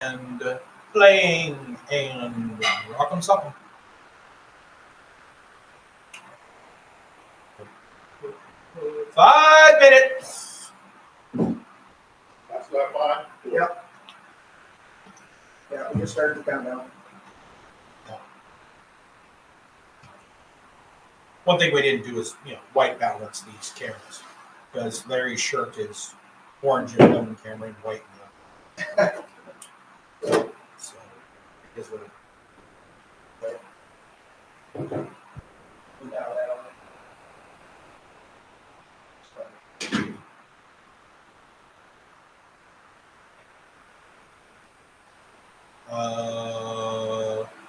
And playing and rocking something. Five minutes. That's that fine. Yep. Yeah, we just started the countdown. One thing we didn't do is, white balance these cameras because Larry's shirt is orange and lemon camera and white. So, here's what it.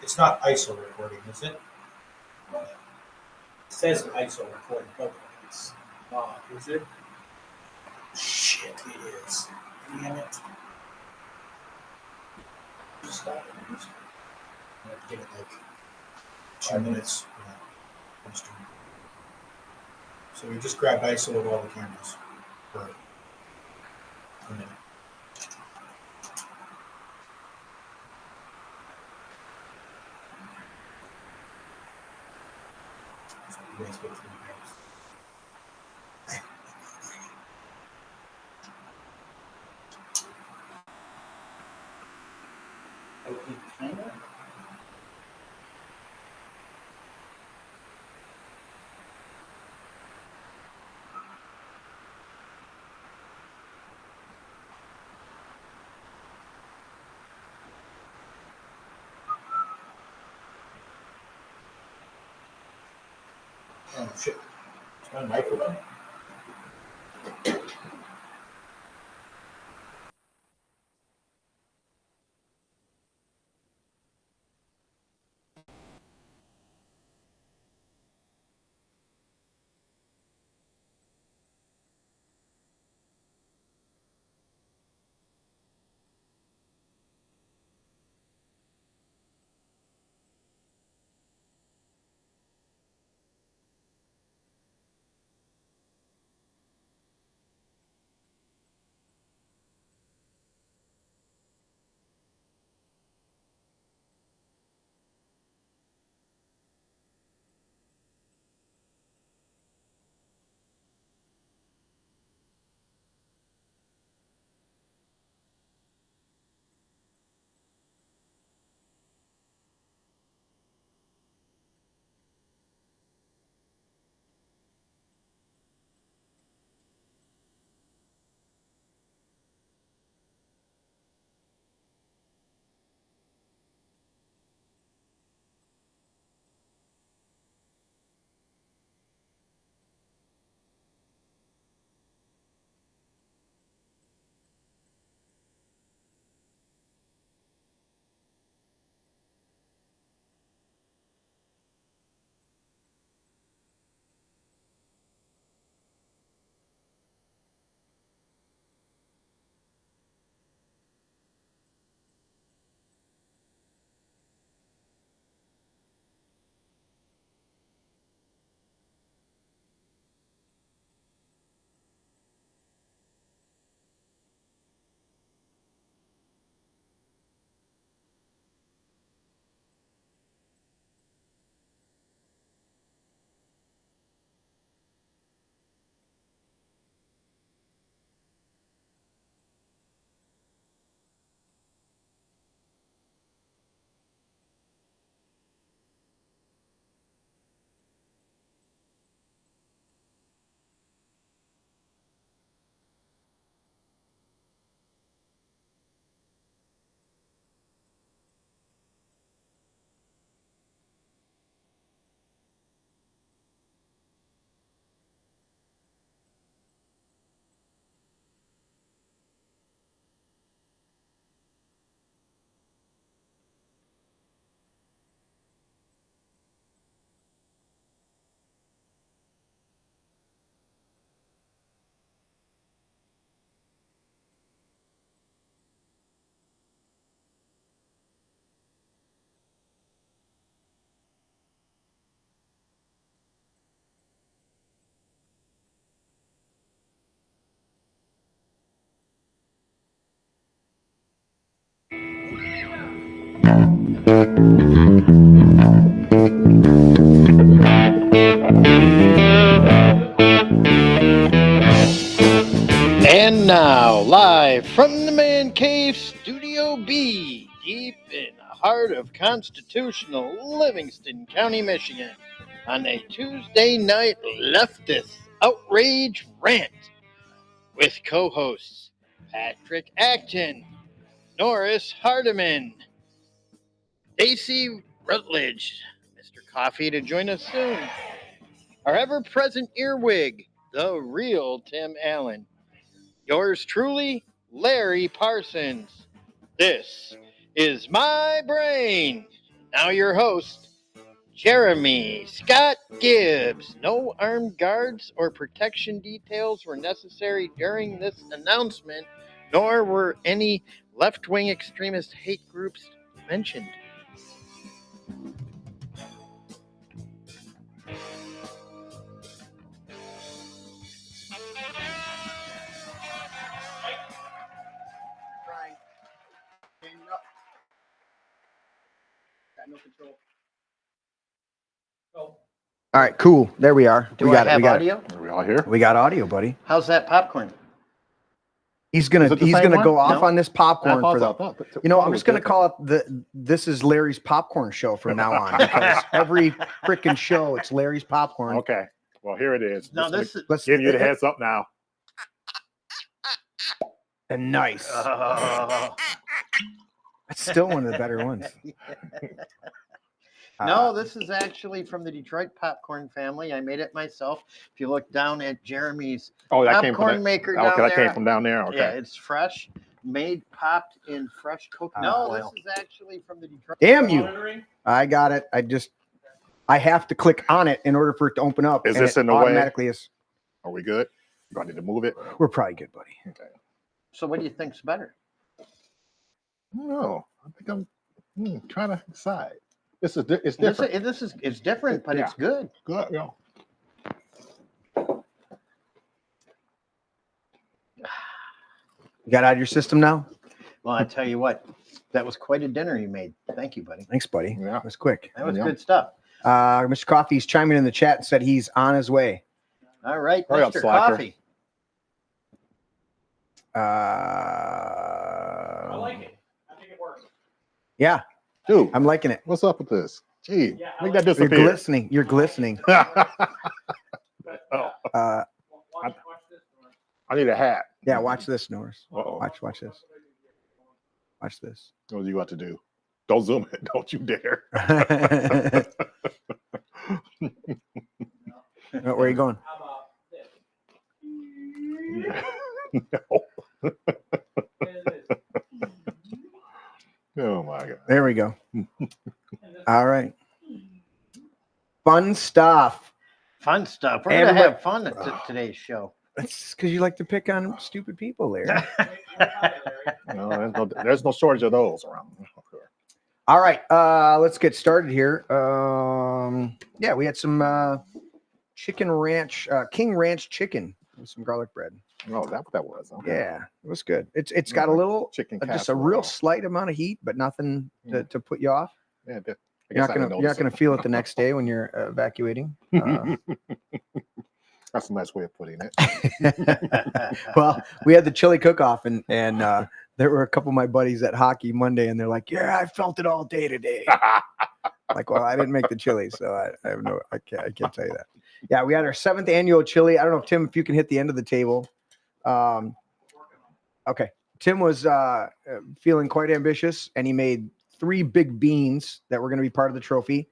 It's not ISO recording, is it? It says ISO recording. Okay, it's not, is it? Shit, it is. Damn it. Stop it. I have to give it like 2 minutes. Yeah. So we just grabbed ISO of all the cameras for a minute. So you guys go through the Oh shit. It's my microphone. And now, live from the Man Cave Studio B, deep in the heart of constitutional Livingston County, Michigan, on a Tuesday night Leftist Outrage Rant, with co-hosts Patrick Acton, Norris Hardeman, Stacy Rutledge, Mr. Coffee to join us soon, our ever-present earwig, the real Tim Allen, yours truly, Larry Parsons. This is My Brain. Now your host, Jeremy Scott Gibbs. No armed guards or protection details were necessary during this announcement, nor were any left-wing extremist hate groups mentioned. Got no control. All right, cool. There we are. Do we got I have it. audio? Are we all here? We got audio, buddy. How's that popcorn? He's Is gonna it the same go one? off No. on this popcorn for the. I'm Oh, just gonna call it this is Larry's popcorn show from now on, because every freaking show it's Larry's popcorn. Okay. Well, here it is. No, Just this is. Let's give you the heads up now. and nice. Oh. That's still one of the better ones. No, this is actually from the Detroit popcorn family. I made it myself. If you look down at Jeremy's Oh, that came from popcorn that. maker Okay, down that there, came from down there. Okay. yeah, it's fresh, popped in fresh coconut No, oil. This is actually from the Detroit. Damn you! I got it. I have to click on it in order for it to open up. Is and this it in the way? automatically is. Are we good? Do I need to move it? We're probably good, buddy. Okay. So, what do you think's better? I don't know. I think I'm trying to decide. It's This different. is it's different, but Yeah. it's good. Good. Yeah. You got it out of your system now? Well, I tell you what, that was quite a dinner you made. Thank you, buddy. Thanks, buddy. Yeah. That was quick. That was Yeah. good stuff. Mr. Coffee's chiming in the chat and said he's on his way. All right, Hurry up, Mr. slacker. Coffee. I like it. I think it works. Yeah, Dude, I'm liking it. what's up with this? Gee, Yeah, I make like that You're disappear. glistening. You're glistening. Oh, Watch this. I need a hat. Yeah, watch this, Norris. Uh-oh. Watch this. Watch this. What do you got to do? Don't zoom it. Don't you dare. Where are you going? How about this? No. There it is. Oh my god. There we go. All right. Fun stuff. Fun stuff. We're And gonna what- have fun at today's show. That's because you like to pick on stupid people, Larry. No, there's no shortage of those around. All right. Let's get started here. Yeah, we had some chicken ranch, King Ranch chicken with some garlic bread. Oh, that's what that was. Okay. Yeah, it was good. It's got a little, Chicken just a real casserole. slight amount of heat, but nothing to put you off. Yeah, I You're guess not I gonna didn't you're not gonna notice feel it the next day when you're evacuating. it. That's a nice way of putting it. Well, we had the chili cook-off, and there were a couple of my buddies at hockey Monday, and they're like, "Yeah, I felt it all day today." Like, well, I didn't make the chili, so I have no, I can't tell you that. Yeah, we had our 7th annual chili. I don't know, Tim, if you can hit the end of the table. Okay, Tim was feeling quite ambitious, and he made 3 big beans that were going to be part of the trophy.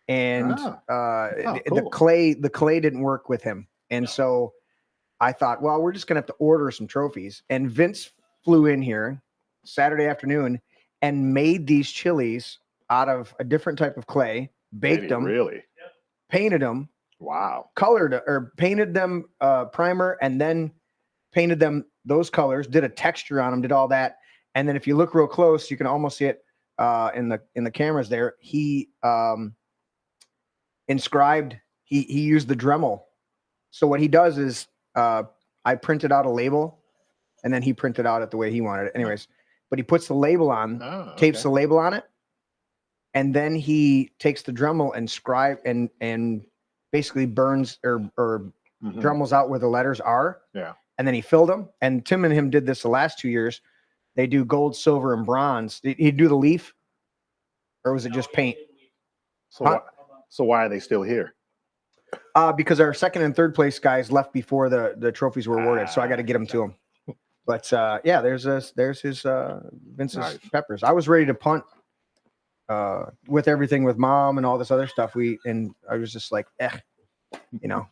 And cool. the clay didn't work with him, and so I thought, well, we're just gonna have to order some trophies. And Vince flew in here Saturday afternoon and made these chilies out of a different type of clay, baked them, Really? painted them, Wow. colored or painted them primer, and then painted them those colors, did a texture on them, did all that. And then if you look real close, you can almost see it in the cameras there. He inscribed, he used the Dremel. So what he does is I printed out a label, and then he printed out it the way he wanted it. Anyways, but he puts the label on, tapes the label on it, and then he takes the Dremel and basically burns or Dremels out where the letters are. Yeah. And then he filled them. And Tim and him did this the last 2 years. They do gold, silver, and bronze. Did he do the leaf? Or was it just paint? So why are they still here? Because our second and third place guys left before the trophies were awarded. So I got to get them to him. But yeah, there's his Vince's Nice. peppers. I was ready to punt with everything with mom and all this other stuff. I was just like,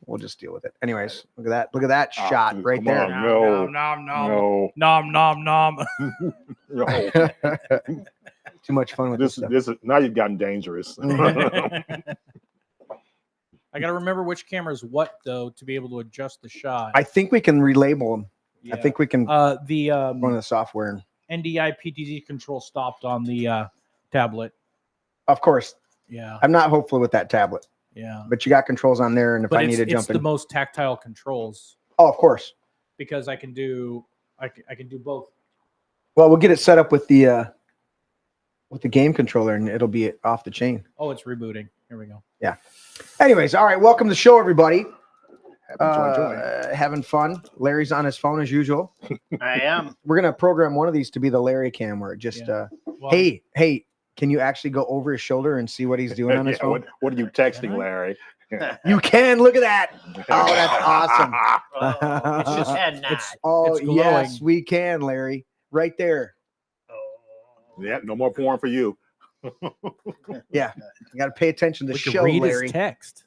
we'll just deal with it. Anyways, look at that. Look at that shot dude, right come there. on. No. No. Nom nom nom. No. Too much fun with this stuff. This is now you've gotten dangerous. I got to remember which camera is what though to be able to adjust the shot. I think we can relabel them. Yeah. I think we can the one of the software. NDI PTZ control stopped on the tablet. Of course, Yeah, I'm not hopeful with that tablet, yeah. but you got controls on there, and if But I need to it's jump the in, most tactile controls oh, of course. because I can do both. Well, we'll get it set up with the game controller, and it'll be off the chain. Oh, it's rebooting. Here we go. Anyways, all right, welcome to the show, everybody. Join. Having fun. Larry's on his phone as usual. I am. We're gonna program one of these to be the Larry cam, where it just Yeah. Well, hey, can you actually go over his shoulder and see what he's doing on his Yeah, phone? what are you texting, Larry? You can look at that. Oh, that's awesome. Oh, it's just had nine. Oh, It's glowing. yes, we can, Larry. Right there. Yeah, no more porn for you. Yeah, you got to pay attention to the we can show, read Larry. his text.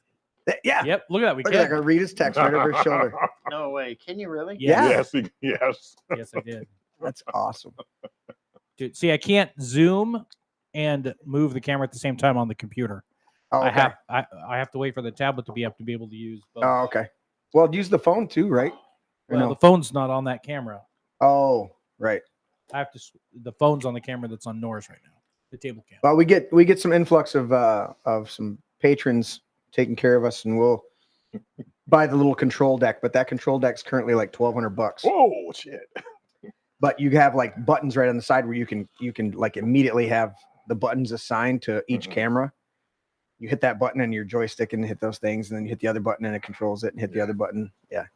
Yeah, Yep. Look at that. We look at that. I can. can read his text right over his shoulder. No way. Can you really? Yeah. Yes, yes. Yes, I did. That's awesome. Dude, see, I can't zoom and move the camera at the same time on the computer. Oh, okay. I have to wait for the tablet to be up to be able to use both. Oh, okay. Well, use the phone too, right? Or Well, no? the phone's not on that camera. Oh, right. I have to. The phone's on the camera that's on Norris right now. The table cam. Well, we get some influx of some patrons taking care of us, and we'll buy the little control deck. But that control deck's currently like $1,200. Oh shit. But you have like buttons right on the side where you can like immediately have the buttons assigned to each camera. You hit that button and your joystick and hit those things, and then you hit the other button and it controls it, and hit the other button. Yeah.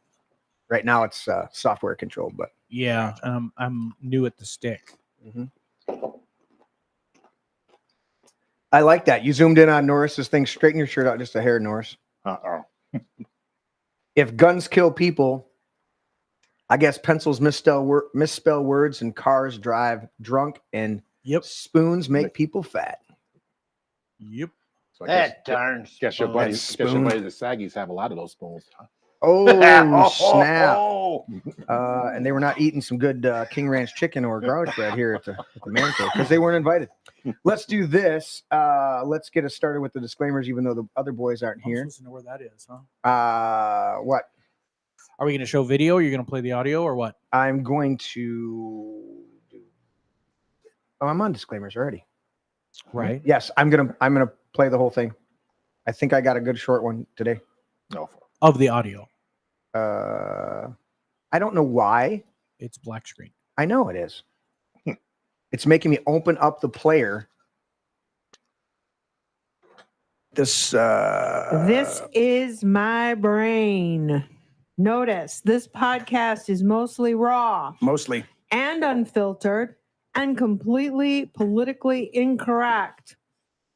Right now it's software controlled, but Yeah, I'm new at the stick. I like that. You zoomed in on Norris's thing. Straighten your shirt out just a hair, Norris. Uh-oh. If guns kill people, I guess pencils misspell words and cars drive drunk and Yep. spoons make people fat. Yep. So I That darn. guess your spoon. buddies, Spoon. guess your buddies the Saggies have a lot of those spoons. Huh? Oh, snap. Oh. And they were not eating some good King Ranch chicken or garlic bread here at the man cave because they weren't invited. Let's do this. Let's get us started with the disclaimers, even though the other boys aren't I'm here. supposed to know where that is, huh? What? Are we going to show video? Or you're going to play the audio, or what? I'm going to do. Oh, I'm on disclaimers already. Right. Yes, I'm gonna play the whole thing. I think I got a good short one today. No. Of the audio, I don't know why. it's black screen. I know it is. It's making me open up the player. This is my brain. Notice this podcast is mostly raw mostly. and unfiltered and completely politically incorrect.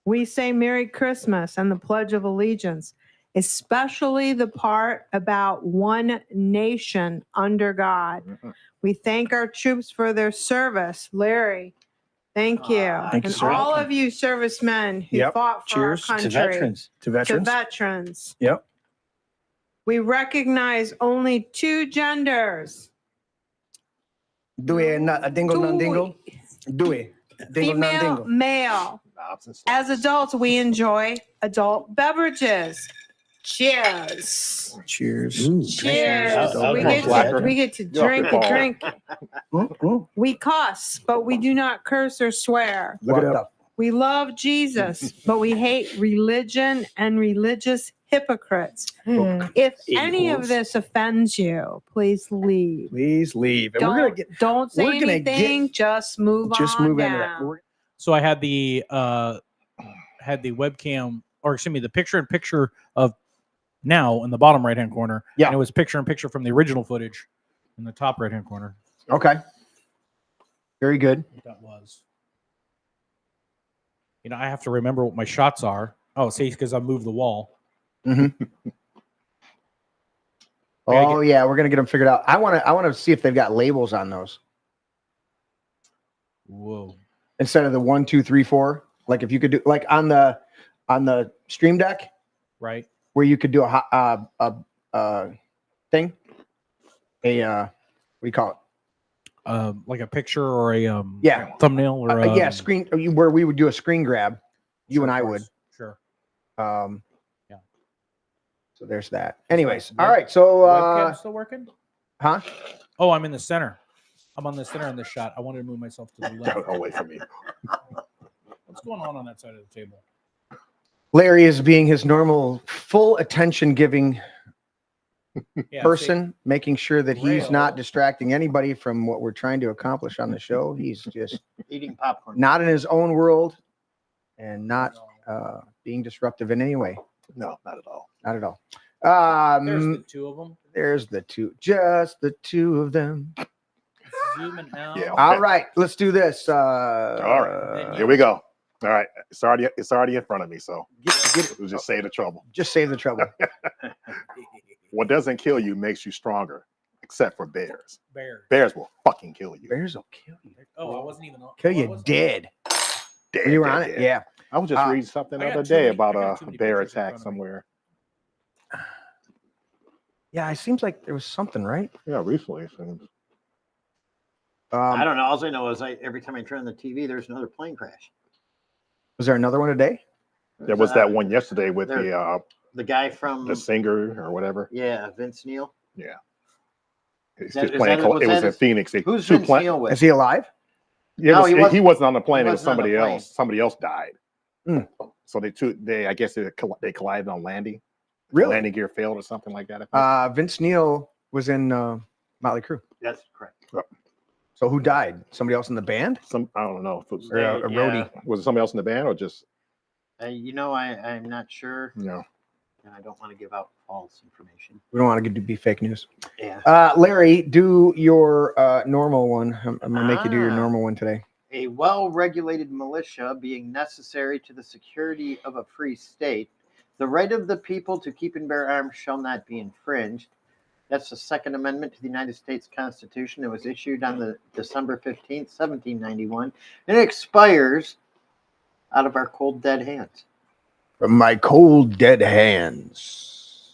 We say Merry Christmas and the Pledge of Allegiance, especially the part about one nation under God. We thank our troops for their service. Larry, thank you. Thank you, and sir. all of you servicemen who Yep. fought for Cheers our to country. To To veterans. Yep. We recognize only two genders. Do we not a dingle non dingle? Do we? Dingle non Female, dingle. male. As adults, we enjoy adult beverages. Cheers. Cheers. Cheers. I'll We go get, blacker. we get to drink a drink. We cuss, but we do not curse or swear. Look it up. We love Jesus, but we hate religion and religious hypocrites. If any of this offends you, please leave. Please leave. And we're gonna Don't say we're gonna anything. Just move just on move into down. that. So I had the had the webcam, or excuse me, the picture-in-picture of now in the bottom right-hand corner. Yeah. And it was picture-in-picture from the original footage in the top right-hand corner. Okay. Very good. What that was. I have to remember what my shots are. Oh, see, because I moved the wall. Mm-hmm. gotta Oh yeah, we're gonna get them figured out. I want to see if they've got labels on those Whoa. instead of the 1, 2, 3, 4. Like if you could do like on the Stream Deck, Right. where you could do a thing, what do you call it? Like a picture or a Yeah. thumbnail or Yeah, screen where we would do a screen grab. You sure, and of I course. would. Sure. Yeah. So there's that. Anyways, Web- all right. So Webcam still working? huh? Oh, I'm in the center. I'm on the center in this shot. I wanted to move myself to the left. Away from me. What's going on that side of the table? Larry is being his normal full attention giving Yeah, person, making sure that he's Rail. not distracting anybody from what we're trying to accomplish on the show. He's just Eating popcorn. not in his own world and not being disruptive in any way. No, not at all. Not at all. There's the two of them. There's the two, just the two of them. Zooming out. Yeah. All right, let's do this. All right, here we go. All right, it's already in front of me, so we'll just save the trouble. Just save the trouble. What doesn't kill you makes you stronger, except for bears. Bear. Bears will fucking kill you. Bears will kill you. Oh, I wasn't even on. Kill oh, I you wasn't- dead. Dead, You were dead, on it? dead. Yeah. I was just reading something the I got other too day many- about I got a too many bear pictures in attack front of me. somewhere. Yeah, it seems like there was something, right? Yeah, recently. So. I don't know. All I know is every time I turn on the TV, there's another plane crash. Was there another one today? There was that one yesterday with the guy from the singer or whatever. yeah, Vince Neil. His Is plane that- was it was that in Phoenix. Who's two Vince plane- Neil with? Is he alive? Yeah, No, he wasn't on the plane. he It was wasn't on the somebody plane. else. Somebody else died. Mm. So I guess they collided on landing. Really? Landing gear failed or something like that. I think. Vince Neil was in Motley Crue. That's correct. So who died? Somebody else in the band? I don't know if it was, Or a roadie? was it somebody else in the band or just I'm not sure, you know. and I don't want to give out false information. We don't want to be fake news. Yeah. Larry, do your normal one. I'm going to make you do your normal one today. A well-regulated militia being necessary to the security of a free state, the right of the people to keep and bear arms shall not be infringed. That's the Second Amendment to the United States Constitution. It was issued on the December 15th, 1791, and it expires out of our cold, dead hands. From my cold, dead hands.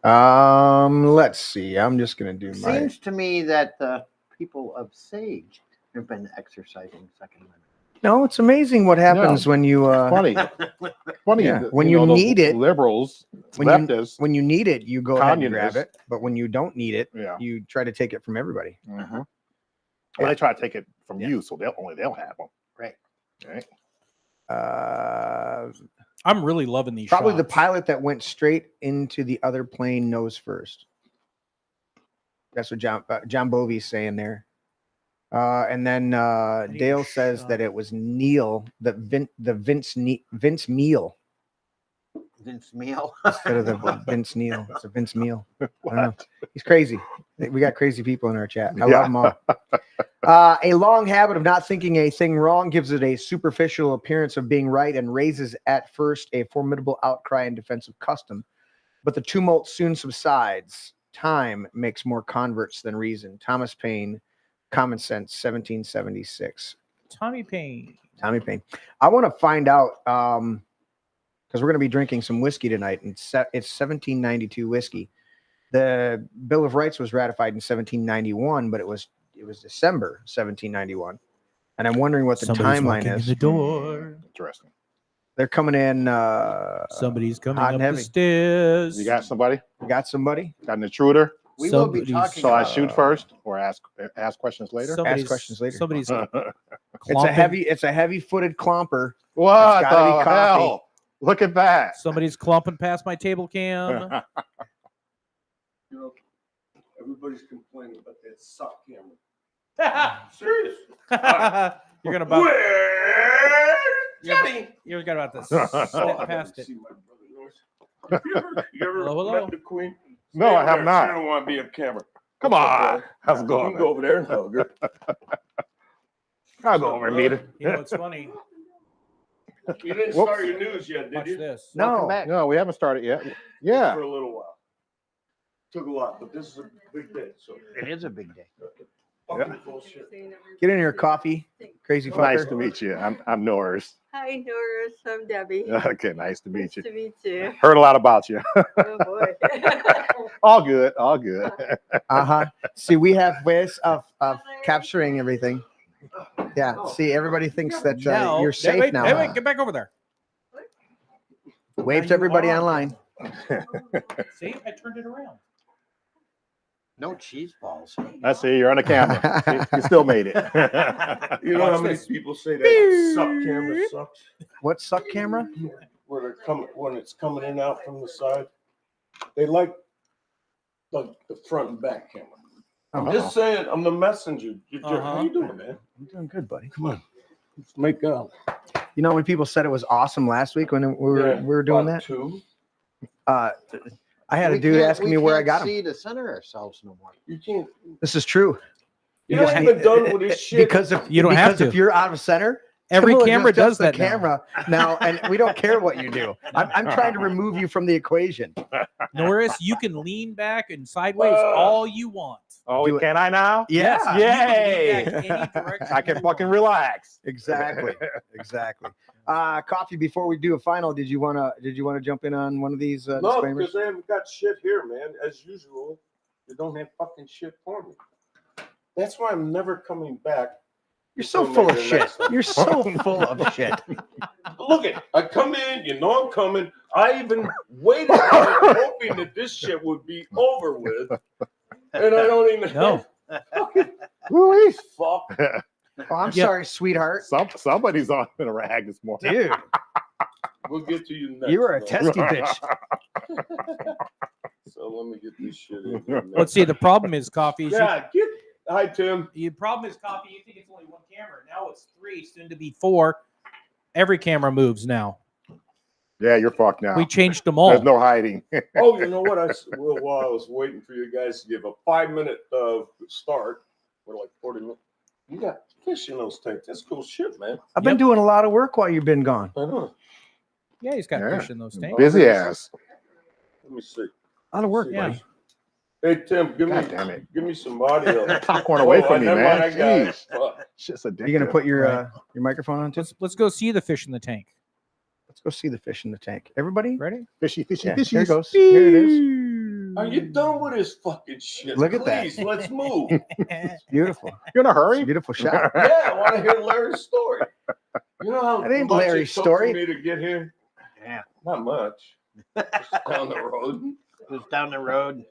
Let's see. I'm just going to do my... Seems to me that the people of SAGE have been exercising Second Amendment. No, it's amazing what happens when you... Funny. Yeah, that, when you you know, those need it- liberals, when you- leftists. When you need it, you go ahead and grab Communists. it. But when you don't need it, Yeah. you try to take it from everybody. Well, they try to take it from Yeah. you, so they'll have them. Right. Right. I'm really loving these. Probably the shots. pilot that went straight into the other plane nose first. That's what John Bovey's saying there. And then need Dale a says shot. that it was Neil, Vince Meal Vince Meal. instead of the Vince Neil. It's a Vince Meal. I don't know. He's crazy. We got crazy people in our chat. I love them all. A long habit of not thinking a thing wrong gives it a superficial appearance of being right and raises at first a formidable outcry and defensive custom. But the tumult soon subsides. Time makes more converts than reason. Thomas Paine, Common Sense, 1776. Tommy Payne. Tommy Paine. I want to find out because we're going to be drinking some whiskey tonight, and it's 1792 whiskey. The Bill of Rights was ratified in 1791, but it was December 1791, and I'm wondering what the Somebody's timeline walking is. in the door. Interesting. They're coming in. Somebody's coming hot up and the heavy. stairs. You got somebody? Got somebody? Got an intruder? We will be Somebody's- talking So I about shoot first or ask questions later? Somebody's- questions later. Somebody's It's a heavy-footed clomper. What It's gotta be the coffee. hell? Look at that. Somebody's clumping past my table cam. Everybody's complaining about that suck camera. Serious? You're gonna buy. Johnny! You forgot about this. Step past it. See my brother Norris. You ever Hello, hello. met the Queen? No, Stay I over have there. not. She don't want to be on camera. Come What's up, on. brother? How's it You going? can go over there and hug her. I'll go over and meet her. You know what's funny? You didn't Whoops. start your news yet, did Watch you? this. No. Welcome back. No, we haven't started yet. Yeah. For a little while. Took a lot, but this is a big day. So It is a big day. fucking bullshit. Get in here, coffee. Crazy fucker. Nice to meet you. I'm Norris. Hi, Norris. I'm Debbie. Okay, nice to meet Nice you. to meet you. Heard a lot about you. Oh boy. All good. All good. Uh-huh. See, we have ways of capturing everything. Yeah. See, everybody thinks that Now, you're safe wait, now. Hey, wait, get back over there. Wave to everybody online. See, I turned it around. No cheese balls. I see you're on the camera. See, you still made it. You know how many people say that suck camera sucks? What suck camera? Where they're coming when it's coming in out from the side. They like the front and back camera. I'm just saying, I'm the messenger. How you doing, man? I'm doing good, buddy. Come on. Let's make out. You know when people said it was awesome last week when we were doing that? Two. I had a dude asking me where I got We him. can't see to center ourselves no more. You can't. This is true. You don't even done with this shit. Because if You don't have to. if you're out of center, Every Tim will camera adjust does the that now. camera now, and we don't care what you do. I'm trying to remove you from the equation. Norris, you can lean back and sideways all you want. Oh, Do it. can I now? Yeah. You can lean Yay. back any direction I can you fucking want. relax. Exactly. Exactly. Coffee. Before we do a final, did you wanna jump in on one of these No, disclaimers? because they haven't got shit here, man. As usual, they don't have fucking shit for me. That's why I'm never coming back. You're so Until full of maybe the shit. next time. You're so full of shit. Look it, I come in, you know I'm coming. I even waited on it, hoping that this shit would be over with. And I don't even No. Woo-wee. fuck. Oh, I'm Yeah. sorry, sweetheart. Somebody's on in a rag this morning. Dude, We'll get to you next. you were a though. testy bitch. So let me get this shit in here. Let's see. The problem is, Coffee. Yeah, get. Hi, Tim. The problem is, Coffee. You think it's only one camera. Now it's 3, soon to be 4. Every camera moves now. Yeah, you're fucked now. We changed them all. There's no hiding. Oh, you know what? While I was waiting for you guys to give a 5-minute start, we're like 40 minutes. You got fish in those tanks. That's cool shit, man. I've been doing a lot of work while you've been gone. I know. Yeah, he's got Yeah. fish in those tanks. Busy ass. Let me see. A lot of work, Yeah. buddy. Hey Tim, give God damn it. me some audio. Popcorn away Oh, from me, never man. mind, I got it. Jeez. Fuck. Shit's addictive. You gonna put your Right. your microphone on too? Let's go see the fish in the tank. Let's go see the fish in the tank. Everybody? Ready? fishy, fishy, Yeah, fishy. here it goes. Here it is. Are you done with this fucking shit? Look at that. Please, let's move. Beautiful. You in a It's a hurry? beautiful shot. Yeah, I want to hear Larry's story. You know how That ain't much Larry's it took story. for me to get here? Yeah. Not much. Just down the road. Just down the road.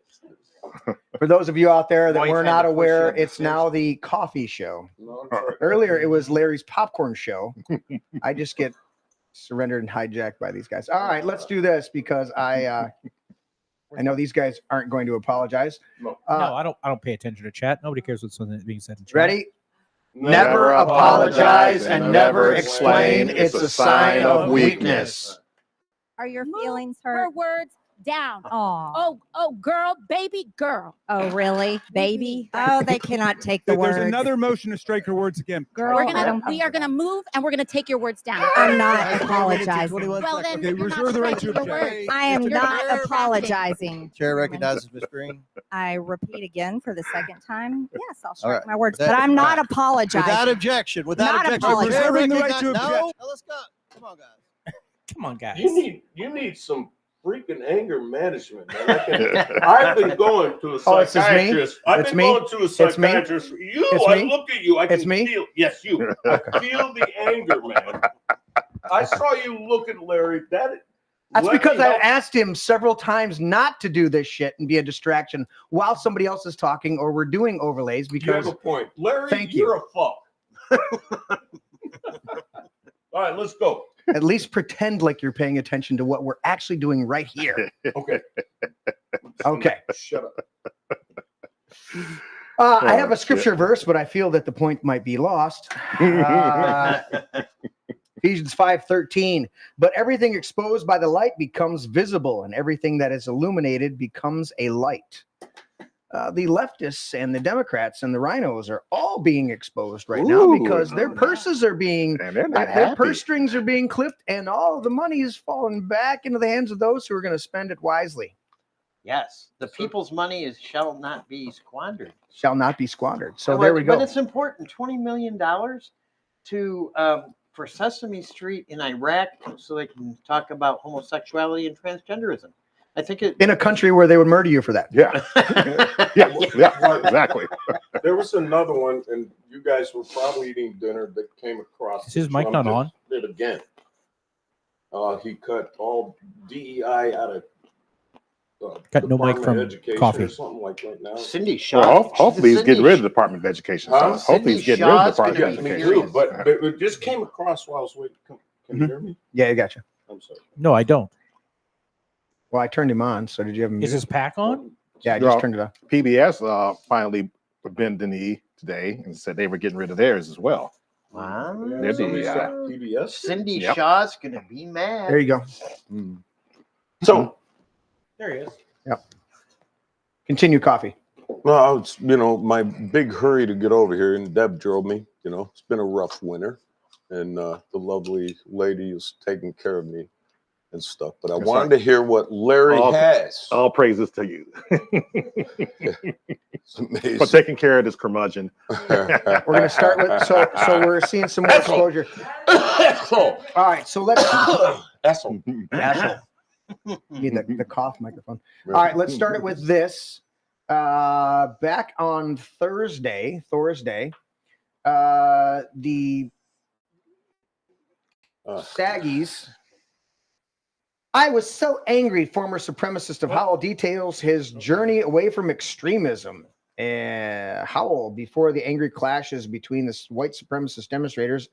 For those of you out there that Wife were had not to push aware, up the it's fish. now the coffee show. No, I'm sorry. Earlier, it was Larry's popcorn show. I just get surrendered and hijacked by these guys. All right, let's do this because I know these guys aren't going to apologize. No. No, I don't pay attention to chat. Nobody cares what's being said in chat. Ready? Never apologize and never explain. It's a sign of weakness. Are your Move feelings her hurt? words down. Oh, Oh, girl, baby girl. oh, really, baby? Oh, they cannot take the There's words. another motion to strike her words again. Girl, We are gonna move and we're gonna take your words down. I'm not apologizing. Well, then Okay, you're reserve not the right to striking your object. words. I am You're not not apologizing. Chair recognizes Ms. Green. I repeat again for the second time. Yes, I'll All strike right. my words, That- but I'm not Without apologizing. objection. Without Not objection. apologizing. Chair Reserving the right recognize- to No, object. let's go. Come on, guys. Come on, guys. You need some freaking anger management, man. I've been going to a Oh, it's just me? psychiatrist. I've It's been me? going to a It's me? psychiatrist. You, It's I me? look at you. I It's can me? feel. Yes, you. Feel the anger, man. I saw you look at Larry. That's That's because I asked him several times not to do this shit and be a distraction while somebody else is talking or we're doing overlays You have because a point, Larry. Thank You're a fuck. All right, let's go. at least pretend like you're paying attention to what we're actually doing right here. Okay. Okay. Shut up. I have a scripture verse, but I feel that the point might be lost. Ephesians 5:13. But everything exposed by the light becomes visible, and everything that is illuminated becomes a light. The leftists and the Democrats and the rhinos are all being exposed right now because their purses are being, their purse strings are being clipped, and all of the money is falling back into the hands of those who are going to spend it wisely. Yes, the people's money shall not be squandered. Shall not be squandered. So there we go. But it's important. $20 million to for Sesame Street in Iraq, so they can talk about homosexuality and transgenderism. I think it in a country where they would murder you for that. Yeah, exactly. There was another one, and you guys were probably eating dinner that came across. Is his mic not on? Did again. He cut all DEI out of. Cut no mic from coffee. Or something like that now. Cindy Shaw. Well, hopefully he's getting rid of the Department of Education. Huh? Hopefully he's getting rid of the Department of Education. But it just came across while I was waiting. Can you hear me? Yeah, I got you. I'm sorry. No, I don't. Well, I turned him on. So did you have him? Is his pack on? Yeah, I just turned it on. PBS finally bent the knee today and said they were getting rid of theirs as well. Wow. They're PBS. Cindy Shaw's going to be mad. There you go. So There he is. Yep. Continue, coffee. no, it's my big hurry to get over here, and Deb drove me. It's been a rough winter, and the lovely lady is taking care of me and stuff. But I wanted to hear what Larry has. All praises to you. It's amazing. For taking care of this curmudgeon. We're going to start with so we're seeing some more exposure. All right, so let's Asshole. need the cough microphone. All right, let's start it with this. Back on Thursday, the Saggies. I was so angry. Former supremacist of Howell details his journey away from extremism. Howell, before the angry clashes between the white supremacist demonstrators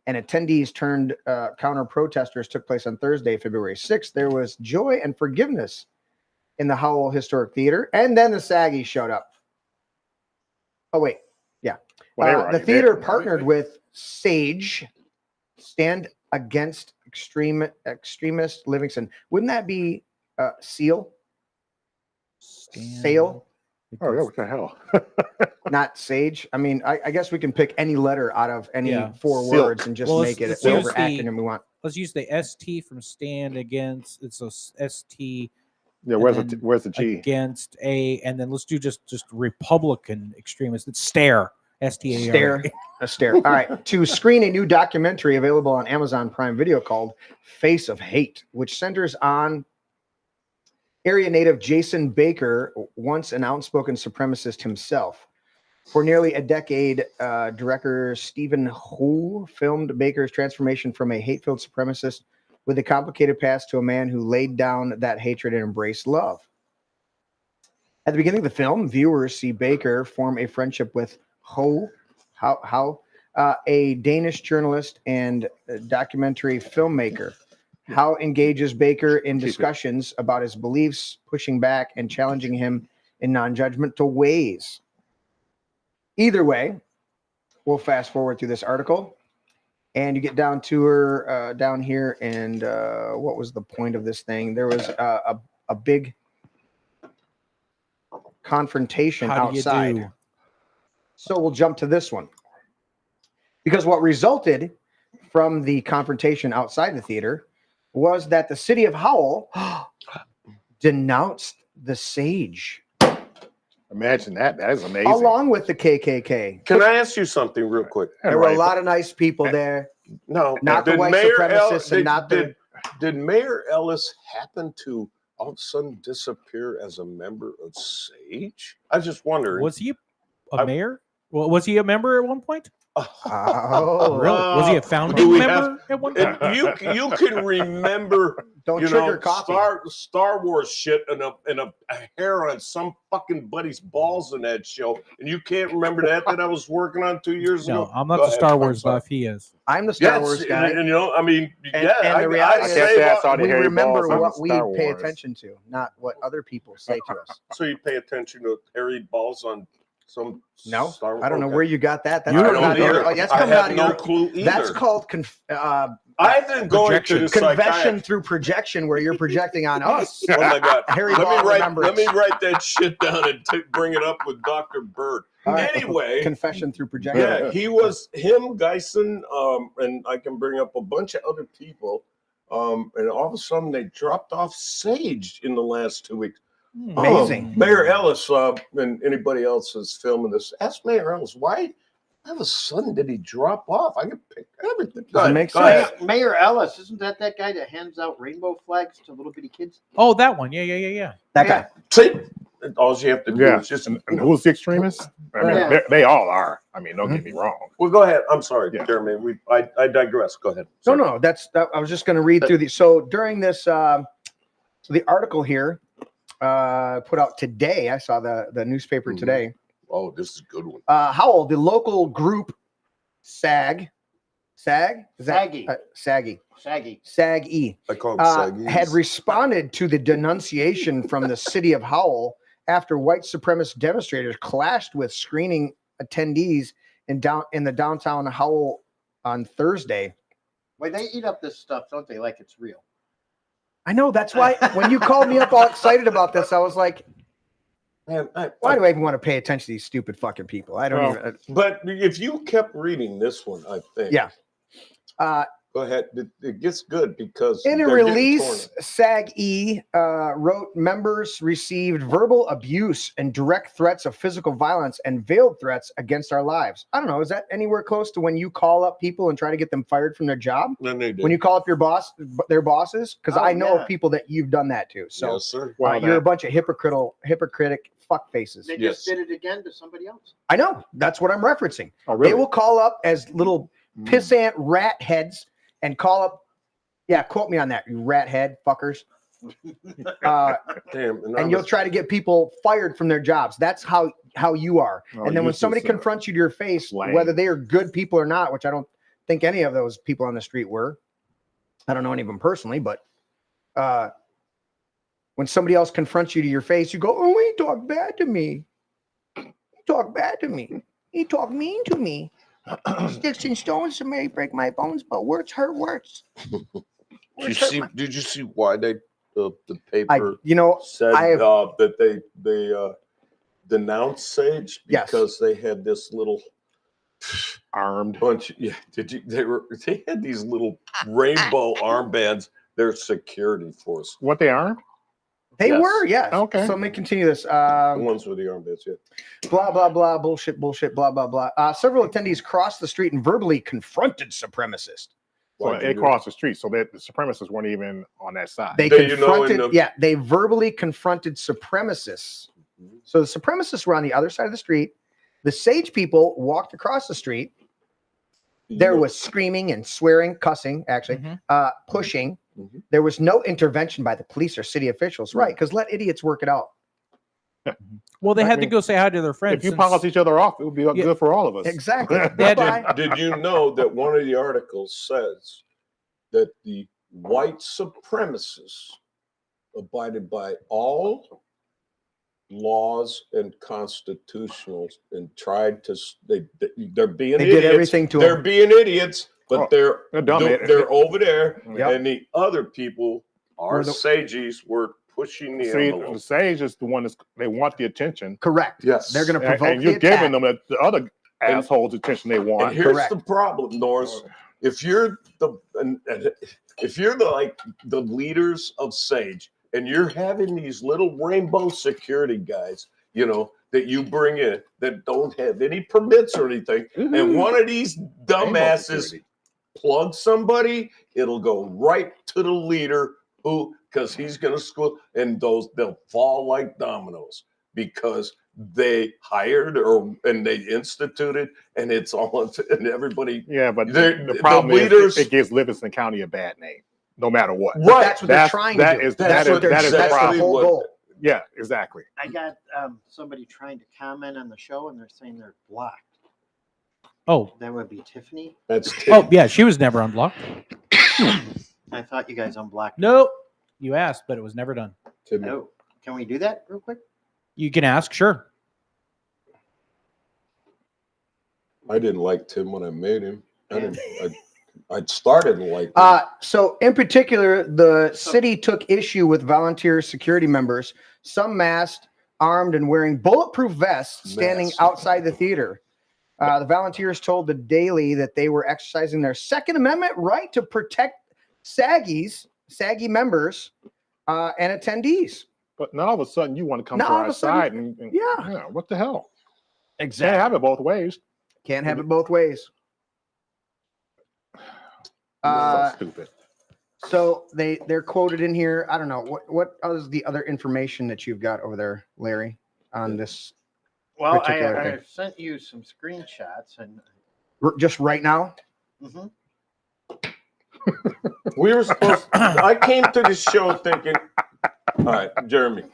and attendees turned counter protesters took place on Thursday, February 6th, there was joy and forgiveness in the Howell Historic Theater. And then the Saggies showed up. Oh, wait. Yeah. The theater partnered with SAGE, Stand Against Extremist Livingston. Wouldn't that be SEAL? Sale? Oh, yeah, what the hell? Not SAGE. I mean, I guess we can pick any letter out of any four Silk. words and just Well, make it let's whatever use acronym we want. Let's use the ST from Stand Against. It's a ST. Yeah, where's the G? Against A, and then let's do just Republican extremists. It's STARE. Stare. A stare. All right. To screen a new documentary available on Amazon Prime Video called Face of Hate, which centers on area native Jason Baker, once an outspoken supremacist himself. For nearly a decade, director Stephen Hu filmed Baker's transformation from a hate-filled supremacist with a complicated past to a man who laid down that hatred and embraced love. At the beginning of the film, viewers see Baker form a friendship with a Danish journalist and documentary filmmaker. How engages Baker in discussions about his beliefs, pushing back and challenging him in non-judgmental ways. Either way, we'll fast forward through this article, and you get down to her down here. And what was the point of this thing? There was a big confrontation outside. So we'll jump to this one. Because what resulted from the confrontation outside the theater was that the city of Howell denounced the SAGE. Imagine that. That is amazing. Along with the KKK. Can I ask you something real quick? There were a lot of nice people there. No. Not the white supremacists and not the... Did Mayor Ellis happen to all of a sudden disappear as a member of SAGE? I was just wondering. Was he a mayor? Well, was he a member at one point? Oh, really? Was he a founding member at one point? You can remember, Don't trigger coffee. Star Wars shit and a hair on some fucking buddy's balls in that show, and you can't remember that I was working on 2 years ago. No, I'm not the Star Wars stuff. He is. I'm the Star Wars guy. And I mean, and the reality is we remember what we Star pay Wars. attention to, not what other people say to us. So you pay attention to hairy balls on some Star Wars? I don't know where you got that. That's You coming don't out of your, either. that's I coming have out of no your, clue either. That's called I've been going to the confession psychiatrist. through projection, where you're projecting on us. Oh my God! Harry let Ball me remembrance. write that shit down and bring it up with Dr. Bird. All right. Anyway, Confession through projection. yeah, he was him, Geisen, and I can bring up a bunch of other people. And all of a sudden they dropped off SAGE in the last 2 weeks. Amazing. Mayor Ellis, and anybody else is filming this, ask Mayor Ellis, why all of a sudden did he drop off? I can pick everything. Doesn't make Go ahead. sense. Mayor Ellis, isn't that guy that hands out rainbow flags to little bitty kids? Oh, that one. Yeah. That guy. See, all you have to do Yeah. is just. And who's the extremist? I mean, Yeah. they all are. I mean, don't get me wrong. Well, go ahead. I'm sorry, Yeah. Jeremy. I digress. Go ahead. No, Sorry. no, I was just going to read through these. So during this, so the article here put out today, I saw the newspaper today. Oh, this is a good one. Howell, the local group SAG, is that Saggy. SAG-E, I call them saggies. had responded to the denunciation from the city of Howell after white supremacist demonstrators clashed with screening attendees in the downtown Howell on Thursday. Well, they eat up this stuff, don't they? Like it's real. I know, that's why when you called me up all excited about this, I was like, Man, why do I even want to pay attention to these stupid fucking people? I don't Well, even. But if you kept reading this one, I think. Yeah. Go ahead. It gets good because In a they're getting release, torn. SAG-E wrote members received verbal abuse and direct threats of physical violence and veiled threats against our lives. I don't know. Is that anywhere close to when you call up people and try to get them fired from their job? Then they did. When you call up their bosses? Because Oh, I know yeah. of people that you've done that to. So yes, sir. Well, you're a bunch of hypocritic fuck faces. They Yes. just did it again to somebody else. I know. That's what I'm referencing. Oh, really? They will call up as little pissant rat heads and call up. Yeah, quote me on that, you rat head fuckers. Damn. And you'll try to get people fired from their jobs. That's how you are. Oh, and then when you're somebody just, confronts you to your face, lame. whether they are good people or not, which I don't think any of those people on the street were. I don't know any of them personally, but when somebody else confronts you to your face, you go, "Oh, he talked bad to me. He talked bad to me. He talked mean to me. Sticks and stones may break my bones, but words hurt words." Did you see why the paper said I have- that they denounced SAGE Yes. because they had this little armed bunch? Yeah, they had these little rainbow armbands. They're security force. What they are? They Yes. were, yes. Okay. So let me continue this. The ones with the armbands, yeah. Blah, blah, blah, bullshit, blah, blah, blah. Several attendees crossed the street and verbally confronted supremacists. So they crossed the street, so that the supremacists weren't even on that side. They confronted, they verbally confronted supremacists. So the supremacists were on the other side of the street. The SAGE people walked across the street. There was screaming and swearing, cussing, actually, pushing. There was no intervention by the police or city officials, right? Because let idiots work it out. Well, they I had to mean, go say hi to their friends. If you since- polish each other off, it would be good for all of us. Exactly. Did you know that one of the articles says that the white supremacists abided by all laws and constitutionals and tried to they're being They idiots. did everything to they're them. being idiots, but they're dumb. they're over there, Yep. and the other people, our sages, were pushing the See, envelope. the SAGE is the one they want the attention. Correct. Yes. They're going to provoke and you're the attack. giving them the other assholes attention they want. And here's the problem, Norris. If you're if you're the leaders of SAGE and you're having these little rainbow security guys, that you bring in that don't have any permits or anything, and one of these dumbasses plugs somebody, it'll go right to the leader because he's gonna school, and they'll fall like dominoes because they hired and they instituted, and it's all and everybody. Yeah, but the the problem leaders, is it gives Livingston County a bad name, no matter what. Right. That's what they're trying to do. That is the problem. the whole goal. Yeah, exactly. I got somebody trying to comment on the show, and they're saying they're blocked. Oh. That would be Tiffany. That's Oh, yeah, she was never unblocked. I thought you guys unblocked. Nope. You asked, but it was never done. No. Can we do that real quick? You can ask, sure. I didn't like Tim when I made him. I'd started like So in particular, the city took issue with volunteer security members, some masked, armed, and wearing bulletproof vests, standing Masked. outside the theater. The volunteers told the Daily that they were exercising their Second Amendment right to protect SAGI members and attendees. But now all of a sudden you want to come Now to all of our a sudden- side and Yeah. what the hell? Exactly. Can't have it both ways. Can't have it both ways. So stupid. So they're quoted in here. I don't know what is the other information that you've got over there, Larry, on this. Well, particular I thing. sent you some screenshots and. Just right now. Mhm. we were supposed. I came to the show thinking, all right, Jeremy,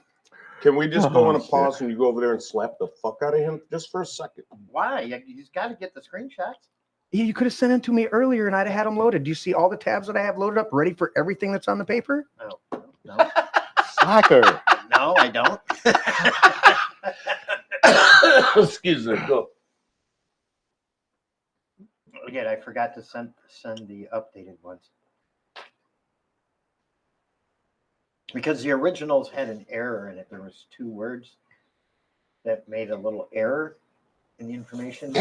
can we just go on a pause and you go over there and slap the fuck out of him just for a second? Why? He's got to get the screenshots. Yeah, you could have sent them to me earlier, and I'd have had them loaded. Do you see all the tabs that I have loaded up, ready for everything that's on the paper? No, Slacker. no, I don't. Excuse me. Go. Again, I forgot to send the updated ones because the originals had an error in it. There was 2 words that made a little error in the information,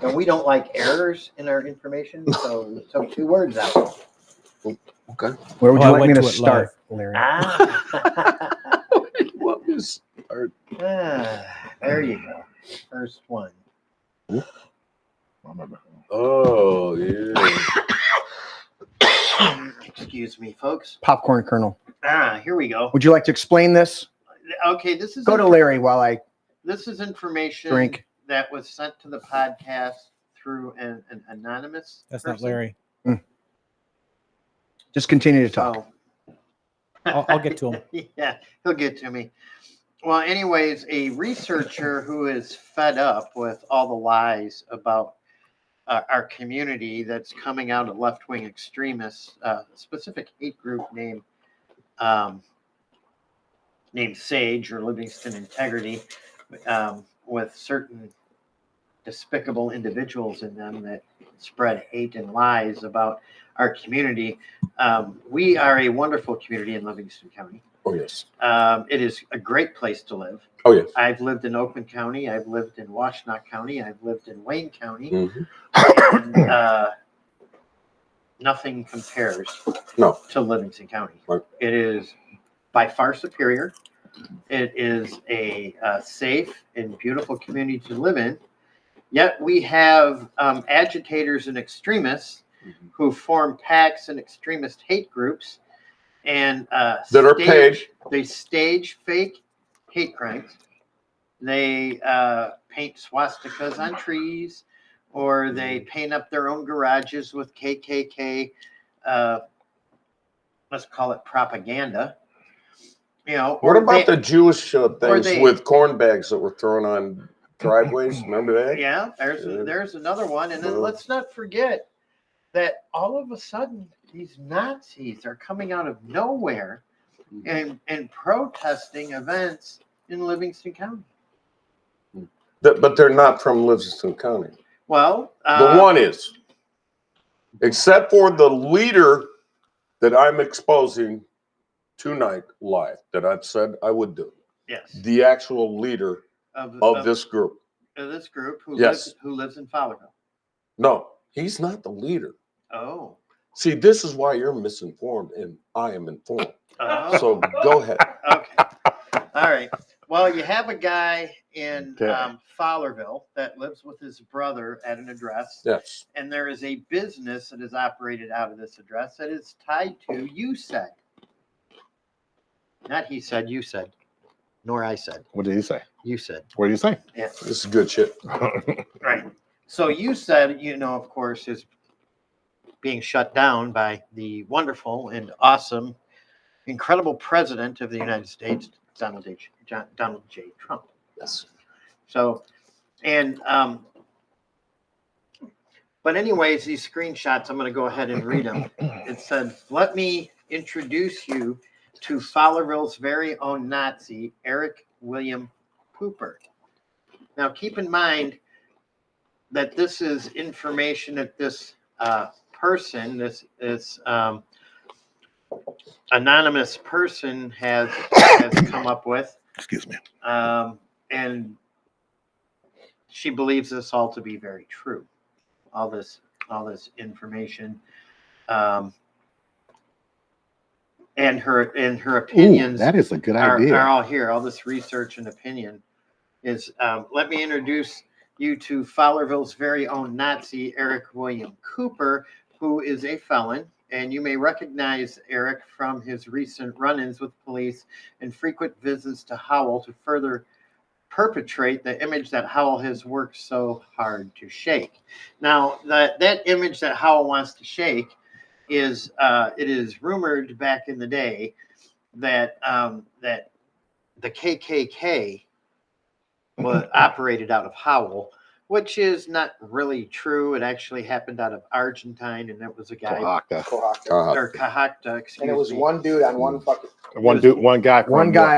and we don't like errors in our information, so we took 2 words out. Okay. Where would Oh, you I like me went to to it start, Larry? What is start? There you go. First one. Oh yeah. Excuse me, folks. Popcorn kernel. Here we go. Would you like to explain this? Okay, this is Go to Larry while I This is information drink. that was sent to the podcast through an anonymous. That's not person. Larry. Just continue to talk. I'll get to him. Yeah, he'll get to me. Well, anyways, a researcher who is fed up with all the lies about our community that's coming out of left-wing extremists, a specific hate group named SAGE or Livingston Integrity, with certain despicable individuals in them that spread hate and lies about our community. We are a wonderful community in Livingston County. Oh yes. It is a great place to live. Oh yes. I've lived in Oakland County. I've lived in Washtenaw County. I've lived in Wayne County. Mhm. And, nothing compares to Livingston County. Right. It is by far superior. It is a safe and beautiful community to live in. Yet we have agitators and extremists who form PACs and extremist hate groups and That are paid. They stage fake hate crimes. They paint swastikas on trees, or they paint up their own garages with KKK, let's call it propaganda. You know, What or about they- the Jewish things they- with corn bags that were thrown on driveways? Remember that? Yeah, there's another one. And then Well. let's not forget that all of a sudden these Nazis are coming out of nowhere and protesting events in Livingston County. But they're not from Livingston County. Well, The one is, except for the leader that I'm exposing tonight live, that I've said I would do. Yes. The actual leader of this group. Of this group who Yes. lives in Fowlerville. No, he's not the leader. Oh. See, this is why you're misinformed and I am informed. Oh. So go ahead. Okay. All right. Well, you have a guy in Okay. Fowlerville that lives with his brother at an address. Yes. And there is a business that is operated out of this address that is tied to you said. Not he said, you said. Nor I said. What did he say? You said. What did he say? Yeah. This is good shit. Right. So you said, of course, is being shut down by the wonderful and awesome, incredible president of the United States, Donald J. Trump. Yes. So, and, but anyways, these screenshots, I'm going to go ahead and read them. It said, let me introduce you to Fowlerville's very own Nazi, Eric William Pooper. Now, keep in mind that this is information that this person, this anonymous person has come up with. Excuse me. And she believes this all to be very true. All this information, and her opinions. Ooh, that is a good are, idea. are all here. All this research and opinion is. Let me introduce you to Fowlerville's very own Nazi, Eric William Cooper, who is a felon. And you may recognize Eric from his recent run-ins with police and frequent visits to Howell to further perpetrate the image that Howell has worked so hard to shake. Now, that image that Howell wants to shake is it is rumored back in the day that that the KKK was operated out of Howell, which is not really true. It actually happened out of Argentine, and that was a guy or Cahacta, excuse And it was me. one dude on one fucking One guy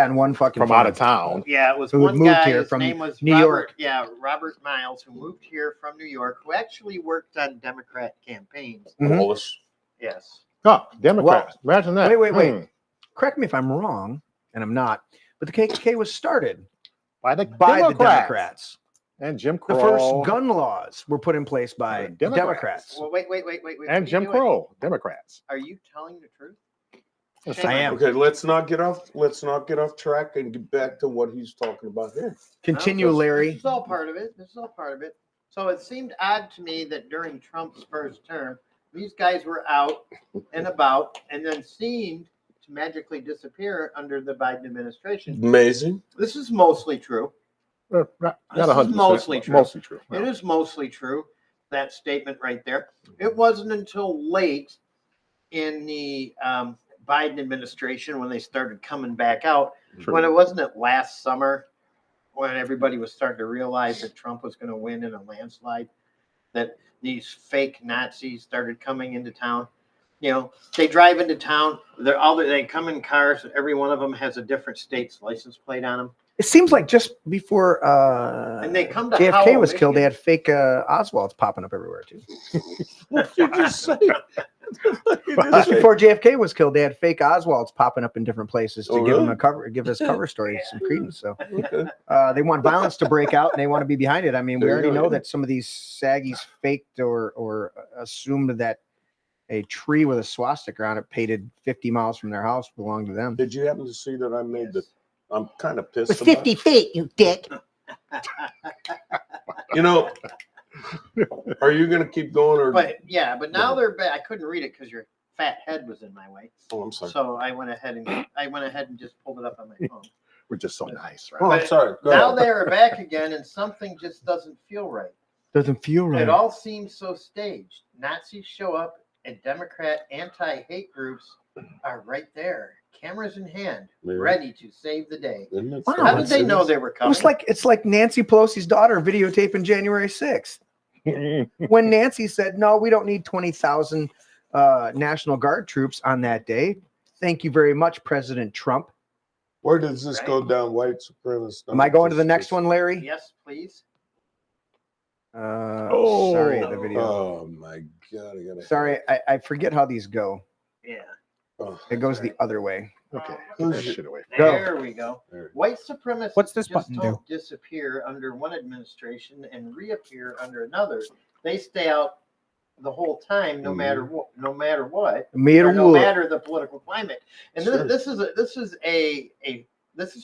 on one fucking from out of town. Yeah, it was who one moved guy. here His from name was New Robert, York. Yeah, Robert Miles, who moved here from New York, who actually worked on Democrat campaigns. Mhm. Wallace. Yes. Oh, Democrats. Imagine that. Wait. Correct me if I'm wrong, and I'm not, but the KKK was started By the the Democrats. And Jim The Crow. first gun laws were put in place by Democrats. Well, wait. And what are Jim you doing? Crow, Democrats. Are you telling the truth? I am. Okay, let's not get off track and get back to what he's talking about here. Continue, No, Larry. This is all part of it. So it seemed odd to me that during Trump's first term, these guys were out and about and then seemed to magically disappear under the Biden administration. Amazing. This is mostly true. Not This 100%. is mostly true. Mostly true. It is mostly true, that statement right there. It wasn't until late in the Biden administration when they started coming back out, when it wasn't it last summer when everybody was starting to realize that Trump was going to win in a landslide, that these fake Nazis started coming into town. You know, they drive into town, they come in cars, every one of them has a different state's license plate on them. It seems like just before And they come to JFK Howell, was killed, they Michigan. had fake Oswalds popping up everywhere too. What did you say? Just before JFK was killed, they had fake Oswalds popping up in different places to Oh, give really? them give us cover story, some credence. So Okay. they want violence to break out, and they want to be behind it. I mean, we There you already go, know yeah. that some of these saggies faked or assumed that a tree with a swastika on it, painted 50 miles from their house, belonged to them. Did you happen to see that I made the? I'm kind of pissed. With 50 feet, you dick. You know, are you going to keep going or? But now they're back. I couldn't read it because your fat head was in my way. Oh, I'm sorry. So I went ahead and just pulled it up on my phone. We're just so nice, right? Oh, I'm sorry. Go Now ahead. they are back again, and something just doesn't feel right. Doesn't feel right. It all seems so staged. Nazis show up, and Democrat anti-hate groups are right there, cameras in hand, Yeah. ready to save the day. Isn't it Wow. so How did they know serious? they were coming? It's like Nancy Pelosi's daughter videotaping January 6th. When Nancy said, "No, we don't need 20,000 National Guard troops on that day." Thank you very much, President Trump. Where does this Right. go down? White supremacist. Am I going to the next one, Larry? Yes, please. Sorry, the video. Oh my God! I gotta. Sorry, I forget how these go. Yeah. Oh, It goes the other way. Okay. Who's That your- shit away. Go. There we go. There. White supremacists What's this just button don't disappear under one administration and reappear under another. They stay out the whole time, no matter what. No matter what. Made Or a no wood. matter the political climate. And Sure. this is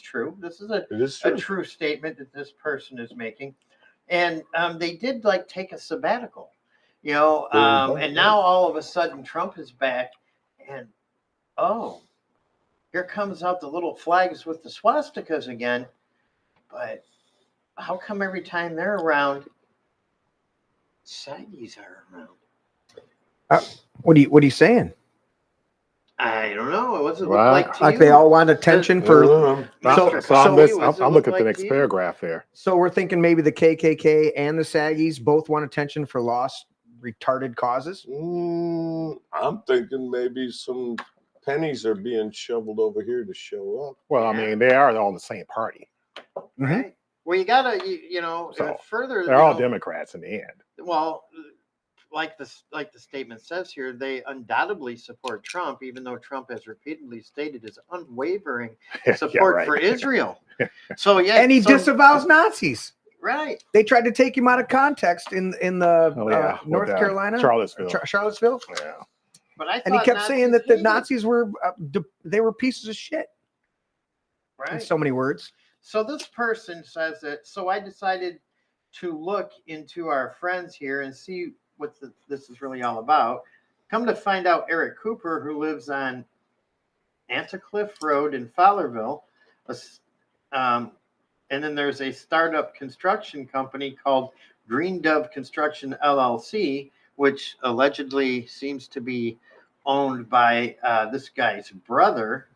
true. This is It is a true. true statement that this person is making. And they did like take a sabbatical, you know, There you go. and now all of a sudden Trump is back and here comes out the little flags with the swastikas again. But how come every time they're around, saggies are around? What are you saying? I don't know. What does it Well, look like to Like you? they all want attention for. Mr. I'm looking at the next paragraph there. So we're thinking maybe the KKK and the saggies both want attention for lost, retarded causes. I'm thinking maybe some pennies are being shoveled over here to show up. Well, I mean, they are all the same party. Right. Well, you gotta, you know, So, further. They're you all know, Democrats in the end. Well, like the statement says here, they undoubtedly support Trump, even though Trump has repeatedly stated his unwavering support for Israel. So yeah, And he disavows Nazis. Right. They tried to take him out of context in the North Carolina, Charlottesville. Yeah. But I and he thought kept saying that the hated- Nazis were they were pieces of shit. Right. In so many words. So this person says that. So I decided to look into our friends here and see what this is really all about. Come to find out, Eric Cooper, who lives on Anticliff Road in Fowlerville, and then there's a startup construction company called Green Dove Construction LLC, which allegedly seems to be owned by this guy's brother.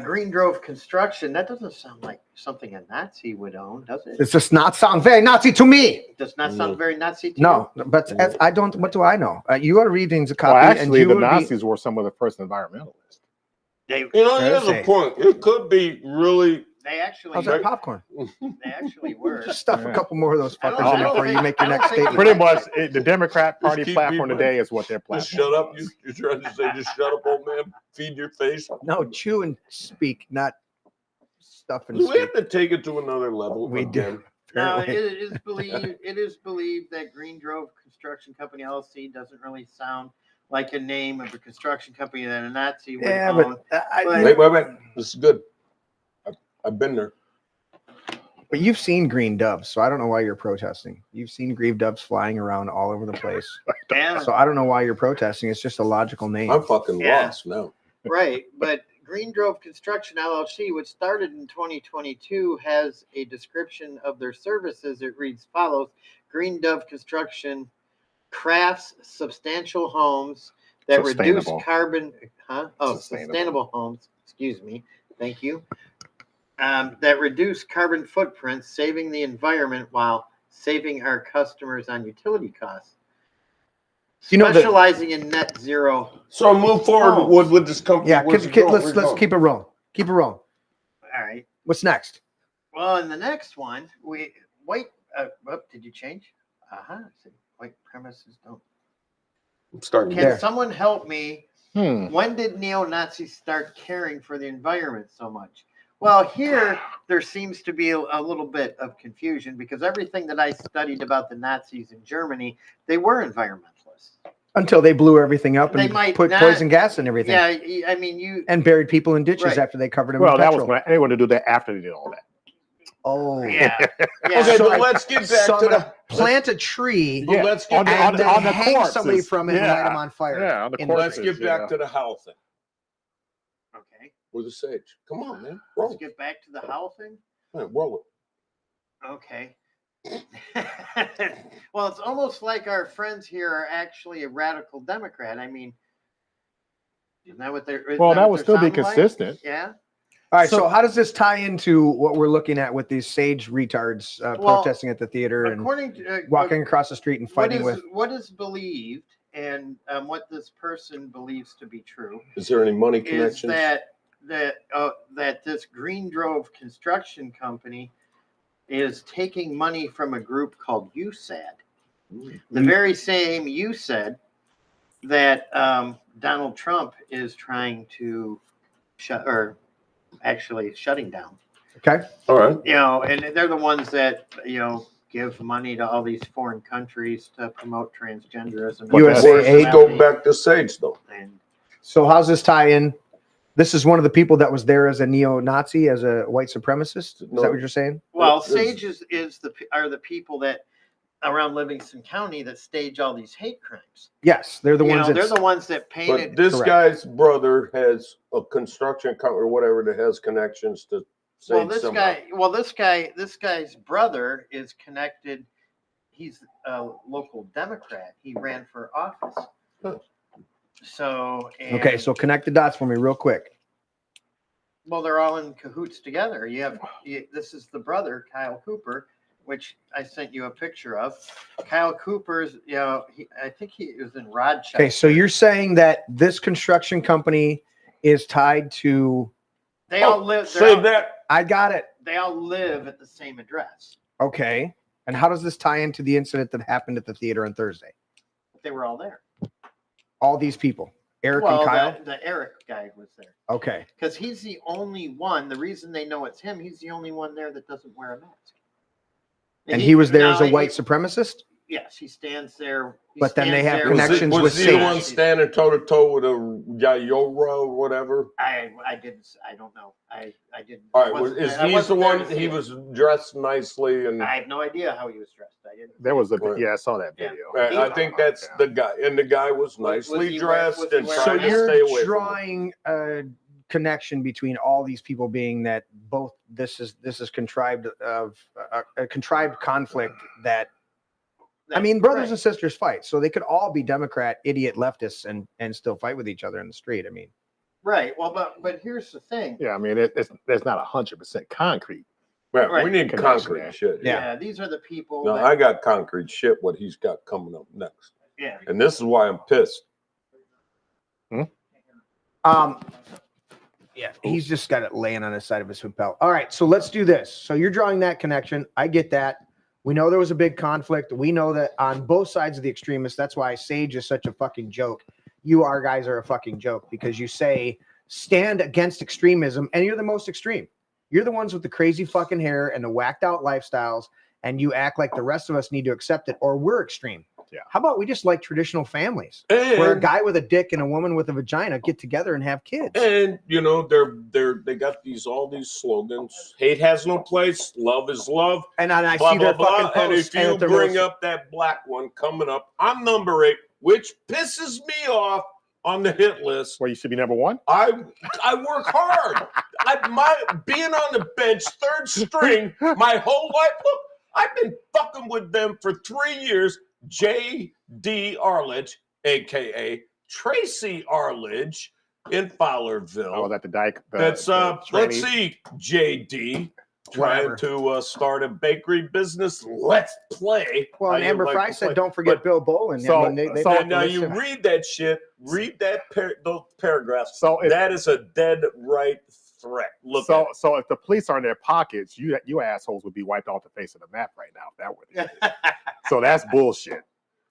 Green Grove Construction, that doesn't sound like something a Nazi would own, does it? It does not sound very Nazi to me. It does not sound very Nazi to No, you? but I don't. What do I know? You are reading the copy. Well, actually, and the you would Nazis were some of the first environmentalists. Here's a point. It could be really. They actually. How's that popcorn? They actually were. Just stuff a couple more of those I don't- fuckers I in don't before you think- make your I don't next think- statement. Pretty much, the Democrat Party keep platform being- today is what their Just platform. shut up. You're trying to say, just shut up, old man. Feed your face. No, chew and speak, not stuff and We speak. have to take it to another level. We do. again. Now, Apparently. it is believed that Green Grove Construction Company LLC doesn't really sound like a name of a construction company that a Nazi would Yeah, own. Wait. This is good. I've been there. But you've seen green doves, so I don't know why you're protesting. You've seen green doves flying around all over the place. Yeah. So I don't know why you're protesting. It's just a logical name. I'm fucking Yeah. lost now. Right, but Green Grove Construction LLC, which started in 2022, has a description of their services. It reads follows: Green Dove Construction crafts substantial homes that reduce Sustainable. carbon. Sustainable homes. Excuse me. Thank you. That reduce carbon footprints, saving the environment while saving our customers on utility costs. You know that- Specializing in net zero. So move forward with this company. Yeah, Where's it going? Where's it let's going? keep it rolling. Keep it rolling. All right. What's next? Well, in the next one, did you change? White premises don't. I'm starting. Can someone help me? Hmm. When did neo-Nazis start caring for the environment so much? Well, here there seems to be a little bit of confusion because everything that I studied about the Nazis in Germany, they were environmentalists. Until they blew everything up They and might put not- poison gas in everything. Yeah, I mean And buried people in ditches Right. after they covered them Well, in that was petrol. when they wanted to do that after they did all that. Oh. Yeah. Okay, So but let's get back So to I'm gonna the. plant a tree But let's get and back then to hang corpses. somebody from it and Yeah. light them on fire. Yeah, on the In- Let's corpses, get back yeah. to the house thing. Okay. With the sage. Come on, man. Let's Roll. get back to the housing. Yeah, roll it. Okay. Well, it's almost like our friends here are actually a radical Democrat. I mean, isn't that what they're? Well, that would still be consistent. Yeah. All right, so how does this tie into what we're looking at with these SAGE retards Well, protesting at the theater and According to walking across the street and fighting with? what is believed and what this person believes to be true Is there any money is connections? that this Green Grove Construction Company is taking money from a group called USAID. The very same USAID that Donald Trump is trying to shutting down. Okay. All right. And they're the ones that, give money to all these foreign countries to promote transgenderism. USAID. Go back to sage though. And So how's this tie in? This is one of the people that was there as a neo-Nazi, as a white supremacist. Is that what you're saying? well, SAGE are the people that around Livingston County that stage all these hate crimes. Yes, they're the ones. They're the ones that painted. But this Correct. guy's brother has a construction company or whatever that has connections to Well, sage this somehow. this guy's brother is connected. He's a local Democrat. He ran for office. Huh. So Okay, so connect the dots for me real quick. well, they're all in cahoots together. This is the brother, Kyle Cooper, which I sent you a picture of. Kyle Cooper's, I think he was in Rochester. Okay, so you're saying that this construction company is tied to? They all live. Save that. I got it. They all live at the same address. Okay. And how does this tie into the incident that happened at the theater on Thursday? They were all there. All these people, Eric well, and Kyle. The Eric guy was there. Okay. Because he's the only one. The reason they know it's him, he's the only one there that doesn't wear a mask. And he was there as a now white supremacist? Yes, he stands there. But then they have there connections was with he the SAGE. one standing toe to toe with a Yayora or whatever? I didn't. I don't know. I didn't. All right, is I he the wasn't there one? to see He it. was dressed nicely and. I have no idea how he was dressed. I didn't. There was a Right. yeah, I saw that video. Right, I think that's the guy, and the guy was nicely he dressed was he and wearing- So trying to you're stay away from him. drawing a connection between all these people being that both this is contrived of a contrived conflict that I mean brothers and sisters fight, so they could all be Democrat idiot leftists and still fight with each other in the street. I mean, Right. Well, but here's the thing. Yeah, I mean, there's not 100% concrete. Right, Right. we need Connection concrete there. shit. Yeah. These are the people. No, that, I got concrete shit. What he's got coming up next, yeah. and this is why I'm pissed. yeah, he's just got it laying on the side of his lapel. All right, so let's do this. So you're drawing that connection. I get that. We know there was a big conflict. We know that on both sides of the extremists. That's why SAGE is such a fucking joke. You guys are a fucking joke because you say stand against extremism and you're the most extreme. You're the ones with the crazy fucking hair and the whacked out lifestyles, and you act like the rest of us need to accept it or we're extreme. Yeah. How about we just like traditional families where a And, guy with a dick and a woman with a vagina get together and have kids? and you know they got all these slogans. Hate has no place. Love is love. And I Blah see their blah fucking blah. And posts. if you they're bring real- up that black one coming up, I'm number 8, which pisses me off on the hit list. Well, you should be number 1. I work hard. My being on the bench, third string, my whole life. Look, I've been fucking with them for 3 years. J.D. Arledge, aka Tracy Arledge, in Fowlerville. Oh, that the dyke. That's let's see, J.D. trying Whatever. to start a bakery business. Let's play. Well, and How you Amber like Fry to said, play. "Don't forget But- Bill Bolin." So- I mean, they so- And now you read that shit. Read that those paragraphs. So if, That is a dead right threat. Look so at it. so if the police are in their pockets, you assholes would be wiped off the face of the map right now if that were the case. So that's bullshit.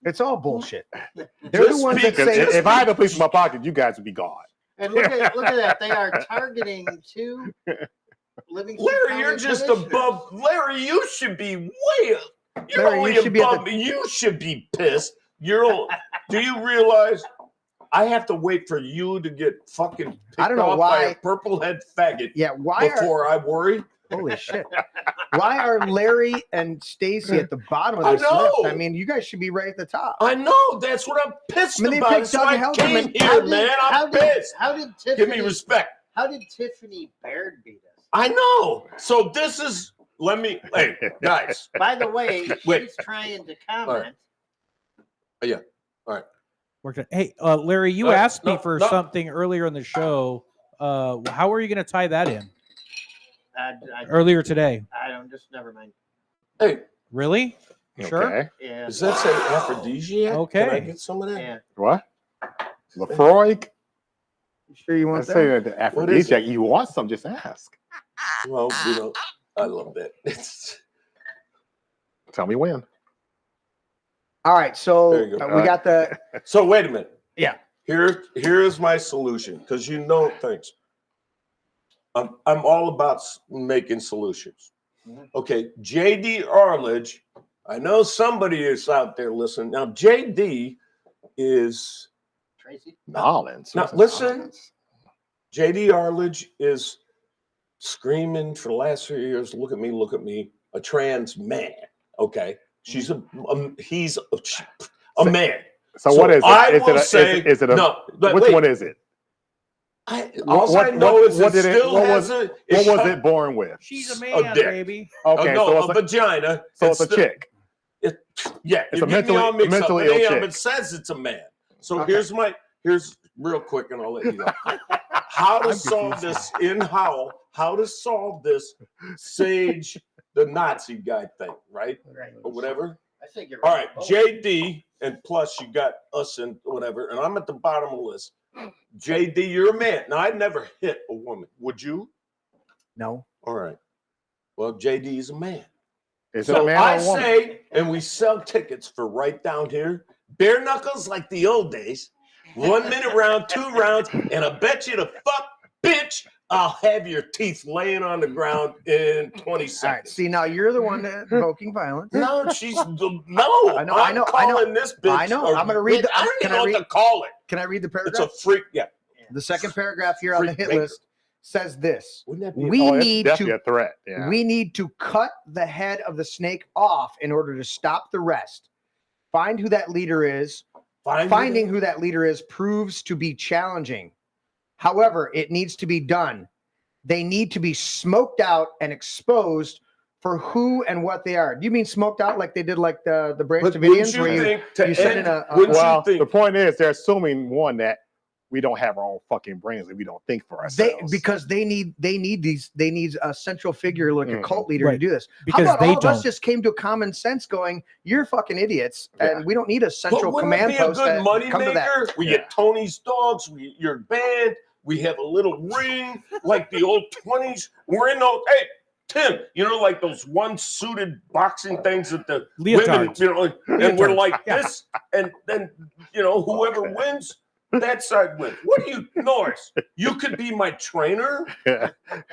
It's all bullshit. They're the Just ones that speak- say, If I had the police in my pocket, you guys would be gone. And look at that. They are targeting 2 living. Larry, you're just above. Larry, you should be way. You're Larry, only you should be at above me. You should be pissed. Do you realize? I have to wait for you to get fucking picked I don't know off by why- a purple head faggot "Yeah, why are before I worry. holy shit? Why are Larry and Stacy at the bottom of I this list? know. I mean, you guys should be right at the top." I know. That's what I'm pissed I mean, they about. picked That's Doug why I Helderman. came How here, did- man. how I'm did- pissed. How did Tiffany? Give me respect. How did Tiffany Baird beat us? I know. So this is. Let me. Hey, guys. By the way, Wait. she's trying to comment. Worked it. Hey, Larry, you No, asked me no, for no. something earlier in the show. How are you going to tie that in I earlier today? don't. Just never mind. Hey, Really? Sure. Okay. Yeah. does that say aphrodisiac? Okay. Can I get some of that? Yeah. What? Lefroy? You sure you I want say that? that the aphrodisiac. You want some? Just ask. Well, I love that. It's Tell me when. All right, so There you go. we got the so. Wait a minute. Yeah. Here's my solution because you know things. I'm all about making solutions. Okay, J.D. Arledge. I know somebody is out there listening. Now, J.D. is Tracy. Nolans. Now, listen. J.D. Arledge is screaming for the last 3 years. Look at me, a trans man. Okay, he's a man. So what is it? I Is will it a, say is it a no. But which wait, one is it? all I know is it still has a. What was it born with? She's a A man, dick. baby. Okay, no, so a it's a, vagina. so it's a still- chick. Yeah, It's you're a getting me all mixed up. mentally But ill anyhow, chick. it says it's a man. So Okay. here's real quick, and I'll let you go. How to solve this in Howell? How to solve this SAGE the Nazi guy thing, right? Right. Or whatever. I think you're All right. right, JD, and plus you got us and whatever, and I'm at the bottom of the list. JD, you're a man. Now, I'd never hit a woman. Would you? no. All right. Well, JD is a man. Is it a So man or I a woman? say, and we sell tickets for right down here, bare knuckles like the old days. 1 minute round, 2 rounds, and I bet you the fuck, bitch, I'll have your teeth laying on the ground in 20 All right. seconds. See, now you're the one invoking violence. No, she's no. I know, I'm calling this bitch. I know. I'm gonna read the- I don't can even I know read- what to call it. Can I read the It's a paragraph? freak. Yeah. The second paragraph here on the Freak hit list says this. Wouldn't that be? We Oh, it's need definitely to a threat. Yeah. we need to cut the head of the snake off in order to stop the rest. Find who that leader is. Finding who that leader is proves to be challenging. However, it needs to be done. They need to be smoked out and exposed for who and what they are. Do you mean smoked out like they did like the Branch But wouldn't Davidians? you Where you, think to you send end- in a wouldn't you Well, think- the point is, they're assuming one that we don't have our own fucking brains and we don't think for ourselves. because they need a central figure like a cult leader to Right. do this. Because How about they all of us don't. just came to common sense going, you're fucking idiots, Yeah. and we don't need a But central wouldn't command it be a post good to money come to that. maker? We Yeah. get Tony's dogs. We get your band. We have a little ring like the old 20s. We're in those. Hey, Tim, you know, like those one suited boxing things that the women, Leotards. you know, and we're Leotards. like Yeah. this, and then you know whoever wins, that side wins. What do you, Norris? You could be my trainer.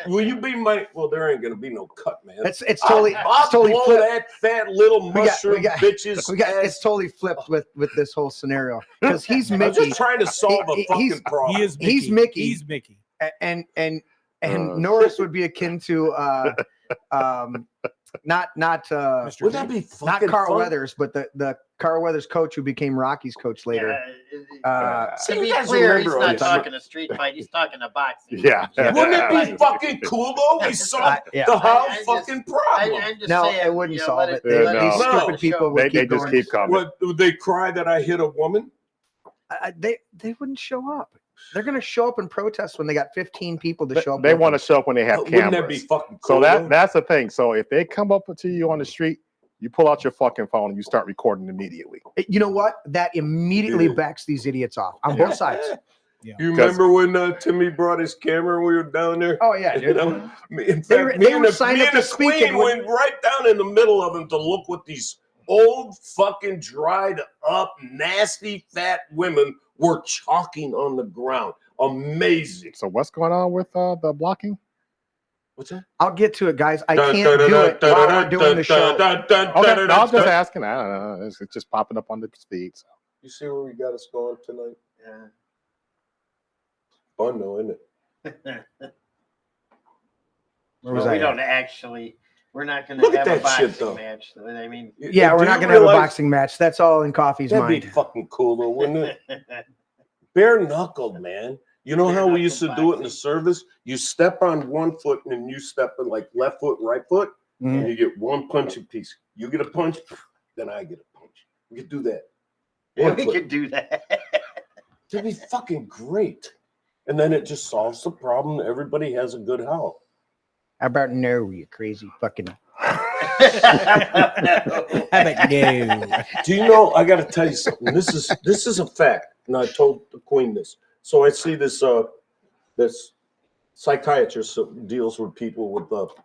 Will you be my? Well, there ain't gonna be no cut, man. It's totally I'll it's totally blow flipped. that fat little We got- mushroom bitch's It's ass. totally flipped with this whole scenario because he's I'm Mickey just trying to solve a He's- fucking problem. He is Mickey. He's Mickey. He's Mickey. and Oh, Norris would be akin to not Mr. Would that be not fucking Carl fun? Weathers, but the Carl Weathers coach who became Rocky's coach later. See, To you be guys clear, remember he's all not this. talking a street fight. He's talking a boxing. Yeah. Wouldn't it be fucking cool though? We solved Yeah. the whole I just- fucking problem. I'm just No, saying, it wouldn't you know, solve let it. Yeah, let no. These No. stupid people They would keep just going. keep coming. What, would they cry that I hit a woman? They wouldn't show up. They're going to show up and protest when they got 15 people to show up. They with want to them. show up when they have Wouldn't cameras. that be fucking So cool? that's the thing. So if they come up to you on the street, you pull out your fucking phone and you start recording immediately. You know what? That immediately Yeah. backs these idiots off on Yeah. both sides. Yeah. You remember when Timmy brought his camera and we were down there? Oh yeah, You dude. know, in fact, They were- me they and were the, signed me up and to the speak queen and went right down in the middle of them to look what these old fucking dried up nasty fat women were chalking on the ground. Amazing. So what's going on with the blocking? What's that? I'll get to it, guys. I can't do it while we're doing the show. Okay, no, I'm just asking. I don't know. It's just popping up on the feed. So. You see where we got us going tonight? Yeah. Fun though, isn't it? Where was Well, I we at? don't actually. We're not going Look to at have a that shit, boxing though. match. I mean, Yeah, Do we're you not going to have a realize- boxing match. That's all in Coffee's That'd be mind. fucking cool though, wouldn't it? Bare knuckled, man. You know Bare how we used to knuckle do it in the boxing. service? You step on one foot and then you step in like left foot, right foot, Mhm. and you get one punch apiece. You get a punch, then I get a punch. We could do that. yeah, One we foot. could do that. That'd be fucking great. And then it just solves the problem. Everybody has a good health. How about no, you crazy fucking. How about no? Do you know? I got to tell you something. This is a fact, and I told the queen this. So I see this this psychiatrist that deals with people with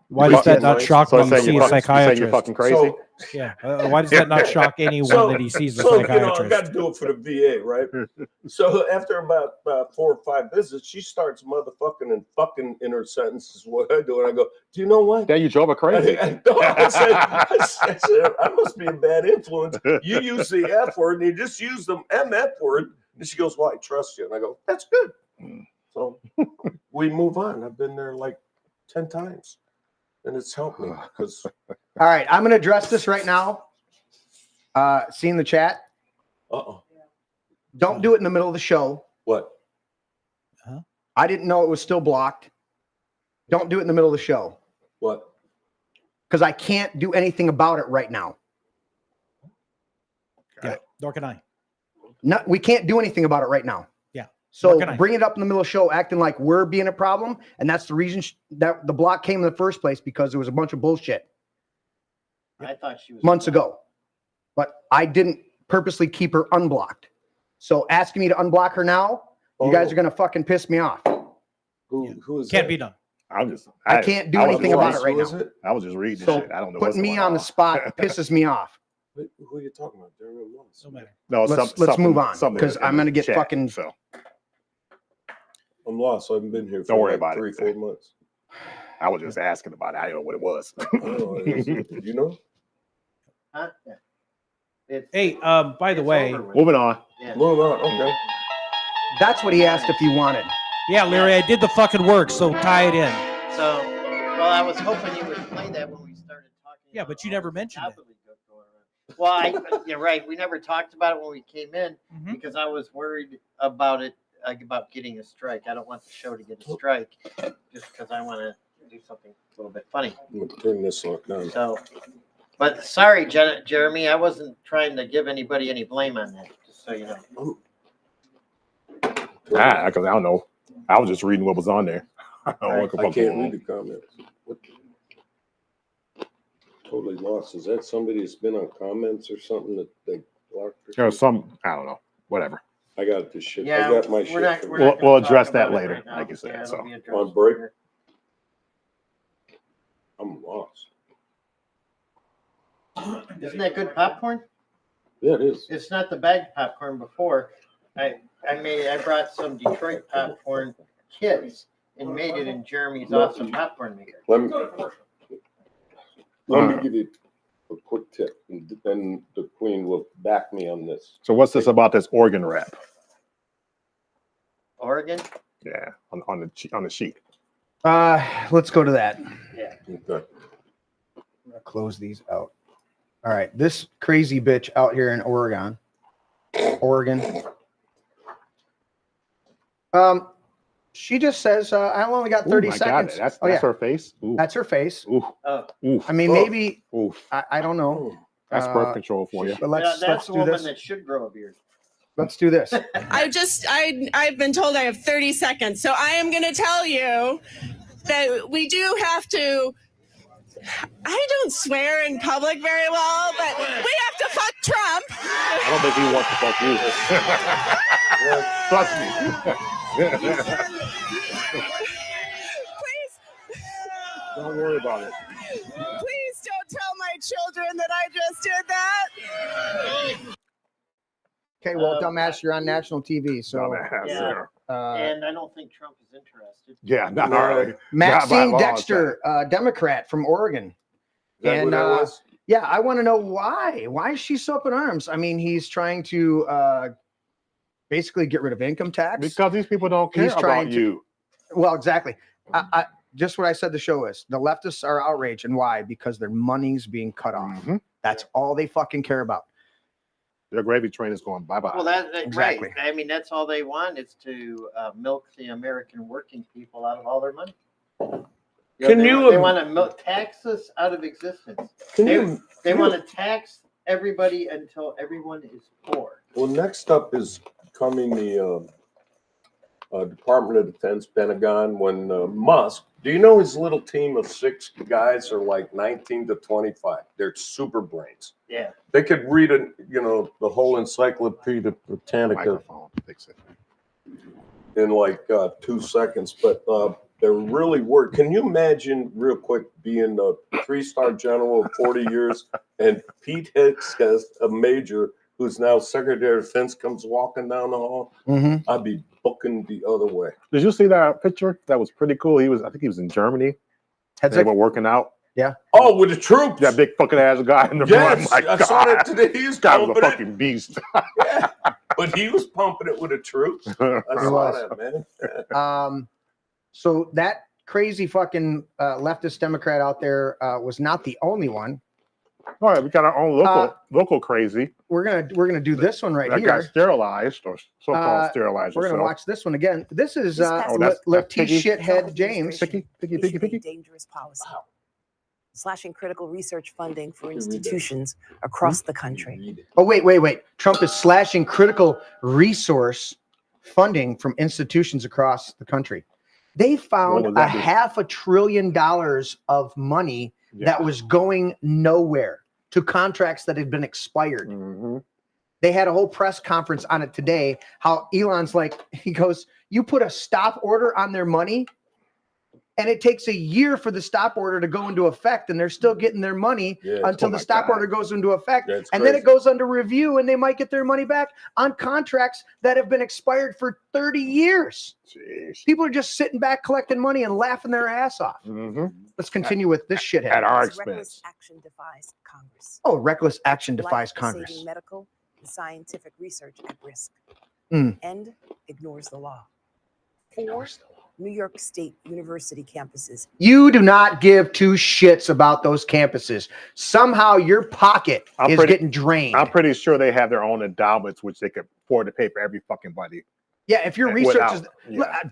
Why does that not shock So when you saying see you're a saying you're psychiatrist? fucking crazy. So, Yeah. Why does that not shock anyone that he sees a so, you know, I psychiatrist? got to do it for the VA, right? So after about 4 or 5 visits, she starts motherfucking and fucking in her sentences. What I do, and I go, do you know what? Then you drove her crazy. I said, I must be a bad influence. You use the F word, and you just use the MF word. And she goes, well, I trust you. And I go, that's good. So we move on. I've been there like 10 times, and it's helped me because All right, I'm going to address this right now. See in the chat. Don't do it in the middle of the show. What? I didn't know it was still blocked. Don't do it in the middle of the show. What? Because I can't do anything about it right now. Yeah. Nor can I. No, we can't do anything about it right now. Yeah. So Nor can I. bring it up in the middle of the show, acting like we're being a problem, and that's the reason that the block came in the first place, because there was a bunch of bullshit I thought she was months ago. But I didn't purposely keep her unblocked. So asking me to unblock her now, you guys are gonna fucking piss me off. Who is Can't that? be done. I can't do anything about it right Who is now. it? I was just reading So shit. I don't know what's putting me going on the spot pisses me off. Wait, who are you talking about? Jeremy Lewis. No matter. No, Let's move on something because in I'm the gonna get chat, fucking. So I'm lost. I haven't been here for Don't worry like about it. 3-4 months. I was just asking about it. I didn't know what it was. Oh, you know? Huh? Yeah. It's, Hey, by the it's way, over with. Moving on. Yeah. Move on. Okay. That's what he asked if you wanted. yeah, Larry, I did the fucking work, so tie it in. So, well, I was hoping you would play that when we started talking. Yeah, about but you all never this mentioned it. gobbledygook going around. Well, you're right. We never talked about it when we came in Mhm. because I was worried about it, about getting a strike. I don't want the show to get a strike just because I want to do something a little bit funny. I'm going to turn this on down. So, but sorry, Jeremy, I wasn't trying to give anybody any blame on that, just so you know. Because I don't know. I was just reading what was on there. I don't know what the I fuck can't going read on. the comments. What? Totally lost. Is that somebody that's been on comments or something that they blocked? Or There's something? some, I don't know. Whatever. I got this shit. Yeah, I got my we're shit. not- from- we're not gonna We'll talk address about that it later, right now. like you said, Yeah, it'll so. be addressed On break? later. I'm lost. Isn't that good popcorn? Yeah, it is. It's not the bagged popcorn before. I brought some Detroit popcorn kits and made it in Jeremy's awesome popcorn maker. Let me give you a quick tip, and then the queen will back me on this. So what's this about this organ rap? Oregon? Yeah, on the sheet. Let's go to that. Yeah. Okay. I'm gonna close these out. All right, this crazy bitch out here in Oregon. She just says, "I only got 30 Ooh, my seconds." God, that's oh yeah, her face. Ooh. that's her face. Ooh. Oof. I mean, maybe Oof. I don't know. That's birth control for you. But That's let's the do woman this. that should grow a beard. Let's do this. I've been told I have 30 seconds. So I am going to tell you that we do have to, I don't swear in public very well, but we have to fuck Trump. I don't think he wants to fuck you. Trust me. Please, Don't worry about it. please don't tell my children that I just did that. Okay, well, dumbass, you're on national TV, so Dumbass, And I don't think Trump is interested. yeah, not all right. Maxine Dexter, Democrat from Oregon. Is that what that was? Yeah, I want to know why. Why is she so up in arms? I mean, he's trying to basically get rid of income tax. Because these people don't care He's trying about to- you. Well, exactly. I just what I said the show is. The leftists are outraged. And why? Because their money's being cut off. Mhm. That's all they fucking care about. Their gravy train is going bye-bye. Well, Exactly. right. I mean, that's all they want is to milk the American working people out of all their money. They want to milk tax us out of existence. They want to tax everybody until everyone is poor. Well, next up is coming the Department of Defense, Pentagon, when Musk, do you know his little team of 6 guys are like 19 to 25? They're super brains. Yeah. They could read the whole Encyclopedia Britannica Microphone, fix it. in like 2 seconds, but they're really worried. Can you imagine, real quick, being a 3-star general of 40 years and Pete Hicks has a major who's now Secretary of Defense comes walking down the hall? Mm-hmm. I'd be booking the other way. Did you see that picture? That was pretty cool. I think he was in Germany. They were working out. Yeah. Oh, with the troops. That big fucking ass guy in the Yes, front. My I saw that God. today. He's This guy was pumping a it. fucking beast. Yeah, but he was pumping it with the troops. I saw was. that, man. So that crazy fucking leftist Democrat out there was not the only one. All right, we got our own local crazy. We're gonna do this one right that here. got sterilized or so-called sterilized. We're gonna herself. watch this one again. This is that's Latif Piggy. shithead James. Piggy. Dangerous policy, slashing critical research funding for institutions across the country. Oh wait! Trump is slashing critical resource funding from institutions across the country. They found What would that be? $500 billion of money that was going nowhere to contracts that had been expired. Mm-hmm. They had a whole press conference on it today. How Elon's like, he goes, "You put a stop order on their money." and it takes a year for the stop order to go into effect, and they're still getting their money until the stop order goes into effect. And then it goes under review, and they might get their money back on contracts that have been expired for 30 years. Jeez. People are just sitting back collecting money and laughing their ass off. Let's continue with this shithead. At our Reckless expense. action defies Congress. Oh, reckless action defies Life Congress. saving medical and scientific research at risk. Mm. And ignores the law. 4 New York State University campuses. You do not give two shits about those campuses. Somehow your pocket is getting drained. I'm pretty sure they have their own endowments, which they could afford to pay for every fucking buddy. Yeah, if your research is,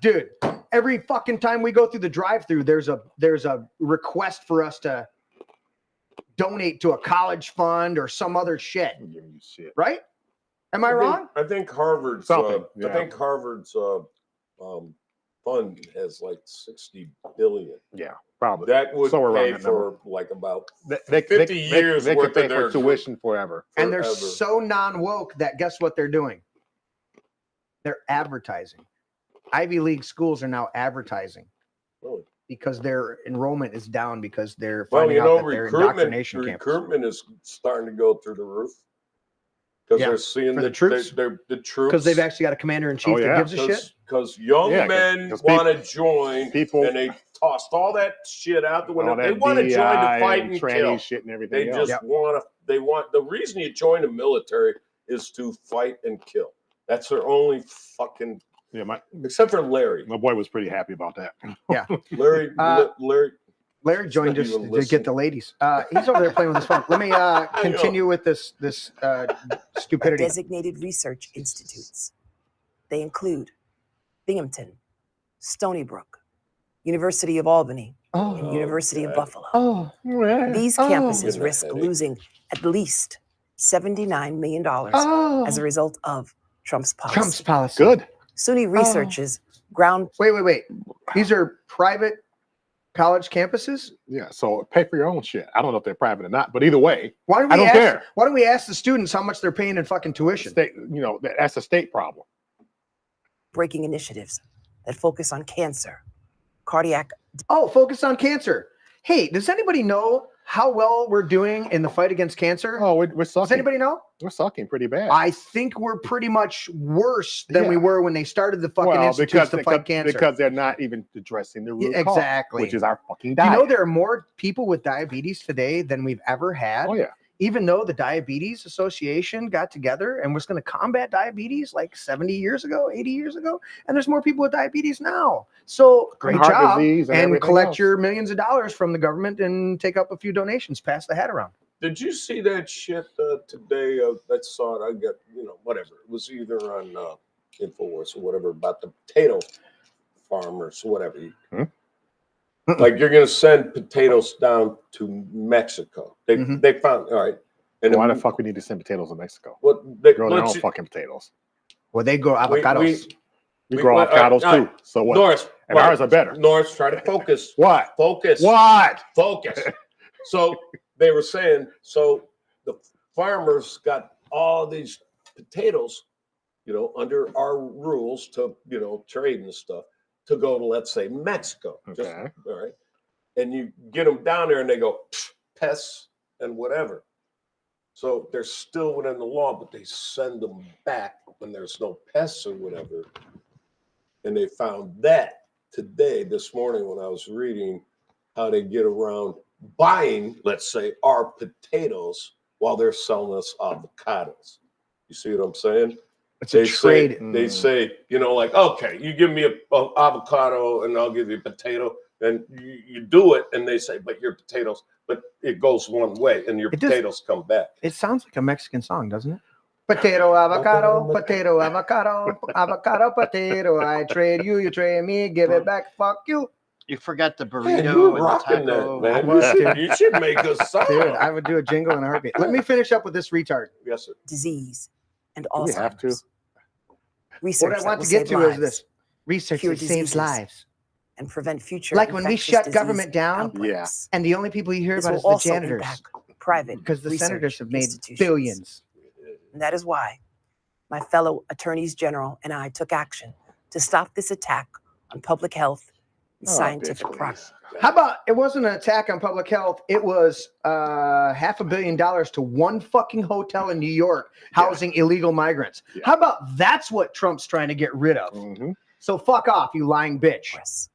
dude, every fucking time we go through the drive-through, there's a request for us to donate to a college fund or some other shit. Right? Am I wrong? I think Harvard's. I think Harvard's fund has like 60 billion. Yeah, probably. That would Somewhere around pay that for number. like about They 50 years they worth could pay of their for tuition forever. And they're so non-woke that guess what they're doing? They're advertising. Ivy League schools are now advertising because their enrollment is down because they're finding out that their indoctrination camps. Recruitment is starting to go through the roof because they're seeing for the troops. They're the troops Because they've actually got a commander in chief that gives a shit. Because young men want to join, and they tossed all that shit out the window. They want to join to fight and kill. Shit and everything They else. just want to. They want the reason you join the military is to fight and kill. That's their only fucking. Yeah, except for Larry. My boy was pretty happy about that. Yeah, Larry joined us to get the ladies. He's over there playing with his phone. Let me continue with this stupidity. Designated research institutes. They include Binghamton, Stony Brook, University of Albany, and University of Buffalo. These campuses risk losing at least $79 million as a result of Trump's policy. Good. SUNY researches ground. Wait. These are private college campuses? Yeah, so pay for your own shit. I don't know if they're private or not, but either way, I don't care. care. Why don't we ask the students how much they're paying in fucking tuition? That's a state problem. Breaking initiatives that focus on cancer, cardiac. Oh, focus on cancer. Hey, does anybody know how well we're doing in the fight against cancer? Oh, we're sucking. Does anybody know? We're sucking pretty bad. I think we're pretty much worse than we were when they started the fucking institutes to fight cancer. Because they're not even addressing the root cause, exactly, which is our fucking diet. diet. You know, there are more people with diabetes today than we've ever had. Oh yeah. Even though the Diabetes Association got together and was going to combat diabetes like 70 years ago, 80 years ago, and there's more people with diabetes now. So great job, and collect your millions of dollars from the government and take up a few donations, pass the hat around. Did you see that shit today? I saw it. I got, whatever. It was either on InfoWars or whatever about the potato farmers, whatever. Like you're going to send potatoes down to Mexico. They found, all right. And why the fuck we need to send potatoes to Mexico? Well, they grow their own fucking potatoes. Well, they grow avocados. We grow avocados too. So what? Norris, and ours are better. Norris, try to focus. What? Focus. What? Focus. So they were saying, so the farmers got all these potatoes, under our rules to, trade and stuff, to go to, let's say, Mexico. Okay. All right. And you get them down there and they go, pests and whatever. So they're still within the law, but they send them back when there's no pests or whatever. And they found that today, this morning, when I was reading how they get around buying, let's say, our potatoes while they're selling us avocados. You see what I'm saying? They trade. They say, like, okay, you give me an avocado and I'll give you a potato, and you do it, and they say, but your potatoes, but it goes one way, and your potatoes come back. It sounds like a Mexican song, doesn't it? Potato, avocado, potato, avocado, avocado, potato. I trade you, you trade me, give it back, fuck you. You forgot the burrito Man, you're and the rocking taco. that, man. You should make a song. Dude, I would do a jingle in a heartbeat. Let me finish up with this retard. Yes, sir. Disease and Do we have to? Alzheimer's. Research What I want that to will get save to is lives, this. Research cure that saves diseases, lives. and prevent future. Like when we infectious shut disease government down, outbreaks. and the only people you hear This about is will the also janitors. impact private Because the research senators have made institutions. billions. And that is why my fellow attorneys general and I took action to stop this attack on public health and scientific progress. How about it wasn't an attack on public health? It was $500 million to one fucking hotel in New York housing illegal migrants. Yeah. How about that's what Trump's trying to get rid of? Mm-hmm. So fuck off, you lying bitch. Yes.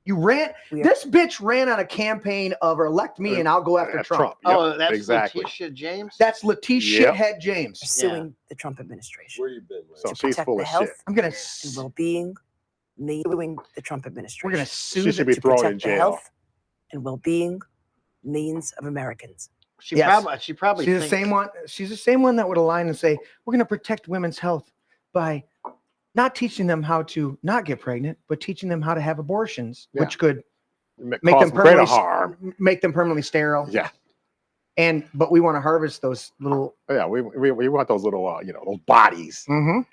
You ran. This bitch ran on a campaign of elect me and I'll go after Trump. Yep, Oh, that's exactly. Letitia James. That's Letitia Yep. Shithead James. Pursuing the Trump administration. Where you been, man? So to she's protect full the of health shit. I'm gonna. and well-being, suing the Trump administration. We're gonna sue. She should be to thrown protect in the jail. health and well-being millions of Americans. She Yes. probably She's the thinks- same one. She's the same one that would align and say, "We're going to protect women's health by not teaching them how to not get pregnant, but teaching them how to have abortions, Yeah. which could make Cause them greater permanently harm. make them permanently sterile." Yeah. But we want to harvest those little. Yeah, we want those little those bodies, Mhm.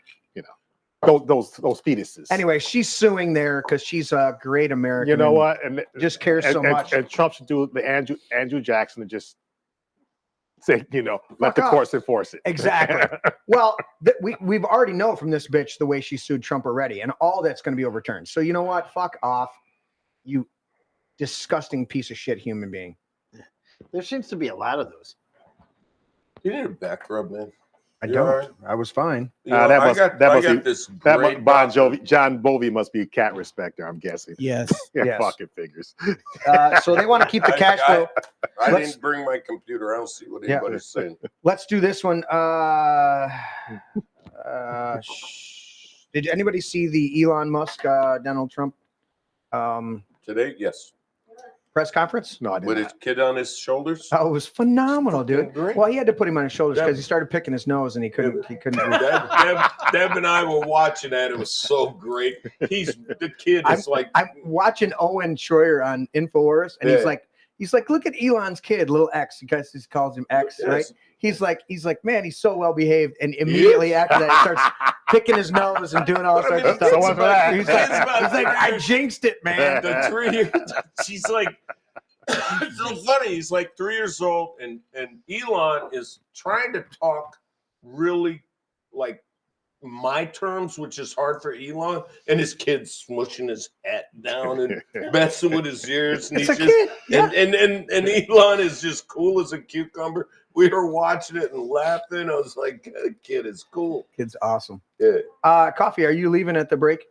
those fetuses. Anyway, she's suing there because she's a great American. You know and what? And just cares so much. And Trump should do the Andrew Jackson and just say, let the off. courts enforce it. Exactly. Well, we've already know from this bitch the way she sued Trump already, and all that's going to be overturned. So you know what? Fuck off, you disgusting piece of shit human being. There seems to be a lot of those. You need a back rub, man. I You don't. all right? I was fine. You know, I got this great Bon Jovi, John Bovey must be a cat respecter, I'm guessing. Yes. Yeah, Yes. fucking figures. So they want to keep the cash flow. I Let's- didn't bring my computer. I don't see what Yeah. anybody's saying. Let's do this one. Did anybody see the Elon Musk, Donald Trump Today, yes. press conference? No, I didn't. With his kid on his shoulders. Oh, it was phenomenal, dude. Great. Well, he had to put him on his shoulders Deb- because he started picking his nose and he couldn't. He couldn't. Deb and I were watching that. It was so great. The kid is like. I'm watching Owen Schroyer on Infowars, and Yeah. he's like, look at Elon's kid, little X, because he calls him X, Yes. right? He's like, man, he's so well behaved, and immediately after that, he starts picking his nose and doing all But I sorts mean, of stuff. so much for that. He's It's about like, 3 I years. jinxed it, man. The 3 years. She's like. It's so funny. He's like 3 years old, and Elon is trying to talk really like my terms, which is hard for Elon, and his kid's smushing his hat down and messing with his ears, and It's he's a just kid. Yeah. and Elon is just cool as a cucumber. We were watching it and laughing. I was like, "The kid is cool." Kid's awesome. Yeah. Coffee, are you leaving at the break?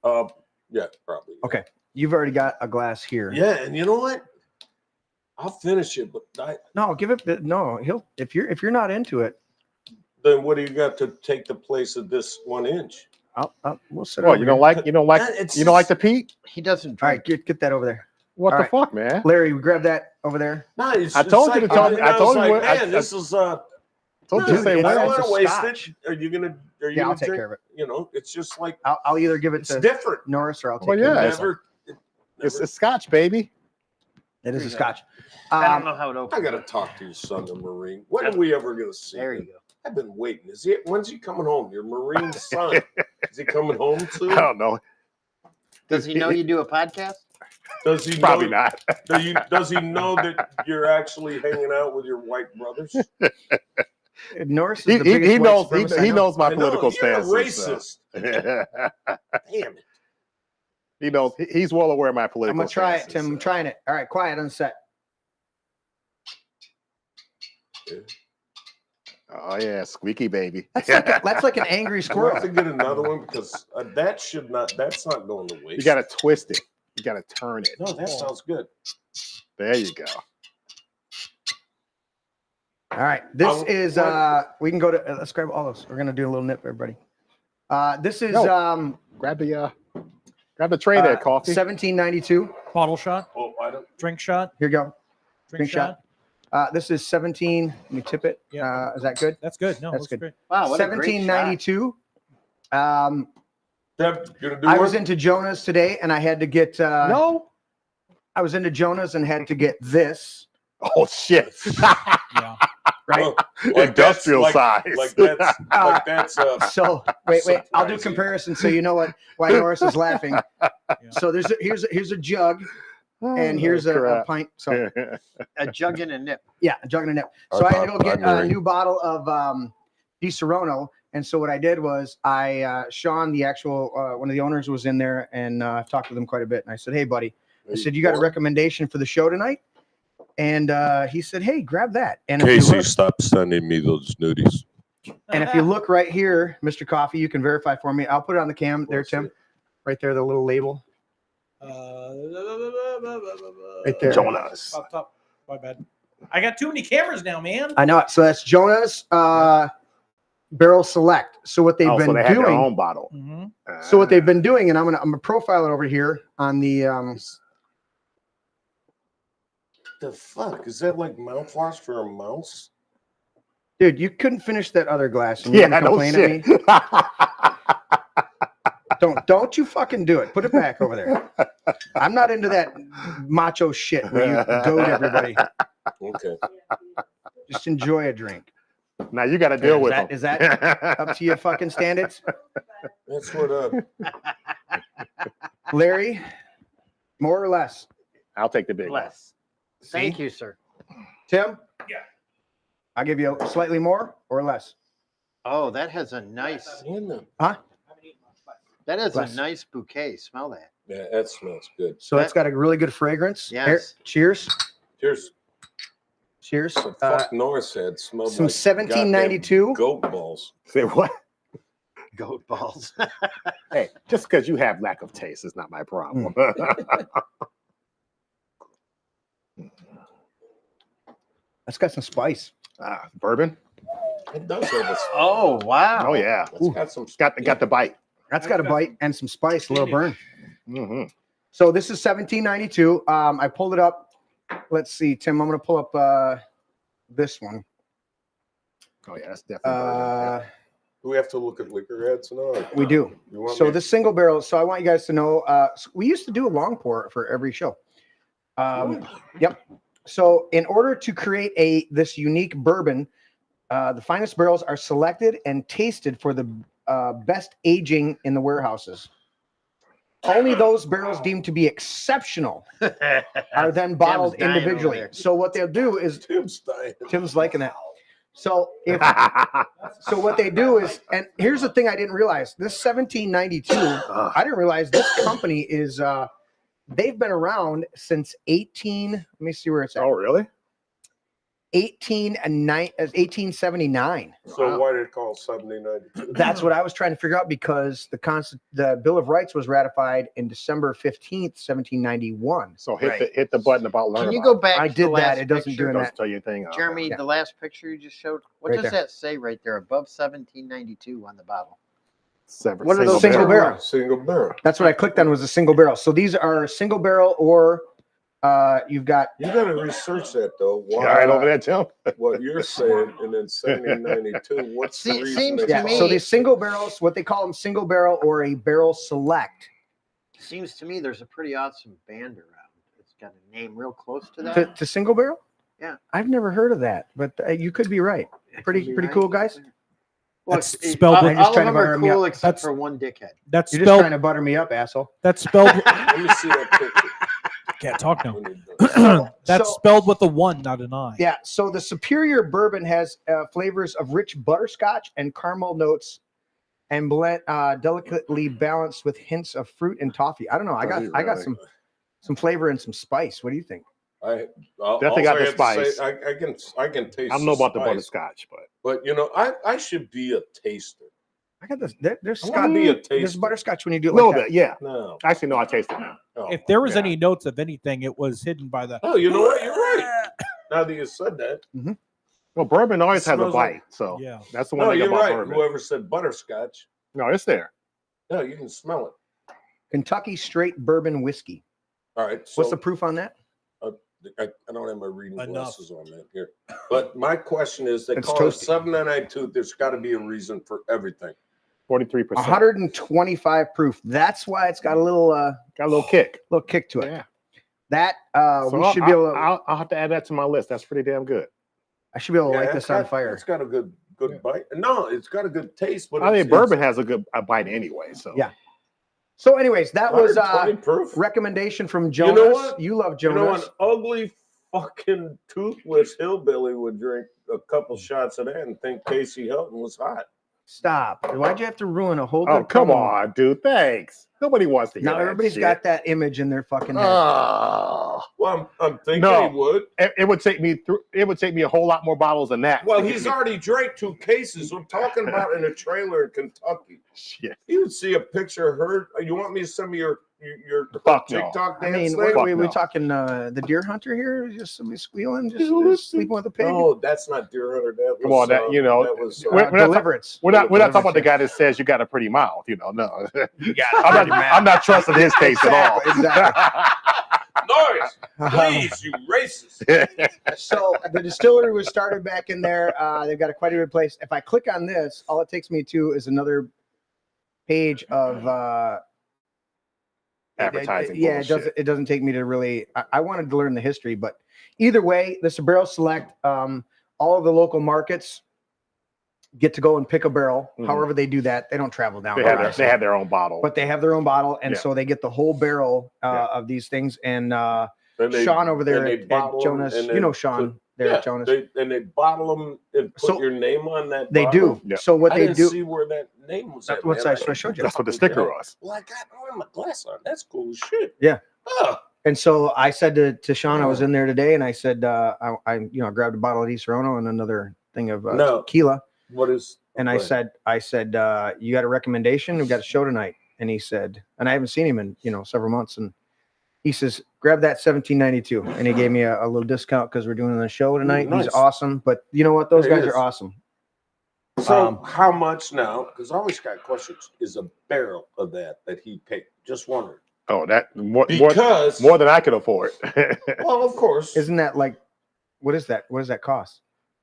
Yeah, probably. Okay. You've already got a glass here. Yeah, and you know what? I'll finish it, but No, give it. No, if you're not into it, then what do you got to take the place of this 1 inch? we'll sit. Well, over you here. don't like It's you don't like just- the Pete? He doesn't All drink. right, get that over there. What All the right. fuck, man? Larry, grab that over there. No, I told you to tell me- I told you what- man, I- this is Told you Dude, to say I it's don't a want to waste scotch. it. Are you gonna Yeah, I'll gonna take drink? care of it. You know, it's just like I'll either give it it's to different. Norris or I'll take Well, care of yeah, it. it's- Never, It's Scotch, baby. It is a scotch. I don't know how it opens. I gotta talk to your son, the Marine. When are we ever gonna see There him? you go. I've been waiting. When's he coming home? Your Marine son. Is he coming home soon? I don't know. Does he know you do a podcast? Does he Probably know, not. Does he know that you're actually hanging out with your white brothers? Norris is He, the he, biggest he white knows supremacist I he know. knows my I know, political you're a stance. racist. Damn it. He knows he's well aware of my I'm political gonna try it, stances, Tim. I'm trying it. All right, quiet on set. Oh yeah, squeaky baby. That's like an angry We'll squirrel. have to get another one because that's not going to waste. You gotta twist it. You gotta turn it. No, that sounds good. There you go. All right, this I'll- is we can go to let's grab all those. We're gonna do a little nip, everybody. This is Grab the tray there, coffee. 1792. Bottle shot, Oh, I don't. drink shot, Here you go. drink shot. This is 17. Let me tip it. Yeah. Is that good? That's good. No, That's that's good. great. Wow, what a great shot. 1792. Deb, you gonna do I one? was into Jonas today, and I had to get No. I was into Jonas and had to get this. Oh shit. Yeah. Right. Oh, Industrial size. Like that's So wait, I'll do surprising. comparison so you know why Norris is laughing. So here's a jug and here's a pint. So A jug and a nip. yeah, a jug and a nip. I So I had to go thought get a primary. new bottle of Di Serono, And so what I did was Sean, the actual one of the owners, was in there, and I've talked with him quite a bit. And I said, "Hey, buddy," I said, "You got a recommendation for the show tonight?" And he said, "Hey, grab that." And if you Casey, look, stop sending me those nudies. and if you look right here, Mr. Coffee, you can verify for me. I'll put it on the cam there, Tim. Right there, the little label. Right there. Jonas. Up top. My bad. I got too many cameras now, man. I know it. So that's Jonah's Barrel Select. So what they've been so they had their doing. own bottle. So what they've been doing, and I'm gonna profile it over here on the. The fuck is that? Like mouthwash for a mouse? Dude, you couldn't finish that other glass, and you're gonna complain at me. Don't you fucking do it. Put it back over there. I'm not into that macho shit where you goad everybody. Okay. Just enjoy a drink. Now you got to deal with them. Is that up to your fucking standards? That's what Larry, more or less? I'll take the big one. Less. Thank you, sir. Tim? Yeah. I'll give you slightly more or less. Oh, that has a nice. Huh? That has Less. a nice bouquet. Smell that. Yeah, that smells good. So that's got a really good fragrance. Yes. Here, cheers. Cheers. Cheers. The fuck Norris had smelled Some like 1792 goddamn goat balls. Say what? Goat balls. Hey, just because you have lack of taste is not my problem. That's got some spice. Bourbon? It does have a Oh, wow. Oh, yeah. It's got some Got the bite. That's got a bite and some spice, a little burn. Mm-hmm. So this is 1792. I pulled it up. Let's see, Tim. I'm going to pull up this one. Oh, yeah, that's definitely. Do we have to look at liquor ads and all? We do. You want So me? this single barrel. So I want you guys to know. We used to do a long pour for every show. Yep. So in order to create this unique bourbon, the finest barrels are selected and tasted for the best aging in the warehouses. Only those barrels deemed to be exceptional are then bottled Tim's dying individually. over there. So what they'll do is Tim's liking that. So so what they do is, and here's the thing I didn't realize. This 1792, I didn't realize this company is they've been around since 18. Let me see where it's at. Oh, really? 1879. So why did it call 1792? That's what I was trying to figure out, because the Bill of Rights was ratified in December 15th, 1791. So hit the button about learn Can you about go back I to did the last that. It doesn't picture? do that. tell you anything. Jeremy, Yeah. the last picture you just showed, what Right does there. that say right there above 1792 on the bottle? What are those single barrel? Single barrel. That's what I clicked on, was a single barrel. So these are single barrel, or you've got. You got to research that though. Why? All right, over there, Tim. What you're saying, and then 1792. What's the reason? seems they to Yeah. call me- So it? these single barrels, what they call them, single barrel or a barrel select. Seems to me there's a pretty awesome band around. It's got a name real close to that. To single barrel? Yeah. I've never heard of that, but you could be right. Pretty cool, guys. Look, That's spelled all, with- just all trying of to them butter are me cool up. except for one dickhead. That's You're just trying spelled. to butter me up, asshole. That's spelled. Let me see that picture. Can't talk now. When you're done. That's So- spelled with a 1, not an I. Yeah. So the Superior Bourbon has flavors of rich butterscotch and caramel notes, and blend delicately balanced with hints of fruit and toffee. I don't know. I got Really? some flavor and some spice. What do you think? I'll Definitely got also the have to say, spice. I can taste. I don't know about the spice, butterscotch, but but I should be a taster. I got this. There's I wanna be a there's taster. butterscotch when you do it a little like that. bit, yeah. No. Actually, no, I tasted it now. Oh, If there was yeah. any notes of anything, it was hidden by the. Oh, you know what? You're right. Now that you said that. Well, bourbon always has a Smells like- bite, so Yeah. that's the one No, thing you're about right. bourbon. Whoever said butterscotch. No, it's there. No, you can smell it. Kentucky Straight Bourbon Whiskey. All right. So What's the proof on that? I don't have my reading Enough. glasses on that here. But my question is, they It's call toasty. it 792. There's got to be a reason for everything. 43%. 125 proof. That's why it's got a little Got a little kick. kick to it. Yeah. That So we should be able to. I'll have to add that to my list. That's pretty damn good. I should be able to light it's this on got- fire. It's got a good bite. No, it's got a good taste. But I it's, think bourbon has a bite anyway. So Yeah. So, anyways, that was 120 proof. recommendation from You Jonas. know what? You love You know, an Jonas. ugly fucking toothless hillbilly would drink a couple shots of that and think Casey Hilton was hot. Stop. Why'd you have to ruin a whole good Oh, come promo? on, dude. Thanks. Nobody wants to hear Now that everybody's shit. got that image in their fucking head. Oh. Well, I'm thinking No. he would. It would take me through. It would take me a whole lot more bottles than that. Well, to get he's me- already drank 2 cases. I'm talking about in a trailer in Kentucky. Shit. You would see a picture of her. You want me to send me your Fuck no. TikTok I dance mean, thing? we talking the deer hunter here? Just somebody squealing, just sleeping with a pig? No, that's not Deer Hunter. That Come was, on, that you know. that was, we're not Deliverance. We're not talking about Deliverance, the guy that says you got a pretty mouth. You know, no. I'm I'm not trusting his case at all. Exactly. Norris, please, you racist. So the distillery was started back in there. They've got quite a good place. If I click on this, all it takes me to is another page of Advertising. Yeah, bullshit. it doesn't take me to really. I wanted to learn the history, but either way, the Barrel Select, all of the local markets get to go and pick a barrel. Mhm. However they do that, they don't travel down. They have their own bottle. But they have their own bottle, and Yeah. so they get the whole barrel of these things. And Sean over there at Jonas, you know Sean there at Jonas. They bottle them and put your name on that. They bottle? do. Yeah. So what I they didn't do- see where that name was. That's at, what man. I showed you. That's what the sticker was. Well, I got my glass on. That's cool as shit. Yeah. Oh. And so I said to Sean, I was in there today, and I said, I grabbed a bottle of Di Serono and another thing of tequila. What is? And I said, you got a recommendation? We got a show tonight. And he said, and I haven't seen him in several months. And he says, grab that 1792. And he gave me a little discount because we're doing the show tonight. Nice. He's awesome. But you know what? Those It guys is. are awesome. So how much now? Because I always got questions. Is a barrel of that he paid? Just wondering. Oh, that more than I could afford. Well, of course. Isn't that like, what is that? What does that cost?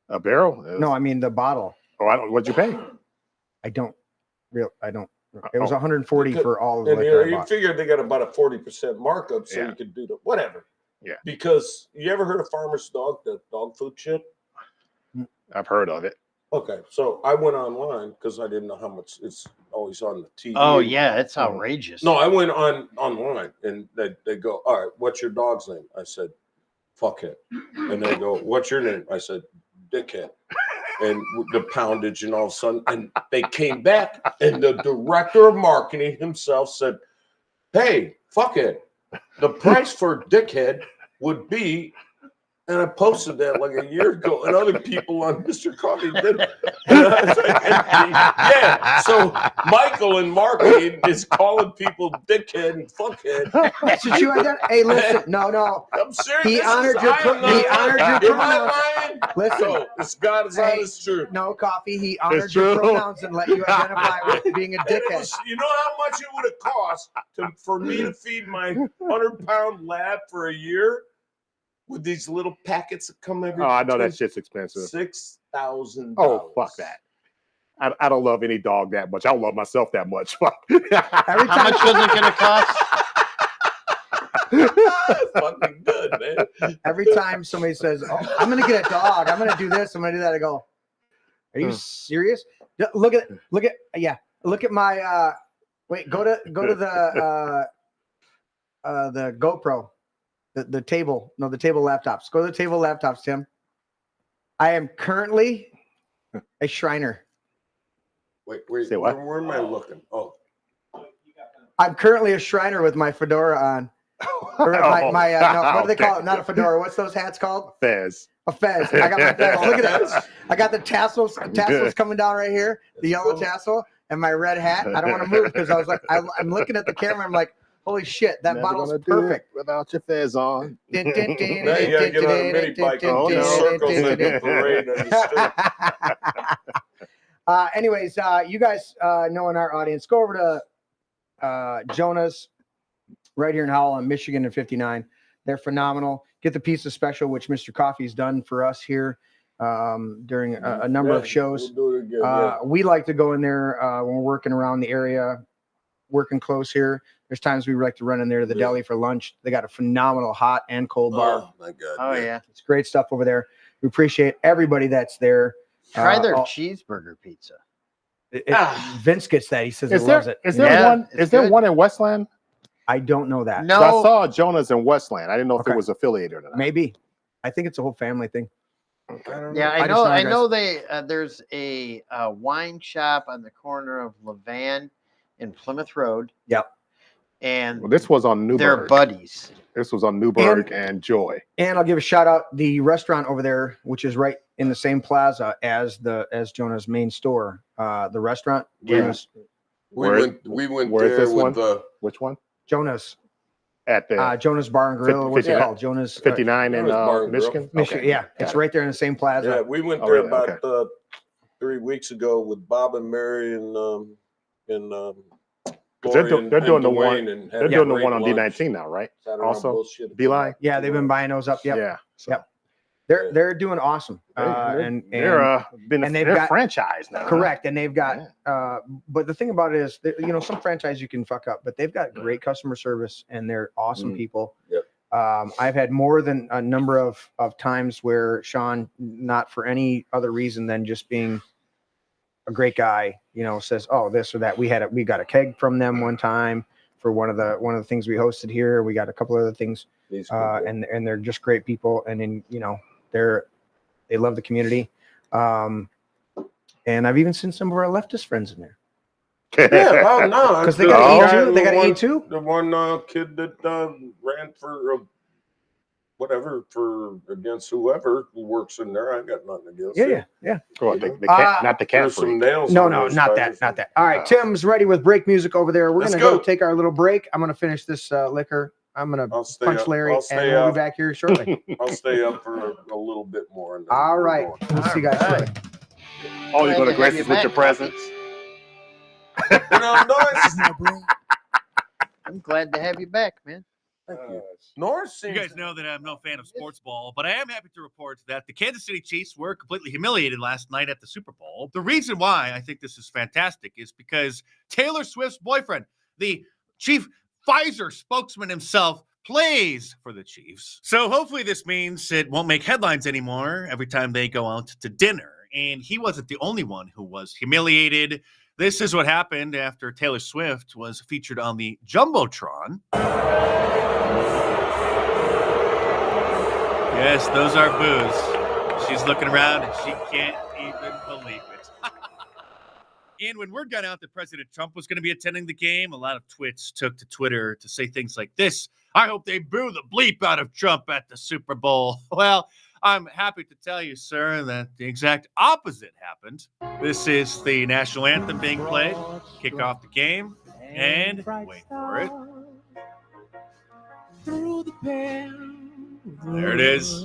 A barrel? No, I mean the bottle. Oh, I don't. What'd you pay? I don't. It was 140 for all of the And liquor I you bought. figure they got about a 40% markup, so you could do the whatever. Yeah. Because you ever heard of Farmer's Dog, the dog food shit? I've heard of it. Okay, so I went online because I didn't know how much it's always on the TV. Oh yeah, it's outrageous. No, I went online and they go, all right, what's your dog's name? I said, fuckhead. And they go, what's your name? I said, dickhead. And the poundage and all of a sudden, and they came back and the director of marketing himself said, hey, fuckhead, the price for dickhead would be, and I posted that like a year ago, and other people on Mr. Coffee did. And I was like, yeah, so Michael in marketing is calling people dickhead and fuckhead. That's what you identify. Hey, listen, no. I'm serious. He honored your pronouns. Listen, So it's God's honest truth. No, Coffee. He honored It's your true. pronouns and let you identify with being a dickhead. You know how much it would have cost for me to feed my 100-pound lab for a year with these little packets that come every. Oh, I know that shit's expensive. $6,000. Oh, fuck that. I don't love any dog that much. I don't love myself that much. Fuck. How much was it going to cost? That's fucking good, man. Every time somebody says, "Oh, I'm gonna get a dog. I'm gonna do this. I'm gonna do that," I go, "Are you serious? Look at my wait. Go to the GoPro, the table. No, the table laptops. Go to the table laptops, Tim. I am currently a Shriner. Wait, Say what? where am I looking? Oh, I'm currently a Shriner with my fedora on." Or no, what do they call it? Not a fedora. What's those hats called? Fez. A fez. I got my fez. Look at that. I got the tassels coming down right here, the yellow tassel, and my red hat. I don't want to move because I was like, I'm looking at the camera. I'm like, holy shit, that Never bottle's gonna do it perfect. Without your fez on. now you gotta get on a mini bike and do circles and do parade on the street. Anyways, you guys know in our audience, go over to Jonas right here in Howell on Michigan and 59. They're phenomenal. Get the pizza special, which Mr. Coffee's done for us here during a number of shows. We'll do it again, yeah. We like to go in there when we're working around the area, working close here. There's times we like to run in there to the deli for lunch. They got a phenomenal hot and cold bar. Oh my God. Oh yeah. It's great stuff over there. We appreciate everybody that's there. Try their cheeseburger pizza. Vince gets that. He says he Is loves there it. is there one? Is there one in Westland? I don't know that. So I saw Jonas in Westland. I didn't know if it was affiliated or not. Maybe. I think it's a whole family thing. Yeah, I I just know. know, I guys. know there's a wine shop on the corner of Levan and Plymouth Road. Yep. And Well, this was on they're Newburgh. buddies. This was on Newburgh and Joy. And I'll give a shout out the restaurant over there, which is right in the same plaza as Jonah's main store. The restaurant. We Jonah's, went Where's there this with one? Which one? Jonah's. At the Jonah's Bar and Grill. What's it called? Jonah's 59 in Jonah's Bar and Grill. Michigan. Michigan. Okay. Yeah, it's right there in the same plaza. Yeah, we went Oh, there really? about 3 weeks ago with Bob and Mary and They're doing the Dwayne one. and They're had doing the great one on lunch. D19 now, right? Sat around Also, bullshit. Beeline. Yeah, they've been buying those up. Yep. Yeah. Yep. They're doing awesome. And they're they've they're got franchised now. correct, and they've got. But the thing about it is, that, some franchise you can fuck up, but they've got great customer service, and they're awesome people. Yep. I've had more than a number of times where Sean, not for any other reason than just being a great guy, says, "Oh, this or that." We got a keg from them one time for one of the things we hosted here. We got a couple other things, and they're just great people, and then they love the community. And I've even seen some of our leftist friends in there. Yeah, well, no, because they got E2. They got E2. The one kid that ran for whatever against whoever who works in there. I got nothing against. Yeah. Well, the cat, not the cat There's some freak. nails. No, on those not tires. that. All right, Tim's ready with break music over there. We're Let's gonna go go. take our little break. I'm gonna finish this liquor. I'm gonna punch up. Larry, I'll and stay we'll up. be back here shortly. I'll stay up for a little bit more. And then All we're right, going. we'll see you guys shortly. Oh, you're going to Glad grace have us you with your back, presence. I'm glad to have you back, man. Thank you. Norris You guys know that I'm no fan of sports ball, but I am happy to report that the Kansas City Chiefs were completely humiliated last night at the Super Bowl. The reason why I think this is fantastic is because Taylor Swift's boyfriend, the chief Pfizer spokesman himself, plays for the Chiefs. So hopefully this means it won't make headlines anymore every time they go out to dinner. And he wasn't the only one who was humiliated. This is what happened after Taylor Swift was featured on the Jumbotron. Yes, those are boos. She's looking around and she can't even believe it. And when word got out that President Trump was going to be attending the game, a lot of twits took to Twitter to say things like this. I hope they boo the bleep out of Trump at the Super Bowl. Well, I'm happy to tell you, sir, that the exact opposite happened. This is the national anthem being played, kick off the game, and wait for it. There it is.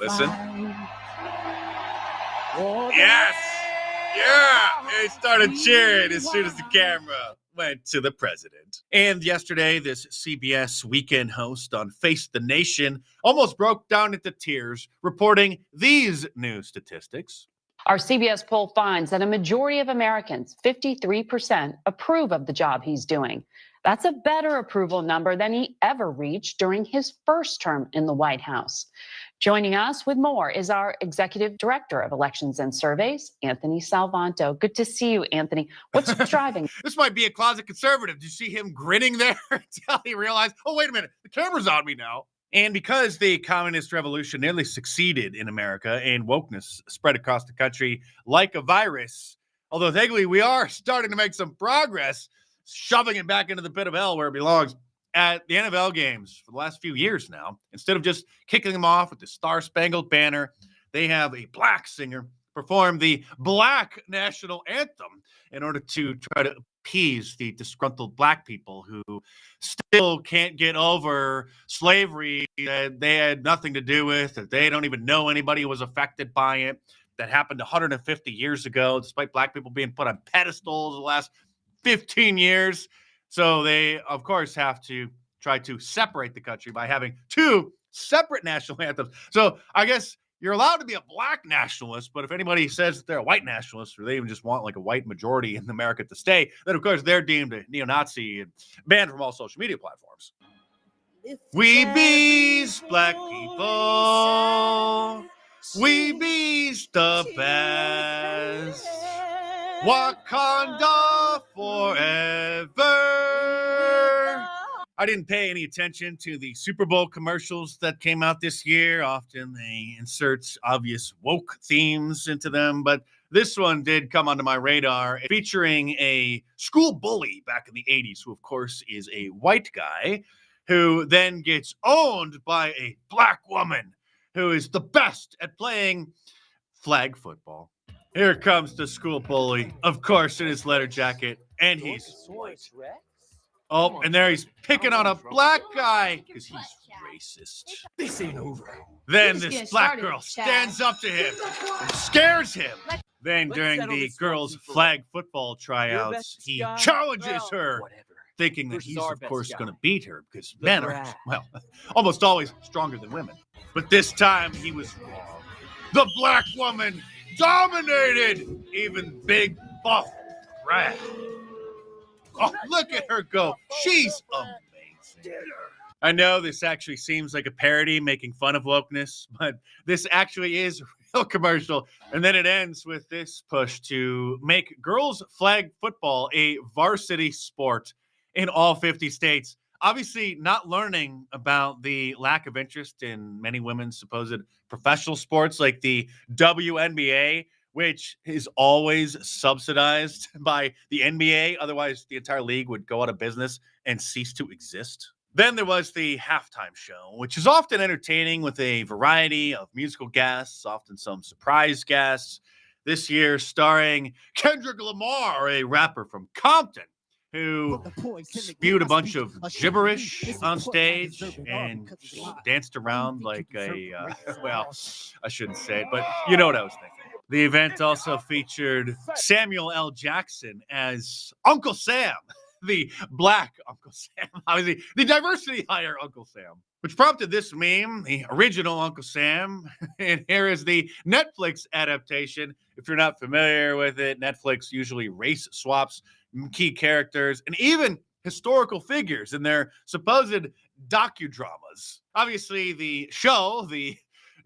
Listen. Yes! Yeah! They started cheering as soon as the camera went to the president. And yesterday, this CBS weekend host on Face the Nation almost broke down into tears, reporting these new statistics. Our CBS poll finds that a majority of Americans, 53%, approve of the job he's doing. That's a better approval number than he ever reached during his first term in the White House. Joining us with more is our Executive Director of Elections and Surveys, Anthony Salvanto. Good to see you, Anthony. What's driving? This might be a closet conservative. Did you see him grinning there until he realized, oh, wait a minute, the camera's on me now? And because the communist revolution nearly succeeded in America and wokeness spread across the country like a virus, although thankfully we are starting to make some progress, shoving it back into the pit of hell where it belongs. At the NFL games for the last few years now, instead of just kicking them off with the Star-Spangled Banner, they have a black singer perform the black national anthem in order to try to appease the disgruntled black people who still can't get over slavery that they had nothing to do with, that they don't even know anybody who was affected by it, that happened 150 years ago, despite black people being put on pedestals the last 15 years. So they, of course, have to try to separate the country by having two separate national anthems. So I guess you're allowed to be a black nationalist, but if anybody says that they're a white nationalist or they even just want like a white majority in America to stay, then of course they're deemed a neo-Nazi and banned from all social media platforms. We bees, black people, we bees the best. Wakanda forever. I didn't pay any attention to the Super Bowl commercials that came out this year. Often they insert obvious woke themes into them, but this one did come onto my radar, featuring a school bully back in the 80s, who, of course, is a white guy who then gets owned by a black woman who is the best at playing flag football. Here comes the school bully, of course, in his leather jacket, and he's white. Oh, and there he's picking on a black guy because he's racist. This ain't over. Then this black girl stands up to him and scares him. Then during the girls' flag football tryouts, he challenges her, thinking that he's, of course, going to beat her because men are, well, almost always stronger than women. But this time he was wrong. The black woman dominated even big buff Brad. Oh, look at her go. She's amazing. I know this actually seems like a parody making fun of wokeness, but this actually is a real commercial. And then it ends with this push to make girls flag football a varsity sport in all 50 states. Obviously not learning about the lack of interest in many women's supposed professional sports like the WNBA, which is always subsidized by the NBA. Otherwise, the entire league would go out of business and cease to exist. Then there was the halftime show, which is often entertaining with a variety of musical guests, often some surprise guests. This year, starring Kendrick Lamar, a rapper from Compton, who spewed a bunch of gibberish on stage and danced around like a, well, I shouldn't say it, but you know what I was thinking. The event also featured Samuel L. Jackson as Uncle Sam, the black Uncle Sam, obviously the diversity hire Uncle Sam, which prompted this meme, the original Uncle Sam. And here is the Netflix adaptation. If you're not familiar with it, Netflix usually race swaps key characters and even historical figures in their supposed docudramas. Obviously, the show, the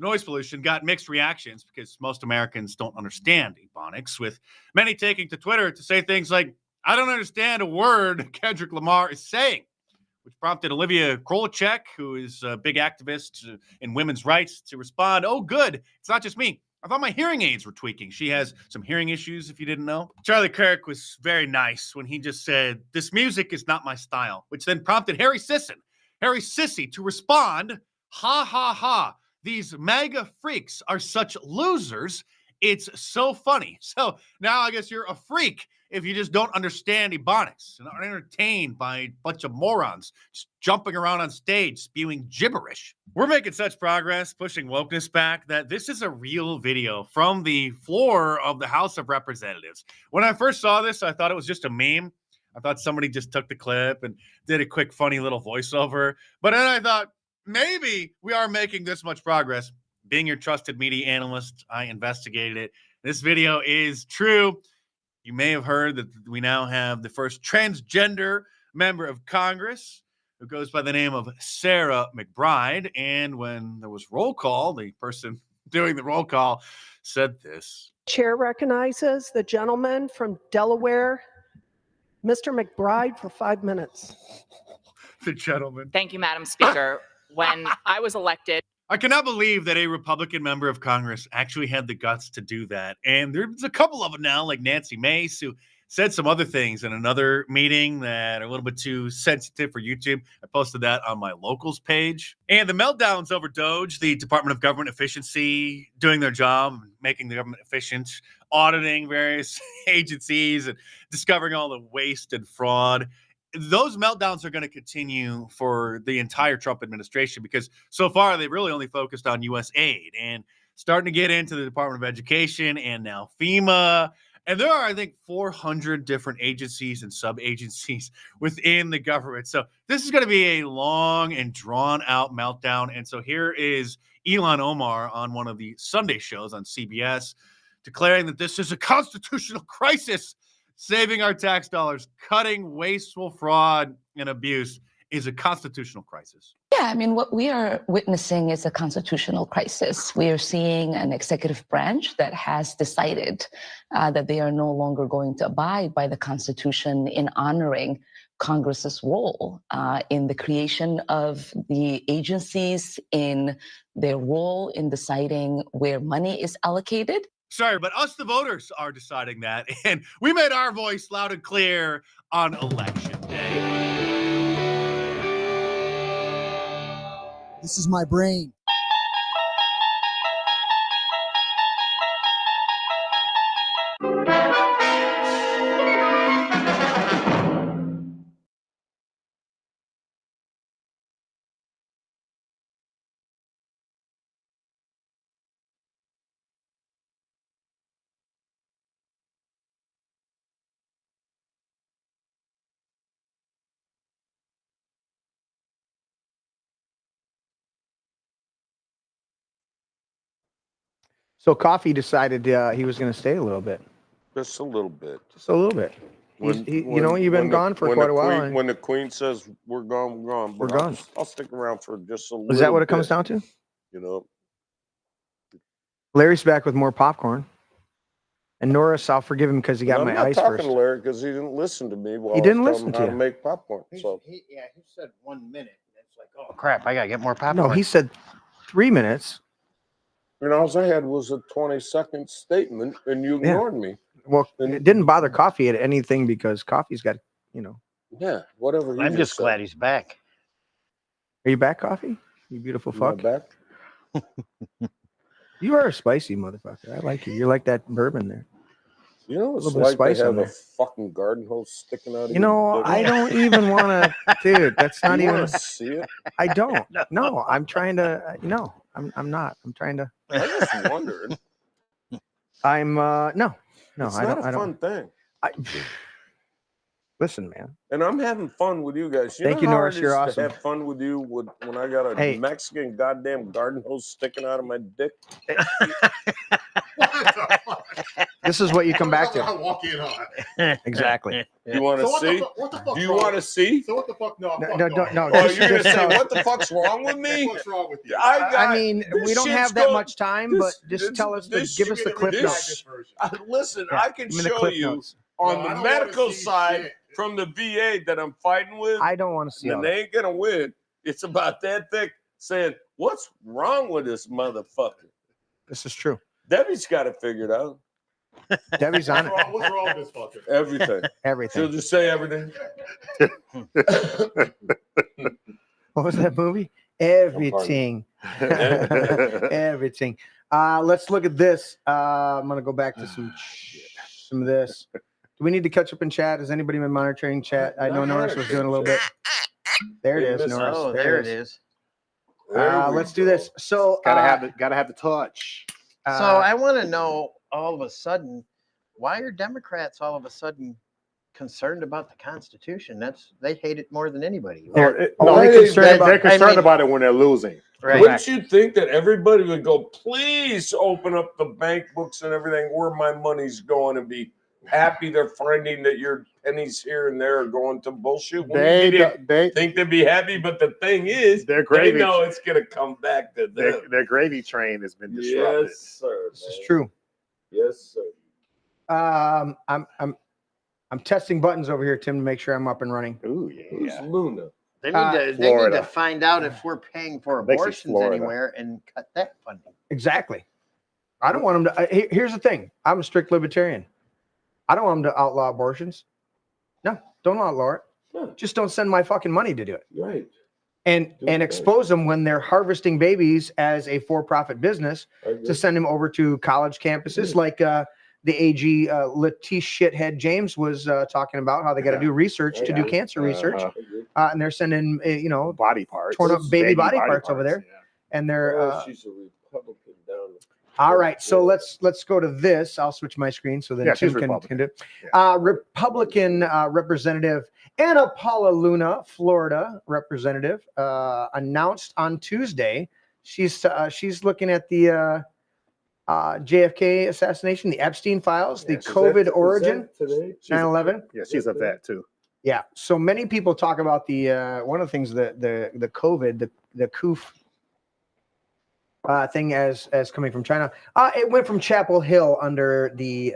noise pollution, got mixed reactions because most Americans don't understand Ebonics, with many taking to Twitter to say things like, I don't understand a word Kendrick Lamar is saying, which prompted Olivia Krolacek, who is a big activist in women's rights, to respond, oh, good, it's not just me. I thought my hearing aids were tweaking. She has some hearing issues, if you didn't know. Charlie Kirk was very nice when he just said, this music is not my style, which then prompted Harry Sissy, to respond, ha, ha, ha. These MAGA freaks are such losers. It's so funny. So now I guess you're a freak if you just don't understand Ebonics and are entertained by a bunch of morons just jumping around on stage spewing gibberish. We're making such progress pushing wokeness back that this is a real video from the floor of the House of Representatives. When I first saw this, I thought it was just a meme. I thought somebody just took the clip and did a quick, funny little voiceover. But then I thought, maybe we are making this much progress. Being your trusted media analyst, I investigated it. This video is true. You may have heard that we now have the first transgender member of Congress who goes by the name of Sarah McBride. And when there was roll call, the person doing the roll call said this. Chair recognizes the gentleman from Delaware, Mr. McBride, for 5 minutes. The gentleman. Thank you, Madam Speaker. When I was elected, I cannot believe that a Republican member of Congress actually had the guts to do that. And there's a couple of them now, like Nancy Mace, who said some other things in another meeting that are a little bit too sensitive for YouTube. I posted that on my locals page. And the meltdowns over Doge, the Department of Government Efficiency, doing their job, making the government efficient, auditing various agencies and discovering all the waste and fraud. Those meltdowns are going to continue for the entire Trump administration because so far they've really only focused on U.S. aid and starting to get into the Department of Education and now FEMA. And there are, I think, 400 different agencies and sub-agencies within the government. So this is going to be a long and drawn-out meltdown. And so here is Ilhan Omar on one of the Sunday shows on CBS declaring that this is a constitutional crisis. Saving our tax dollars, cutting wasteful fraud and abuse is a constitutional crisis. Yeah, I mean, what we are witnessing is a constitutional crisis. We are seeing an executive branch that has decided that they are no longer going to abide by the Constitution in honoring Congress's role in the creation of the agencies, in their role in deciding where money is allocated. Sorry, but us, the voters, are deciding that. And we made our voice loud and clear on Election Day. This is my brain. So Coffee decided he was going to stay a little bit. Just a little bit. Just a little bit. You've been gone for quite a while. When the Queen says we're gone, we're gone. We're gone. I'll stick around for just a little. Is that what it comes bit, down to? You know. Larry's back with more popcorn. And Norris, I'll forgive him because he got my ice I'm not first. talking to Larry because he didn't listen to me while He didn't I was listen telling to him how you. to make popcorn. So He said 1 minute. It's like, oh crap, I gotta get more popcorn. No, he said 3 minutes. you know, all I had was a 20-second statement, and you ignored me. Well, it didn't bother Coffee at anything because Coffee's got, Yeah, whatever. I'm just glad he's back. Are you back, Coffee? You beautiful Am I fuck. back? You are a spicy motherfucker. I like you. You're like that bourbon there. You know, A it's little bit of like spice they on have a there. fucking garden hose sticking out of You know, I don't even want to, dude. That's not You even. wanna see it? I don't. No, I'm trying to. No, I'm not. I'm trying to. I just wondered. I'm no. It's I not don't. a I fun don't. thing. Listen, man. And I'm having fun with you guys. Thank know you, how Norris. it You're is awesome. to have fun with you when I got a Hey. Mexican goddamn garden hose sticking out of my dick. This is what you come back to. Walk in on. Exactly. You want to see? What Do you want to see? So what the fuck? No, No, Oh, just- you're gonna just say tell us. what the fuck's wrong with me? What's wrong with you? I mean, this we don't shit's have that going- much time, but just tell us. Give us the clip notes. Listen, Yeah, I can give me the show clip you notes. on No, I the don't medical wanna see side shit. from the VA that I'm fighting with. I don't want to see all and that. they ain't gonna win. It's about that thick. Saying, what's wrong with this motherfucker? This is true. Debbie's got it figured out. Debbie's on it. What's wrong with this fucker? Everything. Everything. She'll just say everything. What was that movie? Everything. Everything. Let's look at this. I'm gonna go back to some of this. Do we need to catch up in chat? Has anybody been monitoring chat? I know Norris was doing a little bit. There it is, Norris. Oh, there it is. Let's do this. So Gotta have the touch. So I want to know all of a sudden, why are Democrats all of a sudden concerned about the Constitution? They hate it more than anybody. They're concerned about it when they're losing. Right. Wouldn't you think that everybody would go, please open up the bank books and everything where my money's going and be happy they're finding that your pennies here and there are going to bullshit? They think they'd be happy, but the thing is, Their gravy- they know it's going to come back to them. Their gravy train has been disrupted. Yes, sir. This is true. Yes, sir. I'm testing buttons over here, Tim, to make sure I'm up and running. Ooh, yeah. Who's Luna? They need Florida. to find out if we're paying for Makes it abortions Florida. anywhere and cut that funding. Exactly. I don't want them to. Here's the thing. I'm a strict libertarian. I don't want them to outlaw abortions. No, don't outlaw it. Yeah. Just don't send my fucking money to do it. Right. And expose them when they're harvesting babies as a for-profit business to send them over to college campuses like the AG Latish shithead James was talking about, how they got to do research to do cancer research, and they're sending body parts, torn up baby body parts over there, and they're she's a Republican down there. all right. So let's go to this. I'll switch my screen so then Yeah, Tim she's can do it. Republican Representative Anna Paula Luna, Florida representative, announced on Tuesday she's looking at the JFK assassination, the Epstein files, the COVID origin, 9/11. Yeah, she's a vet too. Yeah. So many people talk about the one of the things that the COVID, the COOF thing as coming from China. It went from Chapel Hill under the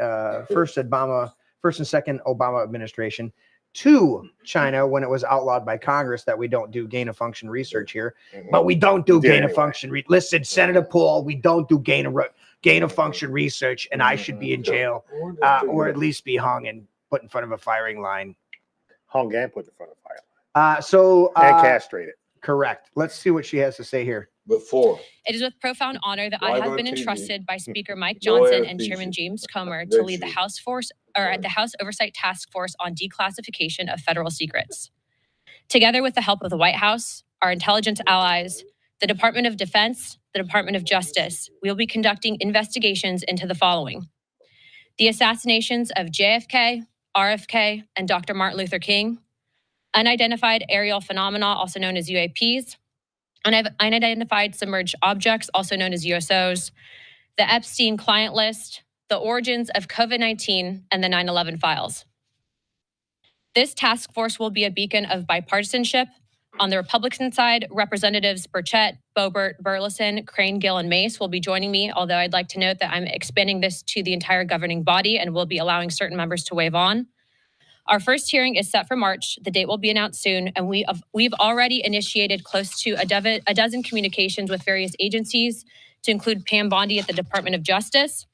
first and second Obama administration to China when it was outlawed by Congress that we don't do gain of function research here, but we don't do gain of function. Listen, Senator Paul, we don't do gain of function research, and I should be in jail or at least be hung and put in front of a firing line. Hung and put in front of fire. And castrated. Correct. Let's see what she has to say here. Before. It is with profound honor that I Live have on been TV. entrusted by Speaker Mike No Johnson and anesthesia. Chairman James Comer to lead the House Oversight Task Force on Declassification of Federal Secrets. Together with the help of the White House, our intelligence allies, the Department of Defense, the Department of Justice, we will be conducting investigations into the following: the assassinations of JFK, RFK, and Dr. Martin Luther King, unidentified aerial phenomena, also known as UAPs, unidentified submerged objects, also known as USOs, the Epstein client list, the origins of COVID-19, and the 9/11 files. This task force will be a beacon of bipartisanship. On the Republican side, Representatives Burchett, Boebert, Burleson, Crane, Gill, and Mace will be joining me, although I'd like to note that I'm expanding this to the entire governing body and will be allowing certain members to waive on. Our first hearing is set for March. The date will be announced soon, and we've already initiated close to a dozen communications with various agencies, to include Pam Bondi at the Department of Justice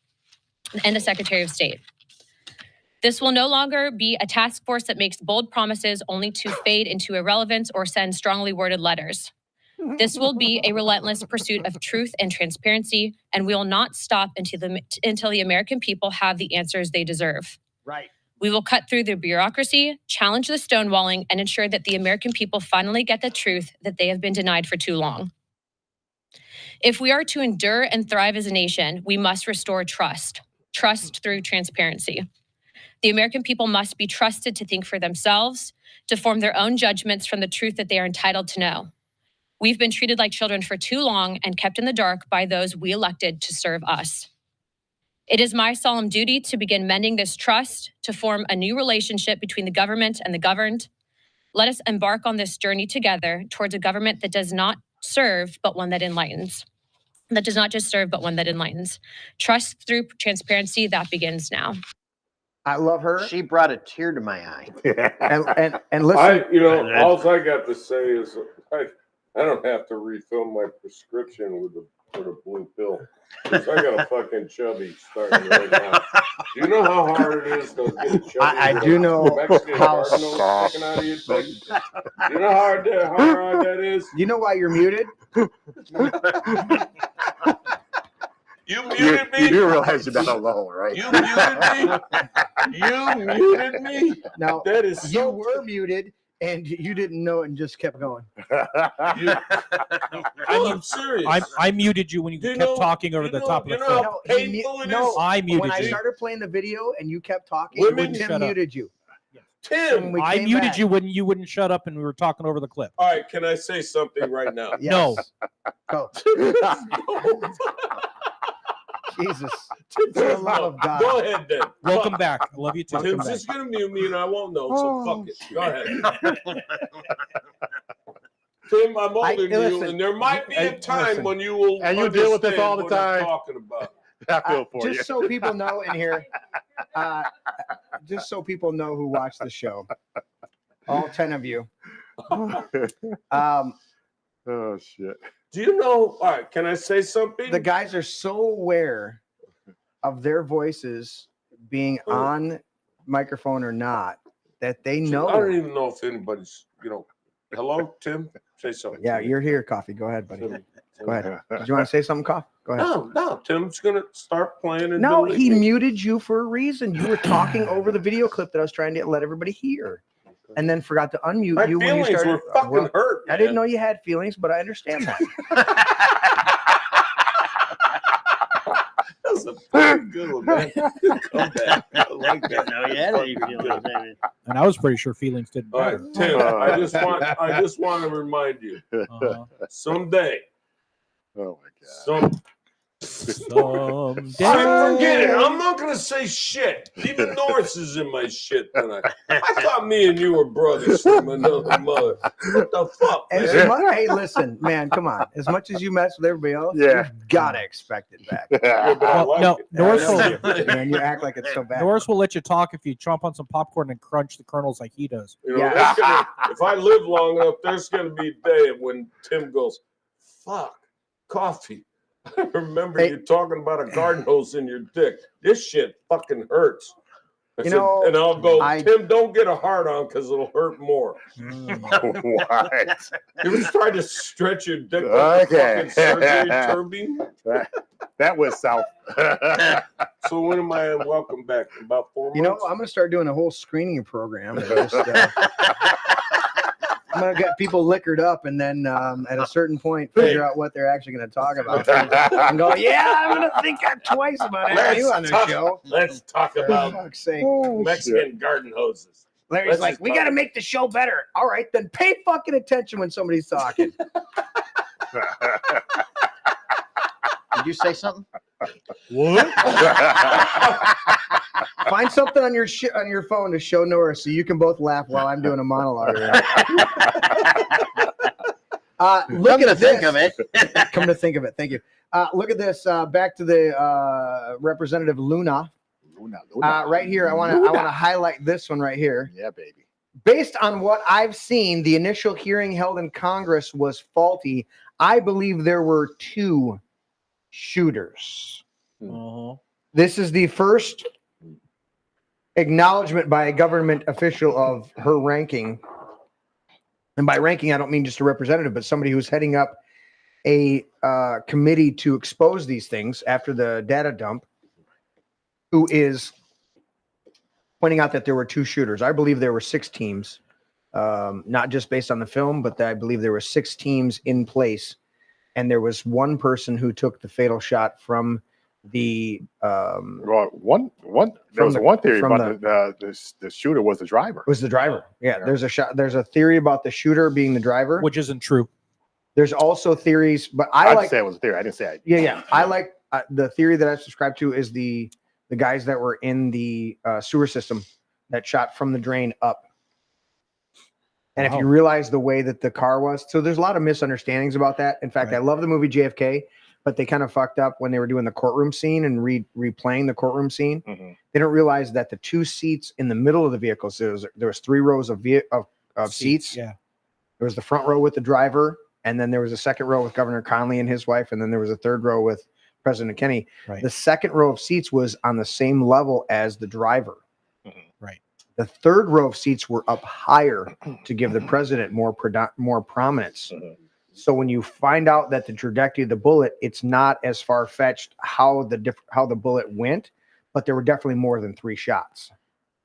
and the Secretary of State. This will no longer be a task force that makes bold promises only to fade into irrelevance or send strongly worded letters. This will be a relentless pursuit of truth and transparency, and we will not stop until the American people have the answers they deserve. Right. We will cut through the bureaucracy, challenge the stonewalling, and ensure that the American people finally get the truth that they have been denied for too long. If we are to endure and thrive as a nation, we must restore trust through transparency. The American people must be trusted to think for themselves, to form their own judgments from the truth that they are entitled to know. We've been treated like children for too long and kept in the dark by those we elected to serve us. It is my solemn duty to begin mending this trust, to form a new relationship between the government and the governed. Let us embark on this journey together towards a government that does not serve, but one that enlightens. That does not just serve, but one that enlightens. Trust through transparency, that begins now. I love her. She brought a tear to my eye. And listen, all I got to say is I don't have to refill my prescription for the blue pill. 'Cause I got a fucking chubby starting right now. Do you know how hard it is to get a chubby? I do know Mexican how cardinal sticking out of your dick? You know how hard that is? You know why you're muted? You muted me? You do realize you're not alone, right? You muted me? You muted me? No, That is you so were muted and you didn't know it and just kept going. I'm serious. I muted you when you kept talking over the top of the phone. how painful it is? I muted when I you. started playing the video and you kept talking, Women, Tim shut up. muted you. Tim, we I came muted back. you when you wouldn't shut up and we were talking over the clip. all right, can I say something right now? Yes. No. Go. Jesus. Tim For the says love no. of God. Go ahead then. Welcome Fuck. back. I love you too. Tim's just gonna mute me and I won't know, so fuck it. Go ahead. Tim, I'm older than you, listen, and there might be a and time listen, when you will and you deal with this all the understand what I'm time. talking about. I feel for Just you. so people know in here, just so people know who watch the show, all 10 of you. Oh shit. Do you know? All right, can I say something? The guys are so aware of their voices being on microphone or not that they know. I don't even know if anybody's, hello, Tim? Say something. Yeah, you're here, Coffee. Go ahead, buddy. Go ahead. Did you want to say something, Coffee? Go ahead. No, Tim's gonna start playing and No, delete he me. muted you for a reason. You were talking over the video clip that I was trying to let everybody hear, and then forgot to unmute My you when you feelings started. were fucking hurt. I didn't man. know you had feelings, but I understand that. That's a fucking good one, man. Good comeback. I like that. No, you had any feelings, David. And I was pretty sure feelings didn't All right, matter. Tim. I just want to remind you. Uh-huh. Someday, Oh my god. Someday. Forget it. I'm not gonna say shit. Even Norris is in my shit tonight. I thought me and you were brothers from another mother. What the fuck, man? Hey, listen, man, come on. As much as you mess with everybody else, Yeah. you've gotta expect it back. Yeah, but I Well, like no, it. Norris will, Man, you act like it's so bad. Norris will let you talk if you chomp on some popcorn and crunch the kernels like he does. You know, there's gonna, if I live long enough, there's going to be a day when Tim goes, fuck, coffee. I remember you talking about a garden hose in your dick. This shit fucking hurts. I said, and I'll go, Tim, don't get a hard on because it'll hurt more. What? You was trying to stretch your dick like a fucking surgery turbine? That was south. So when am I welcome back? About 4 months? You know, I'm gonna start doing a whole screening program. And just, I'm gonna get people liquored up, and then at a certain point, figure out what they're actually gonna talk about, and go, "Yeah, I'm gonna think twice about having you on the show." Let's talk about fuck's sake. Mexican garden hoses. Larry's Let's like, just "We talk got to make the show better." All right, then pay fucking attention when somebody's talking. Did you say something? What? Find something on your phone to show Norris so you can both laugh while I'm doing a monologue. Look at think of it. Come to think of it. Thank you. Look at this. Back to the Representative Luna. Right here. I want to highlight this one right here. Yeah, baby. Based on what I've seen, the initial hearing held in Congress was faulty. I believe there were 2 shooters. This is the first acknowledgement by a government official of her ranking. And by ranking, I don't mean just a representative, but somebody who's heading up a committee to expose these things after the data dump, who is pointing out that there were 2 shooters. I believe there were 6 teams, not just based on the film, but I believe there were 6 teams in place. And there was 1 person who took the fatal shot from the there was one theory about the shooter was the driver. Was the driver? Yeah, there's a theory about the shooter being the driver, which isn't true. There's also theories, but I said it was a theory. I didn't say it. Yeah. I like the theory that I subscribe to is the guys that were in the sewer system that shot from the drain up. And if you realize the way that the car was, so there's a lot of misunderstandings about that. In fact, I love the movie JFK, but they kind of fucked up when they were doing the courtroom scene and replaying the courtroom scene. They don't realize that the 2 seats in the middle of the vehicles, there was 3 rows of seats. Yeah. There was the front row with the driver, and then there was a second row with Governor Connolly and his wife, and then there was a third row with President Kennedy. Right. The second row of seats was on the same level as the driver. Right. The third row of seats were up higher to give the president more prominence. So when you find out that the trajectory of the bullet, it's not as far-fetched how the bullet went, but there were definitely more than 3 shots.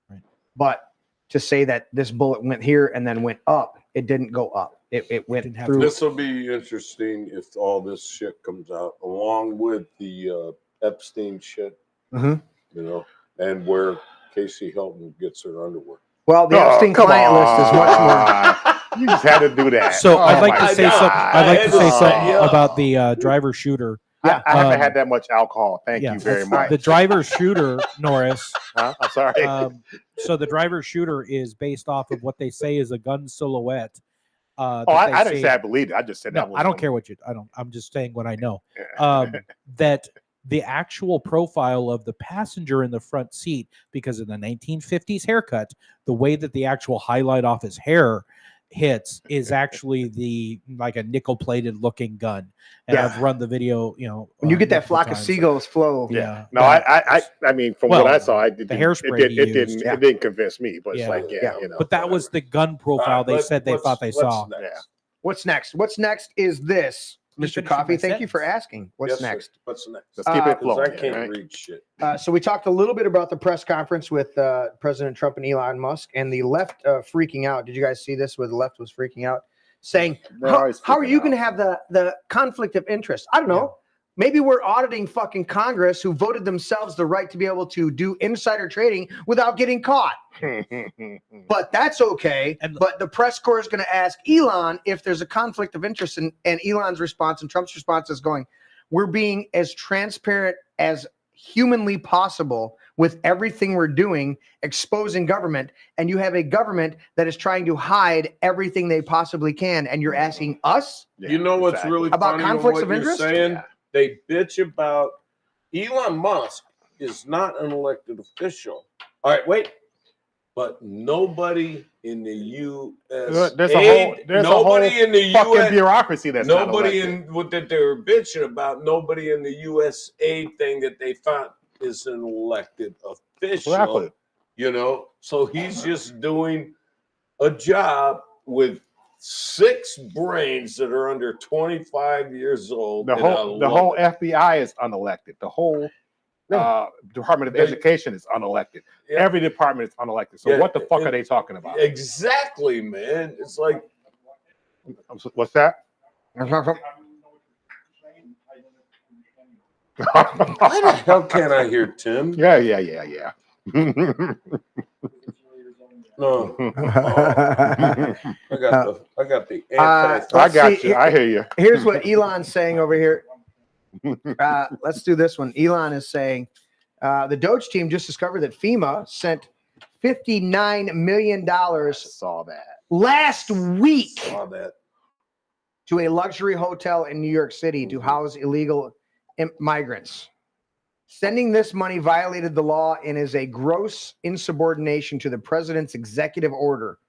Right. But to say that this bullet went here and then went up, it didn't go up. It went through. This will be interesting if all this shit comes out, along with the Epstein shit, you know, and where Casey Hilton gets her underwear. Well, the Epstein client list is much more. You just had to do that. So I'd like to say something. I'd like to say something about the driver shooter. I haven't had that much alcohol. Thank you very much. The driver shooter, Norris. I'm sorry. So the driver shooter is based off of what they say is a gun silhouette. I didn't say I believed it. I just said that. I don't care what you. I'm just saying what I know. That the actual profile of the passenger in the front seat, because in the 1950s haircut, the way that the actual highlight off his hair hits is actually like a nickel-plated looking gun. And I've run the video, when you get that flock of seagulls flow. Yeah. No, I mean, from what I saw, the hairspray it didn't convince me, but it's like, But that was the gun profile they said they thought they saw. What's next? What's next is this. Mr. Coffee, thank you for asking. What's next? What's next? Let's keep it flowing. I can't read shit. So we talked a little bit about the press conference with President Trump and Elon Musk and the left freaking out. Did you guys see this where the left was freaking out? Saying, how are you going to have the conflict of interest? I don't know. Maybe we're auditing fucking Congress who voted themselves the right to be able to do insider trading without getting caught. But that's okay. But the press corps is going to ask Elon if there's a conflict of interest. And Elon's response and Trump's response is going, we're being as transparent as humanly possible with everything we're doing, exposing government, and you have a government that is trying to hide everything they possibly can, and you're asking us You know what's really about funny on conflicts what of you're interest? saying? They bitch about Elon Musk is not an elected official. All right, wait. But nobody in the U.S. There's a whole in the fucking U.S. bureaucracy that's not nobody elected. in what that they were bitching about. Nobody in the USA thing that they found is an elected official. Exactly. You know, so he's just doing a job with 6 brains that are under 25 years old. The whole FBI is unelected. The whole Department of Education is unelected. Yeah. Every department is unelected. So what the fuck are they talking about? Exactly, man. It's like, what's that? why the hell can't I hear Tim? Yeah. No. I got the I got you. I hear you. Here's what Elon's saying over here. Let's do this one. Elon is saying the Doge team just discovered that FEMA sent $59 million saw that last week that. to a luxury hotel in New York City to house illegal migrants. Sending this money violated the law and is a gross insubordination to the president's executive order.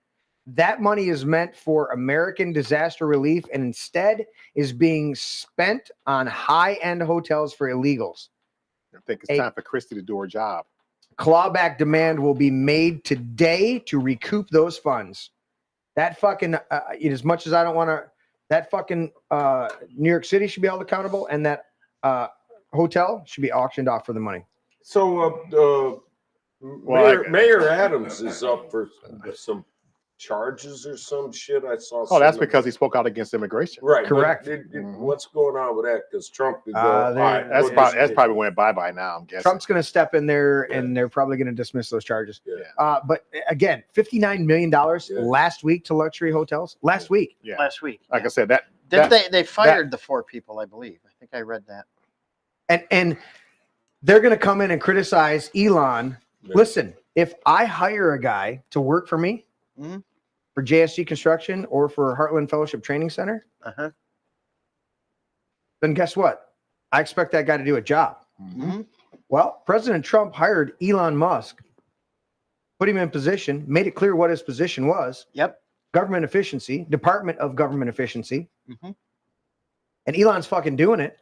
That money is meant for American disaster relief and instead is being spent on high-end hotels for illegals. I think it's time for Christie to do her job. Clawback demand will be made today to recoup those funds. That fucking, as much as I don't want to, that fucking New York City should be held accountable, and that hotel should be auctioned off for the money. So Mayor Adams is up for some charges or some shit. I saw. Oh, that's because he spoke out against immigration. Right. Correct. What's going on with that? Because Trump could go. That's probably went bye now. I'm guessing Trump's going to step in there, and they're probably going to dismiss those charges. But again, $59 million last week to luxury hotels. Last week. Yeah. Last week. Like I said, They fired the 4 people, I believe. I think I read that. And they're going to come in and criticize Elon. Listen, if I hire a guy to work for me for JSG Construction or for Heartland Fellowship Training Center, then guess what? I expect that guy to do a job. Well, President Trump hired Elon Musk, put him in position, made it clear what his position was. Yep. Government efficiency, Department of Government Efficiency. And Elon's fucking doing it.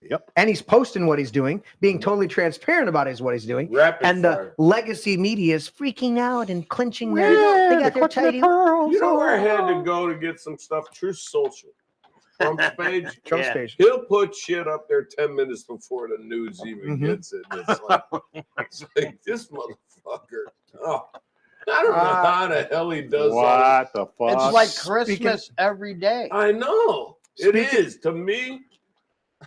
Yep. And he's posting what he's doing, being totally transparent about what he's doing. Rapid the legacy media is freaking out and clinching they got their tidy. You know where I had to go to get some stuff? Truth Social. Trump's page. Trump's page. He'll put shit up there 10 minutes before the news even gets it. And it's like this motherfucker. Oh, I don't know how the hell he does what the fuck. It's like Christmas every day. I know. It is. To me,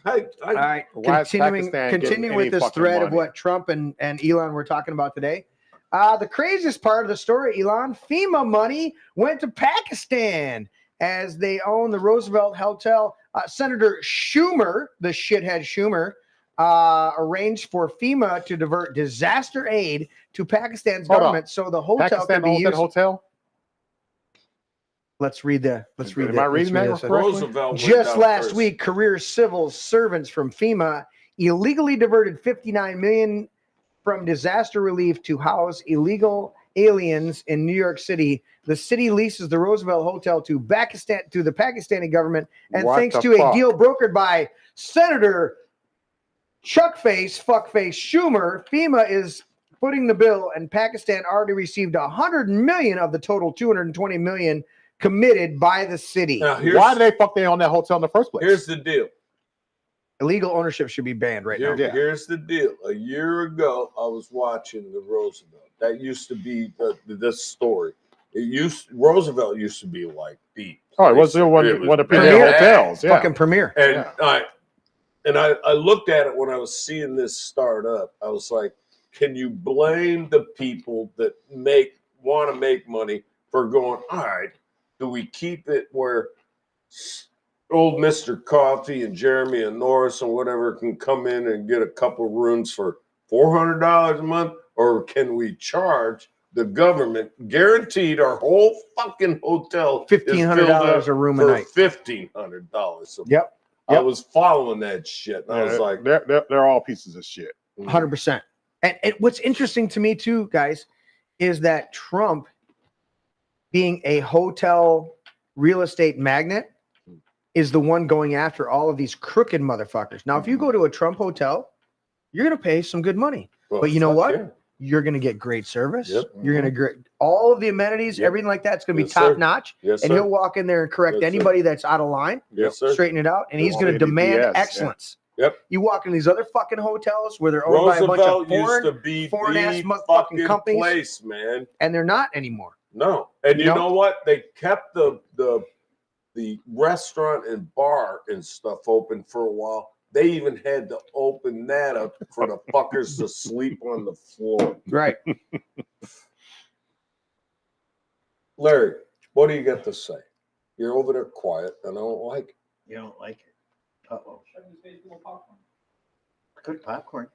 all right, continuing with this thread of what Trump and Elon were talking about today. The craziest part of the story, Elon, FEMA money went to Pakistan as they own the Roosevelt Hotel. Senator Schumer, the shithead Schumer, arranged for FEMA to divert disaster aid to Pakistan's government. So the hotel Pakistan can be used. Hotel? Let's read the. Am I reading that Roosevelt just last week, career civil servants from FEMA illegally diverted $59 million from disaster relief to house illegal aliens in New York City. The city leases the Roosevelt Hotel to the Pakistani government, and thanks to a deal brokered by Senator Fuckface Schumer, FEMA is footing the bill, and Pakistan already received $100 million of the total $220 million committed by the city. Now, why do they fuck they on that hotel in the first place? Here's the deal. Illegal ownership should be banned now. Here's the deal. A year ago, I was watching the Roosevelt. That used to be this story. Roosevelt used to be like the. Oh, it was one of the premier hotels. Yeah. Fucking premier. And I looked at it when I was seeing this start up. I was like, can you blame the people that want to make money for going, all right, do we keep it where old Mr. Coffee and Jeremy and Norris and whatever can come in and get a couple rooms for $400 a month, or can we charge the government guaranteed our whole fucking hotel $1,500 a room a night. $1,500. Yep. I was following that shit. And I was like, they're all pieces of shit. 100%. And what's interesting to me too, guys, is that Trump, being a hotel real estate magnate, is the one going after all of these crooked motherfuckers. Now, if you go to a Trump hotel, you're going to pay some good money. Well, but you know what? yeah. You're going to get great service. Yep. You're going to get all of the amenities, everything like that's going to be Yes, sir. top notch. Yes, and sir. he'll walk in there and correct Yes, sir. anybody that's out of line, Yes, sir. straighten it out, and he's going to All demand ADPS, yeah. excellence. Yep. You walk in these other fucking hotels where they're owned by a bunch Roosevelt of used to be foreign-ass the motherfucking fucking companies, place, man. and they're not anymore. No, and you You know? know what? They kept the restaurant and bar and stuff open for a while. They even had to open that up for the fuckers to sleep on the floor. Right. Larry, what do you got to say? You're over there quiet, and I don't like it. You don't like it? Uh-oh. Good popcorn.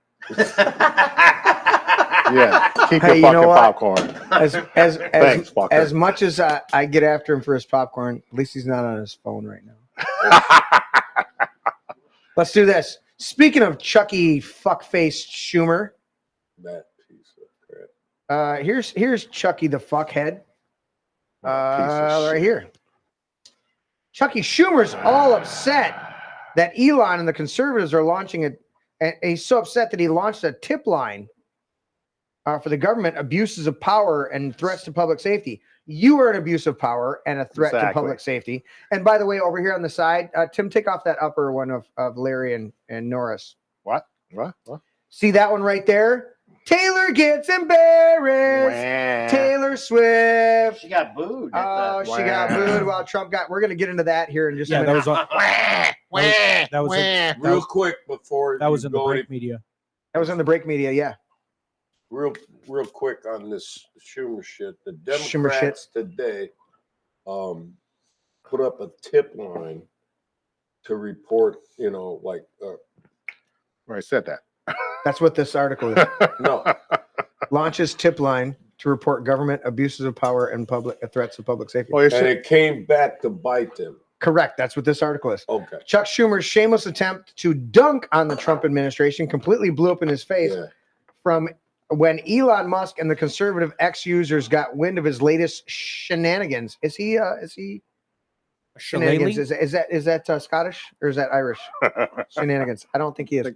Yeah, keep Hey, your you know fucking what? popcorn. Thanks, fucker. As much as I get after him for his popcorn, at least he's not on his phone right now. Let's do this. Speaking of Chucky fuckface Schumer, That piece of crap. here's Chucky the fuckhead. of Right shit. here. Chucky Schumer's all upset that Elon and the conservatives are launching and he's so upset that he launched a tip line for the government abuses of power and threats to public safety. You are an abuse of power and a threat to Exactly. public safety. And by the way, over here on the side, Tim, take off that upper one of Larry and Norris. What? See that one right there? Taylor gets embarrassed. Wah. Taylor Swift. She got booed. Oh, she got booed while Trump got. We're going to get into that here in just a Yeah, minute. that was Real quick before that was you in the go break any- media. That was on the break media, yeah. real quick on this Schumer shit. The Schumer shit. Democrats today put up a tip line to report, I said that. That's what this article is. no, Launches tip line to report government abuses of power and public threats to public safety. Oh, and it came back to bite them. Correct. That's what this article is. Okay. Chuck Schumer's shameless attempt to dunk on the Trump administration completely blew up in his face Yeah. from when Elon Musk and the conservative ex-users got wind of his latest shenanigans. Is he shenanigans? Is that Scottish or is that Irish? Shenanigans. I don't think he is.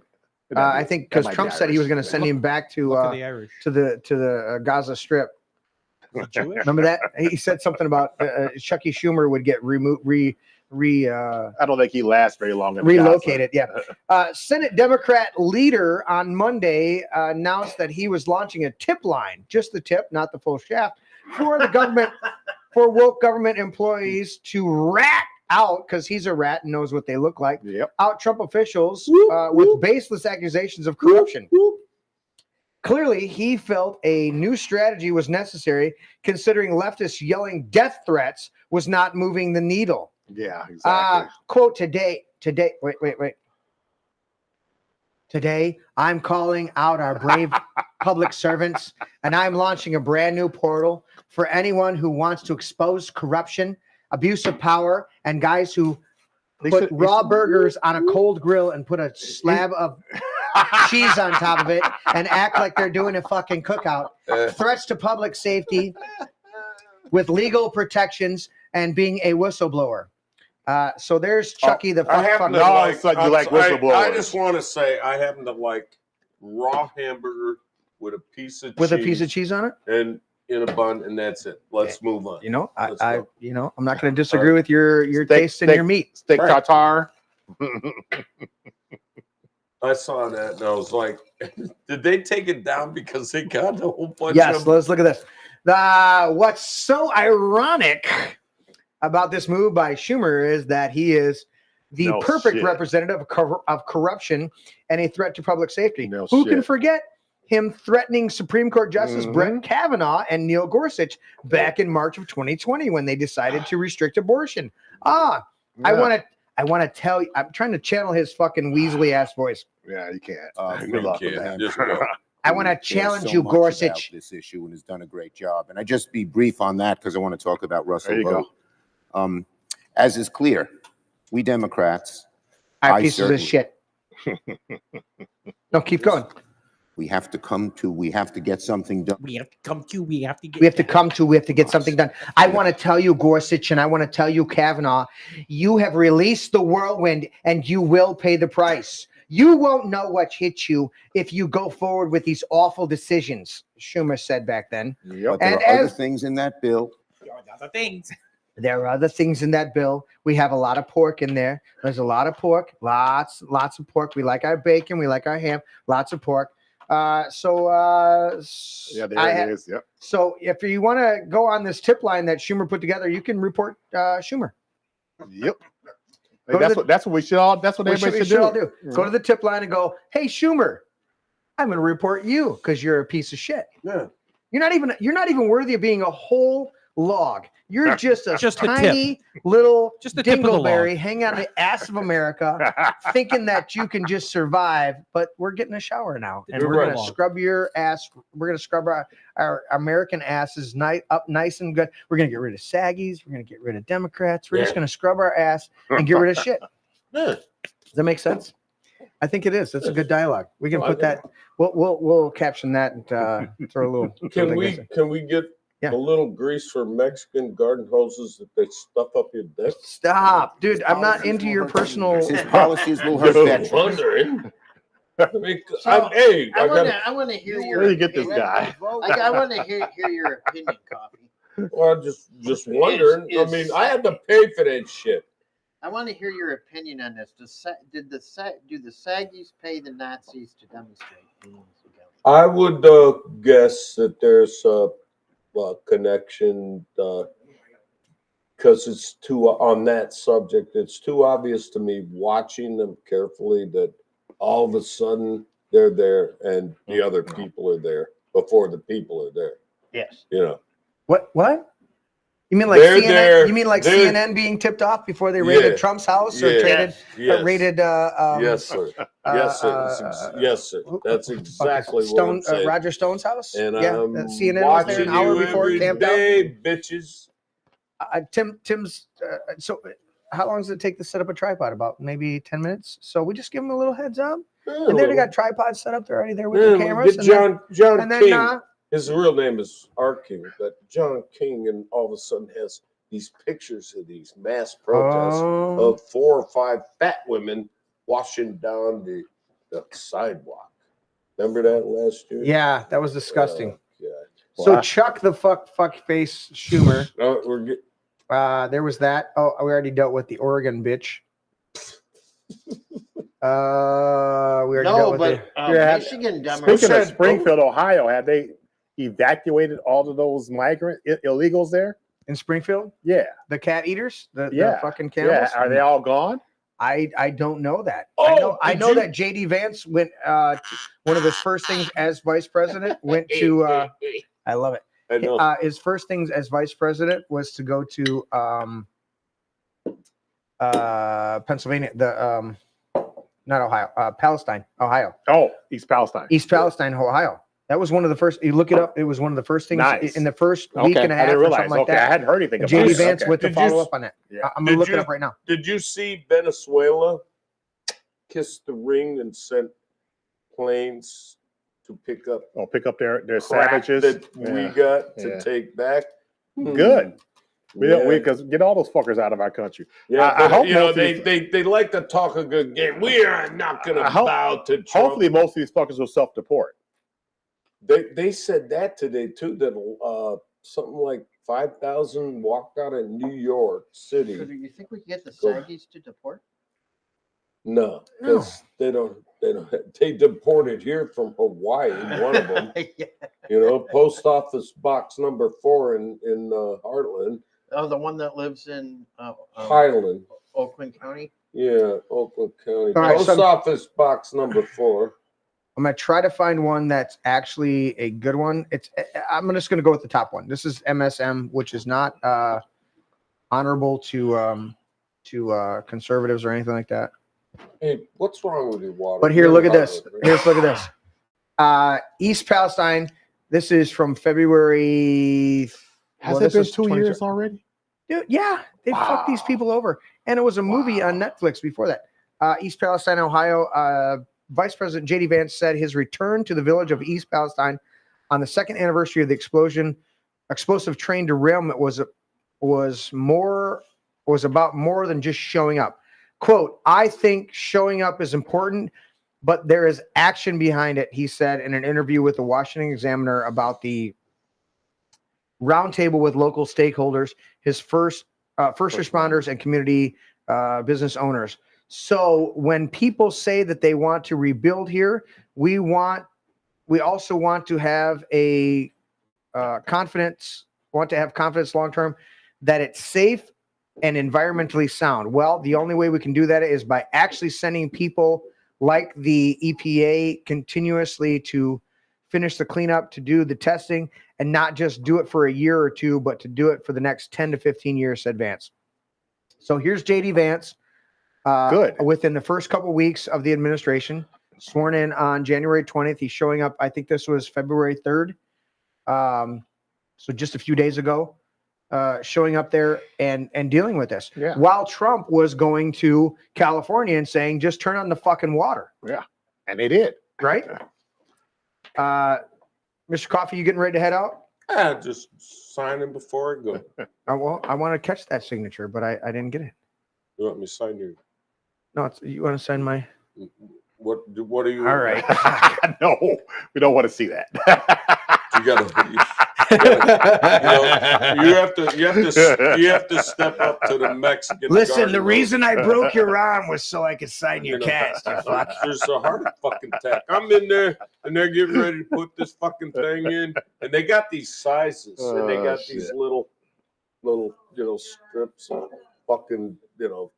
I think because Trump said he was going to send him back to the Irish. the Gaza Strip. Remember that? He said something about Chucky Schumer would get removed, I don't think he lasts very long. in relocated. Yeah. Senate Democrat leader on Monday announced that he was launching a tip line, just the tip, not the full shaft, for the government, for woke government employees to rat out, because he's a rat and knows what they look like, out Trump officials with baseless accusations of corruption. Clearly, he felt a new strategy was necessary, considering leftists yelling death threats was not moving the needle. Yeah, exactly. Quote today, wait. Today, I'm calling out our brave public servants, and I'm launching a brand new portal for anyone who wants to expose corruption, abuse of power, and guys who put raw burgers on a cold grill and put a slab of cheese on top of it and act like they're doing a fucking cookout. Threats to public safety with legal protections and being a whistleblower. So there's Chucky the I happen to fuck. I just want to say I happen to like raw hamburger with a piece of cheese on it and in a bun, and that's it. Let's move on. You know, Let's I'm go. not going to disagree with your taste in your meat. Steak tartare. I saw that and I was like, did they take it down because they got a whole bunch Yes, of let's look at this. What's so ironic about this move by Schumer is that he is the No perfect shit. representative of corruption and a threat to public safety. No Who can shit. forget him threatening Supreme Court Justice Mhm. Brett Kavanaugh and Neil Gorsuch back in March of 2020 when they decided to restrict abortion? I Yeah. I want to tell you, I'm trying to channel his fucking Weasley ass voice. Yeah, you can't. Good luck with that. Just go. I want to Cares challenge so you, much about Gorsuch. this issue and has done a great job. And I just be brief on that because I want to talk about Russell There you go. Vogt. As is clear, we Democrats, Are I pieces of certainly- shit. No, keep going. we have to get something done. We have to come to. We have to get. We have to get something done. I want to tell you, Gorsuch, and I want to tell you, Kavanaugh, you have released the whirlwind and you will pay the price. You won't know what hit you if you go forward with these awful decisions, Schumer said back then. But there are other things in that bill. Other things. There are other things in that bill. We have a lot of pork in there. There's a lot of pork, lots of pork. We like our bacon. We like our ham, lots of pork. Yeah, there it is. Yep. So if you want to go on this tip line that Schumer put together, you can report Schumer. Yep. Hey, that's what we should all. That's what everybody should all do. do. Go to the tip line and go, "Hey Schumer, I'm going to report you because you're a piece of shit. Yeah. You're not even worthy of being a whole log. You're just a Just a tiny little Just the tip of the log. dingleberry hanging on the ass of America, thinking that you can just survive. But we're getting a shower now, and You're we're right. going to scrub your ass. We're going to scrub our American asses up nice and good. We're going to get rid of saggies. We're going to get rid of Democrats. We're just going to scrub our ass and get rid of shit. Yeah. Does that make sense? I think it is. That's a good dialogue. We can put that. We'll caption that and throw a little. Can we get a little grease for Mexican garden hoses that they stuff up your dick? Stop, dude. I'm not into your personal. His policies will hurt veterans. Wondering. I mean, I I want to hear your. Where do you get this guy? I want to hear your opinion, Coffee. well, just wondering. I mean, I had to pay for that shit. I want to hear your opinion on this. Do the Saggies pay the Nazis to demonstrate? I would guess that there's a connection because it's too on that subject. It's too obvious to me watching them carefully that all of a sudden they're there and the other people are there before the people are there. Yes. You know. What? You mean like They're CNN? there. You mean like They're- CNN being tipped off before they raided Trump's house or raided? Yes, sir. Yes, sir. Yes, sir. That's exactly what I'm saying. Roger Stone's house. And yeah, I'm CNN was there an hour before it camped day, bitches. Tim's. So, how long does it take to set up a tripod? About maybe 10 minutes. So we just give them a little heads up, and they got tripods set up. They're already there with their cameras. Get John and King. then, his real name is R. King, but John King, and all of a sudden has these pictures of these mass protests of 4 or 5 fat women washing down the sidewalk. Remember that last year? yeah, that was disgusting. Yeah. So Chuck the fuck face Schumer. There was that. Oh, we already dealt with the Oregon bitch. We already dealt with Michigan Democrats. Speaking of Springfield, Ohio, have they evacuated all of those migrant illegals there in Springfield? Yeah, the cat eaters, the fucking yeah. cannibals. Are they all gone? I don't know that. Oh, I know that JD Vance went. One of his first things as vice president went to. I love it. I know. His first things as vice president was to go to Pennsylvania. Not Ohio. Palestine, Ohio. Oh, East Palestine. East Palestine, Ohio. That was one of the first. You look it up. It was one of the first things Nice. in the first week and a half or something like that. I hadn't heard anything about JD it. Vance went to Did follow you- up on that. Yeah. I'm gonna Did look you- it up right now. Did you see Venezuela kiss the ring and sent planes to pick up their crap savages that we got to Yeah. take back? Good. We don't Yeah. because get all those fuckers out of our country. Yeah, I hope you know most of these- they like to talk a good game. We are not going to I hope- bow to Trump. Hopefully, most of these fuckers will self-deport. They said that today too. That something like 5,000 walked out of New York City. So do you think we can get the Go. Saggies to deport? No, because they don't. They deported here from Hawaii. One of them, Yeah. you know, post office box number 4 in Heartland, Oh, the one that lives in Highland. Oakland County. Yeah, Oakland County. All right, Post so- office box number 4. I'm gonna try to find one that's actually a good one. I'm just gonna go with the top one. This is MSM, which is not honorable to conservatives or anything like that. Hey, what's wrong with your water? But here, You're look at in this. Harvard, right? Look at this. East Palestine. This is from February. Has this it been is 2 years already? Dude, yeah, they fucked these people over. And it was a movie on Netflix before that. East Palestine, Ohio. Vice President J.D. Vance said his return to the village of East Palestine on the second anniversary of the explosive train derailment was about more than just showing up. Quote, I think showing up is important, but there is action behind it, he said in an interview with the Washington Examiner about the roundtable with local stakeholders, his first responders and community business owners. So when people say that they want to rebuild here, we also want to have a confidence long term that it's safe and environmentally sound. Well, the only way we can do that is by actually sending people like the EPA continuously to finish the cleanup, to do the testing, and not just do it for a year or two, but to do it for the next 10 to 15 years to advance. So here's J.D. Vance. Good. Within the first couple of weeks of the administration, sworn in on January 20th. He's showing up. I think this was February 3rd. So just a few days ago, showing up there and dealing with this. Yeah. While Trump was going to California and saying, just turn on the fucking water. Yeah. And they did. Right? Mr. Coffee, you getting ready to head out? Yeah, just signing before I go. Well, I want to catch that signature, but I didn't get it. You want me to sign your? No, you want to sign my? What are you? All right. No, we don't want to see that. You have to step up to the Mexican. Listen, garden the road. reason I broke your arm was so I could sign your cast. You fuck. There's a heart fucking attack. I'm in there, and they're getting ready to put this fucking thing in, and they got these sizes, and they got these little, strips of fucking,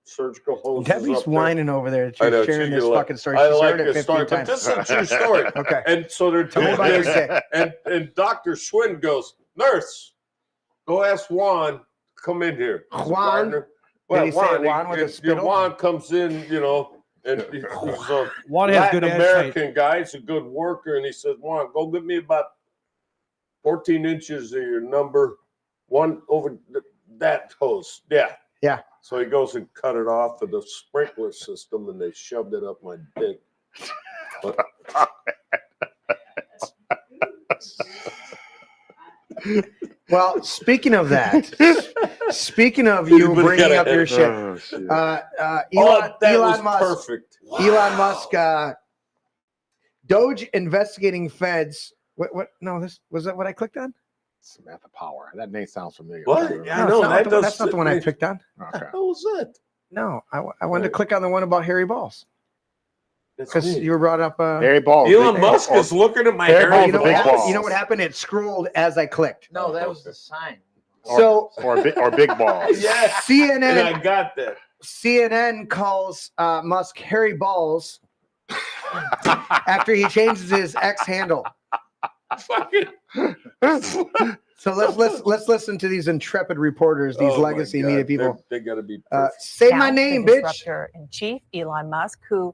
surgical hoses. Debbie's up there. whining over there. I know, Sharing she this like- fucking story. I She's like heard it this 15 story, but times. this is a true story. Okay. And so they're Tell me doing about your this, day. and Dr. Schwinn goes, nurse, go ask Juan to come in here. He's a Juan? gardener. Did he say Juan with a spittle? Juan comes in, and he's a Juan has Latin good American guy. He's a good worker, and he says, Juan, go get me about 14 inches of your number one over that hose. Yeah. Yeah. So he goes and cut it off of the sprinkler system, and they shoved it up my dick. But, Well, speaking of that, speaking of you But bringing gotta up your have- shit, oh, shit. Elon was Musk. perfect. Elon Musk. Doge investigating feds. What? No, this was that what I clicked on? Samantha Power. That name sounds familiar. What? Yeah, No, no, that's not the one I picked on. Okay. How was that? No, I wanted to click on the one about hairy balls That's because me. you were brought up. Harry Balls. Elon Musk is looking at my Harry hair. Balls You know, the what big happened? balls. You know what happened? It scrolled as I clicked. No, that was the sign. So or big balls. Yeah, CNN. and I got that. CNN calls Musk hairy balls after he changes his X handle. So let's listen to these intrepid reporters, these Oh my legacy God, media people. They got to be. Say Now, my name, the bitch. disruptor in chief, Elon Musk, who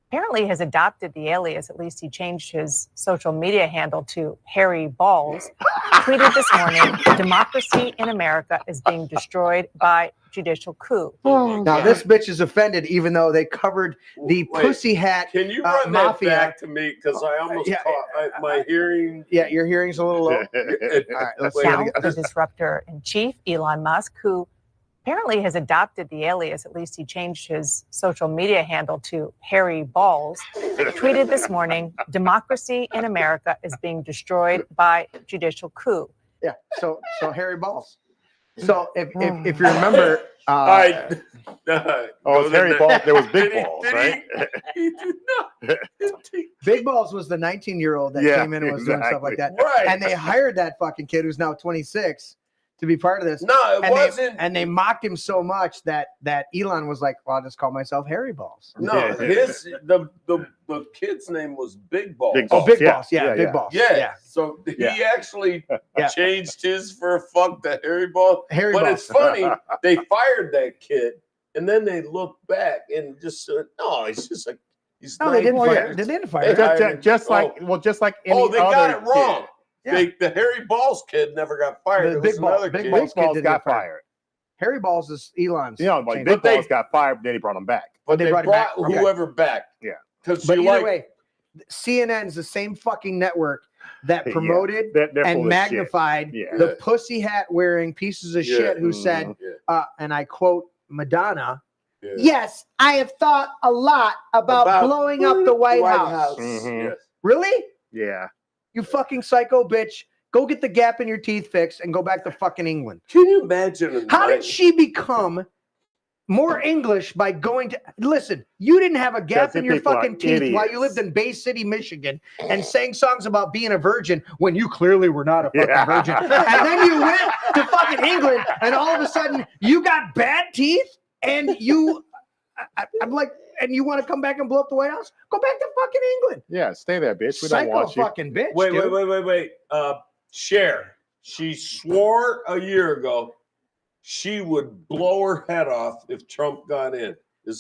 apparently has adopted the alias, at least he changed his social media handle to Harry Balls, tweeted this morning, democracy in America is being destroyed by judicial coup. Now this bitch is offended, even though they covered the Wait, pussy hat. Can you run that mafia. back to me? Because I almost Yeah, caught my hearing. Yeah, your hearing's a little low. All right, let's see it Now, again. the disruptor in chief, Elon Musk, who apparently has adopted the alias, at least he changed his social media handle to Harry Balls, tweeted this morning, democracy in America is being destroyed by judicial coup. Yeah, so hairy balls. So if you remember, Oh, it's Harry Balls. There was big balls, right? He did not. Big Balls was the 19-year-old that Yeah, came in and was doing stuff like that. Right. And they hired that fucking kid who's now 26 to be part of this. No, it and wasn't. and they mocked him so much that Elon was like, well, I'll just call myself Harry Balls. No, the kid's name was Big Balls. Big Oh, Balls. Big Yeah, Balls. Yeah, yeah, Big yeah. Balls. Yeah. So he Yeah. actually Yeah. changed his for a fuck to Harry Balls. Harry but Balls. it's funny, they fired that kid and then they look back and just said, no, he's just like he's. No, they didn't night fire. fighters. They didn't fire. Just like any they got other it wrong. kid. Yeah. The Harry Balls kid never got fired. The It Big was Ball- another Big kid. Balls Big Balls did got get fired. fired. Harry Balls is Elon's. You know, like same Big thing. Balls got fired, then he brought him back. But They they brought brought it back. Okay. whoever back. Yeah. Because But you either like way, CNN's the same fucking network that Yeah. promoted They're full and of shit. magnified Yeah. the pussy hat wearing pieces of Yeah. shit who said, Yeah. and I quote Madonna, Yeah. yes, I have thought a lot about blowing up the White House. Mhm. Yes. Really? Yeah. You fucking psycho bitch. Go get the gap in your teeth fixed and go back to fucking England. Can you imagine? How did she become more English by going to listen? You didn't have a gap Because in your people are fucking teeth while you idiots. lived in Bay City, Michigan, and sang songs about being a virgin when you clearly were not a fucking Yeah. virgin. And then you went to fucking England, and all of a sudden you got bad teeth, and I'm like, and you want to come back and blow up the White House? Go back to fucking England. Yeah, stay there, bitch. We don't Psycho want you. fucking bitch. Wait, dude. wait. Cher. She swore a year ago she would blow her head off if Trump got in.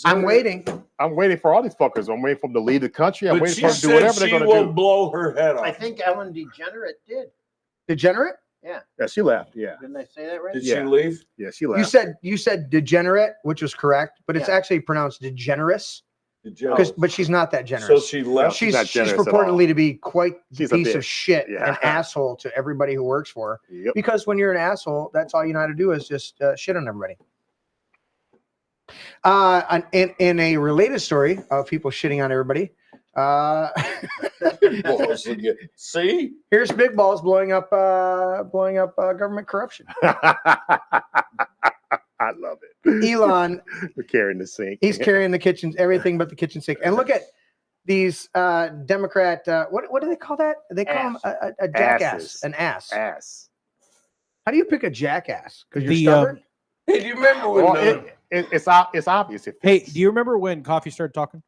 I'm waiting. I'm waiting for all these fuckers. I'm waiting for them to lead the country. I'm But waiting she for them to do said whatever they're she going will to do. blow her head I off. think Ellen DeGenerate did. Degenerate? Yeah. Yeah, she left. Yeah. Didn't I say that right? Did Yeah. she leave? Yeah, she left. You said degenerate, which was correct, but it's Yeah. actually pronounced degenerous. Because But she's not that generous. so she left. she's not generous at purportedly to be quite the She's a piece of bitch. shit, Yeah. an asshole to everybody who works for her. Yep. Because when you're an asshole, that's all you know how to do is just shit on everybody. In a related story of people shitting on everybody, Balls again. See? here's Big Balls blowing up government corruption. I love it. Elon, We're carrying the sink. he's carrying the kitchen, everything but the kitchen sink. And look at these Democrat. What do they call that? They call him a jackass, Asses. an ass. Ass. How do you pick a jackass? Because you're The, stubborn. Hey, do you remember when Well, it's obvious. It Hey, fits. do you remember when Coffee started talking?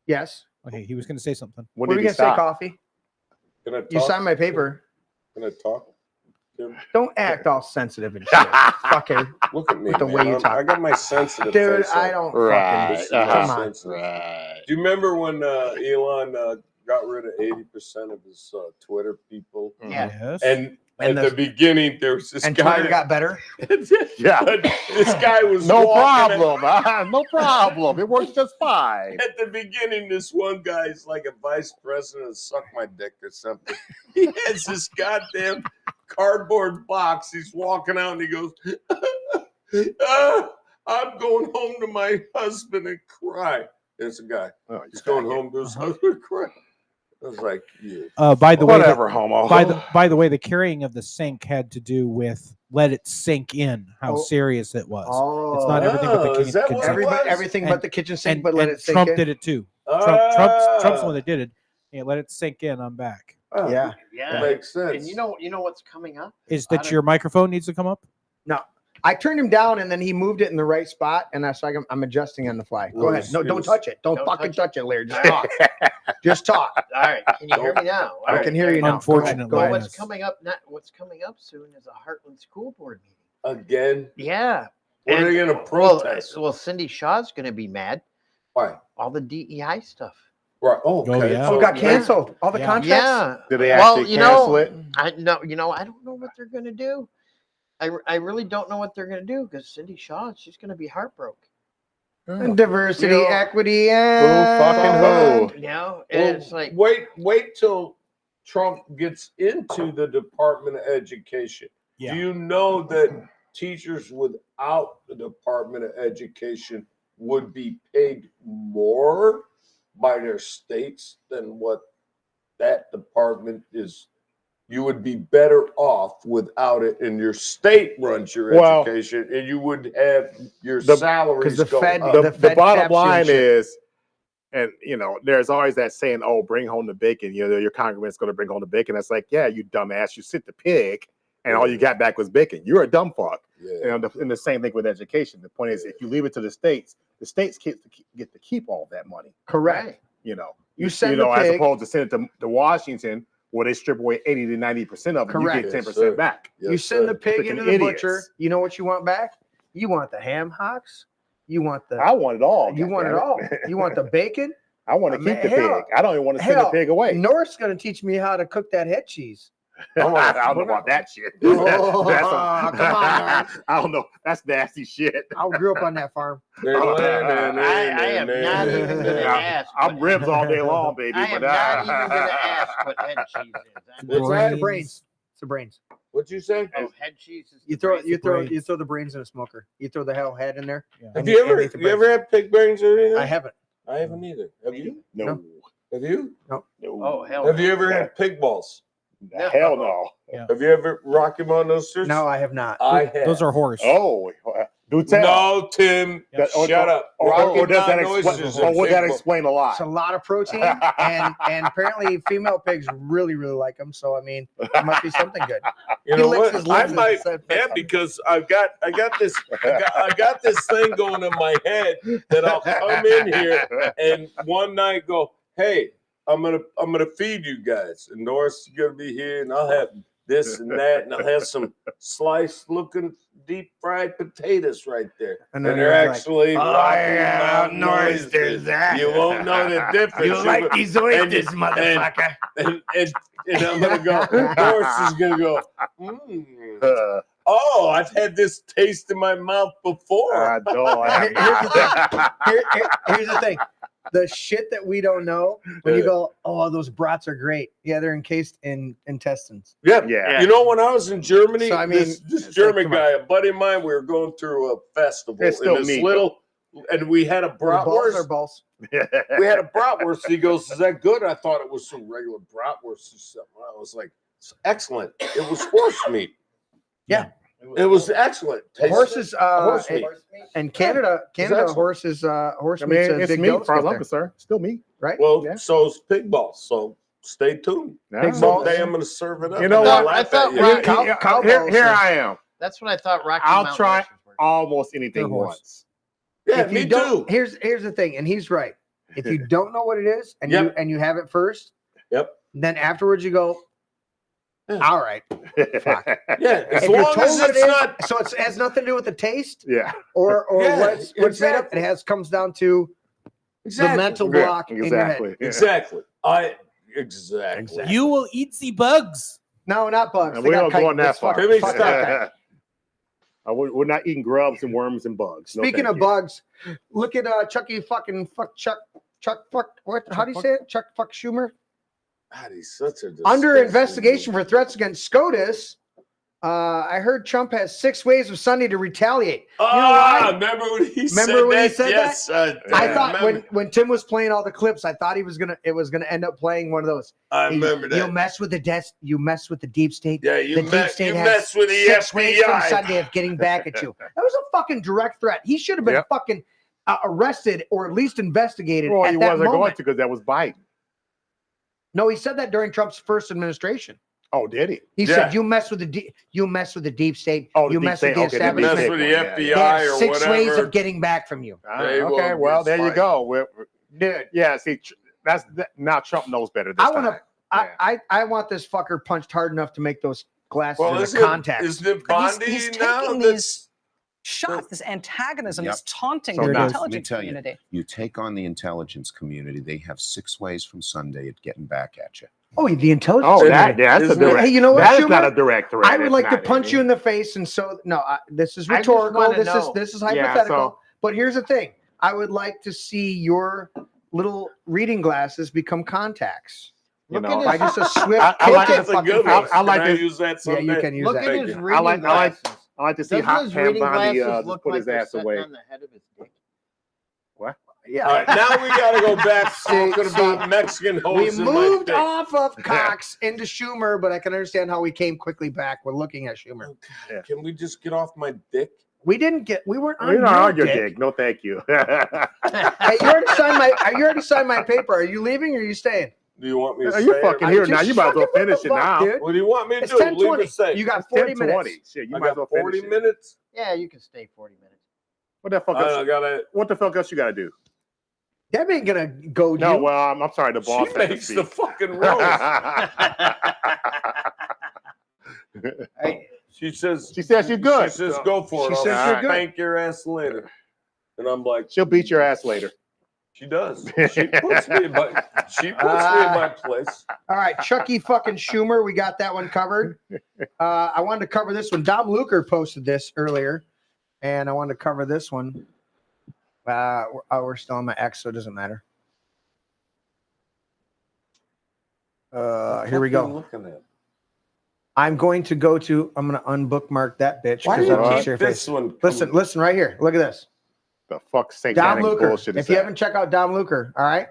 Yes. Okay, he was going to say something. When What are did you he gonna say, stop? Coffee? Can I talk? You signed my paper. Can I talk? Tim? Don't act all sensitive and shit. Fucking Look at me. the man. way you talk. I got my sensitive dude, face I on. don't Right. This is fucking my come on. sensitive. Right. Do you remember when Elon got rid of 80% of his Twitter people? Yeah. Yes. And And at the beginning, there was this And guy. Twitter got better. Yeah. This guy was No walking problem. No problem. It works just fine. At the beginning, this one guy's like a vice president, suck my dick or something. He has this goddamn cardboard box. He's walking out and he goes, I'm going home to my husband and cry. There's a guy. Oh, He's going home to his husband and cry. I was like, yeah. By the way, Whatever, homo. by the way, the carrying of the sink had to do with let it sink in how Oh. serious it was. Oh. It's not everything but the is kitchen that what it sink. was? Everything And- but the kitchen sink, And, but let and it sink Trump in. did it too. Ah. Trump's the one that did it. Yeah, let it sink in. I'm back. Oh, Yeah. Yeah. Makes sense. And you know what's coming up? Is I that don't- your microphone needs to come up? No. I turned him down and then he moved it in the right spot, and that's like I'm adjusting on the fly. Go Well, ahead. No, it don't was- touch it. Don't Don't fucking touch touch it, Larry. Just All talk. Just talk. All right. Can you hear me now? All I right. can hear you now. Unfortunately, Go Well, ahead. what's coming up? What's coming up soon is a Heartland School Board meeting. Again? Yeah. What are they going to protest? Well, Cindy Shaw's going to be mad. Why? All the DEI stuff. Right. Oh, okay. Oh, yeah. Oh, it got canceled. All the Yeah. contracts. Yeah. Did they Well, actually cancel it? I don't know what they're going to do. I really don't know what they're going to do because Cindy Shaw, she's going to be heartbroken. And diversity, You know, equity, Who and fucking who? You know, and it's like wait till Trump gets into the Department of Education. Yeah. Do you know that teachers without the Department of Education would be paid more by their states than what that department is? You would be better off without it, and your state runs your Well, education, and you would have your the- salaries the go Fed- up. The bottom taps line your shit. is, and there's always that saying, "Oh, bring home the bacon." Your congressman's going to bring home the bacon. That's like, yeah, you dumbass, you sit the pig, and all you got back was bacon. You're a dumb fuck. Yeah. And the same thing with education. The point is, if you leave it to the states get to keep all that money. correct. You send the as pig. opposed to send it to Washington, where they strip away 80 to 90% of it. You Correct. get Yes, 10% sir. back. Yes, You send sir. the pig Freaking into the idiots. butcher. You know what you want back? You want the ham hocks, You want the? I want it all. You want it goddammit. all. You want the bacon? I want to Man, keep the hell- pig. I don't even want to send the hell, pig away. Norris is going to teach me how to cook that head cheese. I don't know about that shit. Oh, That's come on, Norris. I don't know. That's nasty shit. I grew up on that farm. I am not even going to ask. I'm ribs all day long, baby. I am but, not even going to ask what head cheese is. It's the brains. It's the brains. What'd you say? Oh, head cheese is You throw the brains in a smoker. You throw the whole head in there. Have you ever had pig brains or anything? I haven't. I haven't either. Have you? No. Have you? No. Oh, hell Have no. you ever had pig balls? Hell no. Yeah. Have you ever Rocky Monsters? No, I have not. I have. Those are horse. Oh, do tell. No, Tim. Shut up. Rocky Or does that Mountain explain? Oysters Or and would pig that balls. explain a lot? It's a lot of protein, and apparently female pigs really like them. So I mean, it must be something good. You He know licks what? his I lips might, and said, yeah, because I got this thing going in my head that I'll come in here and one night go, hey, I'm gonna feed you guys, and Norris is gonna be here, and I'll have this and that, and I'll have some sliced looking deep fried potatoes right there, And and then they're you're like, actually "Oh, Rocky yeah, Mountain Norris, oysters." there's that. You won't know the difference. You like these oysters, motherfucker. And I'm gonna go. Norris is gonna go. Oh, I've had this taste in my mouth before. Here's the thing. The shit that we don't know, when you go, oh, those brats are great. Yeah, they're encased in intestines. Yeah. You know, when I was in Germany, So, I mean, this German come on. guy, a buddy of mine, we were going through a festival It's in still this meat. little, and we had a Balls bratwurst. are balls. We had a bratwurst. He goes, "Is that good?" I thought it was some regular bratwurst or something. I was like, "It's excellent." It was horse meat. Yeah. It was excellent. Horses, horse meat. and Canada, excellent. horses, horse I meat's mean, a it's big meat deal as far as up I'm there, concerned. Still meat. right? Well, Yeah. so's pig balls. So stay tuned. Yeah. Someday I'm going to serve it up. You know and I'll what? laugh I thought at you. Rocky- Here I am. That's what I thought Rocky I'll Mountain try oysters were. almost anything They're horse. once. Yeah, If me you don't, too. here's the thing, and he's right. If you don't know what it is, and Yep. you have it first, Yep. then afterwards you go, all right. Fuck. Yeah, as If you're long told as what it's it is, not. so it has nothing to do with the taste Yeah. or Yeah, what's made up. exactly. It comes down to Exactly. the mental block in your Exactly. head. Exactly. Exactly. You will eat the bugs. No, not bugs. And They we got don't go kite. on that Let's far. fuck- Timmy, fuck stop. that. We're not eating grubs and worms and bugs. No, Speaking thank of you. bugs, look at Chucky fucking fuck Chuck fuck what? How do you say it? Chuck fuck Schumer God, he's such a under disgusting investigation for threats against SCOTUS. I heard Trump has 6 ways of Sunday to retaliate. You know why? remember when he Remember said when he that? said Yes, that? I yeah, thought remember. when Tim was playing all the clips, I thought it was gonna end up playing one of those. I remember You that. mess with the you mess with the deep state. Yeah, the you deep mess state has with the 6 ways from FBI. Sunday of getting back at you. That was a fucking direct threat. He should have been Yep. fucking arrested or at least investigated Well, at he that wasn't going moment. to because that was Biden. No, he said that during Trump's first administration. Oh, did he? He Yeah. said, "You mess with the deep state. Oh, the you deep mess with state. the Okay, the deep establishment. Mess state with one, the yeah, They FBI have or 6 ways whatever. of getting back from you." They will Okay, well, get there you spiked. go. Dude, Yeah, see, now Trump knows better. This I want time. to. I want this fucker punched hard enough to make those glasses Well, in isn't the contact. isn't it But he's Bondi taking now? these shots, this antagonism, Yep. this taunting So of the now, let me intelligence tell you, community. you take on the intelligence community, they have 6 ways from Sunday at getting back at you. Oh, the intelligence. Oh, that's a Isn't it? direct. Hey, you know what, That is Schumer? not a direct threat. I would It's like to not, punch is you it? in the face, and so no, this is I just rhetorical. wanna This know. is Yeah, hypothetical. so- But here's the thing: I would like to see your little reading glasses become contacts. You Look know, at By his, just a swift I kick like to the That's a fucking good face. one. I like Can I this- use that Yeah, someday? you can use look that. at Thank his you. reading I like glasses. to see Doesn't how his Pam reading Bondi glasses just look put like his they're ass sitting away. on the head of his dick? What? Yeah. All right, now we got to go back See- talking about Mexican We hoes in my moved dick. off of Cox into Schumer, but I can understand how we came quickly back. We're looking at Schumer. Yeah. Can we just get off my dick? We weren't on You're not on your dick. dick. No, thank you. Hey, you already signed my paper. Are you leaving or are you staying? Do you want me to Are you say fucking it? here now? You might as well Fucking finish what it the now. fuck, dude? What do you want me to It's do? Leave 10:20. it say. You got It's 40 10:20. minutes. Shit, you I might as well got finish 40 it. minutes. Yeah, you can stay 40 minutes. What the fuck I else? gotta. What the fuck else you gotta do? That ain't gonna go. No, you. well, I'm sorry. The boss She has to makes the speak. fucking rules. Hey, She says She says she's good. She says So- go for She it. says I'll you're good. Thank your ass later. And I'm like, she'll beat your ass later. She does. She puts me in my place. All right, Chucky fucking Schumer, we got that one covered. I wanted to cover this one. Dom Luker posted this earlier, and I wanted to cover this one. We're still on my X, so it doesn't matter. Here we go. Looking at? I'm going to unbookmark that bitch. Why do because I you don't keep see your this face. one? Listen right here. Look at this. The fuck St. Dom Luker. bullshit is If you that? haven't checked out Dom Luker, all right.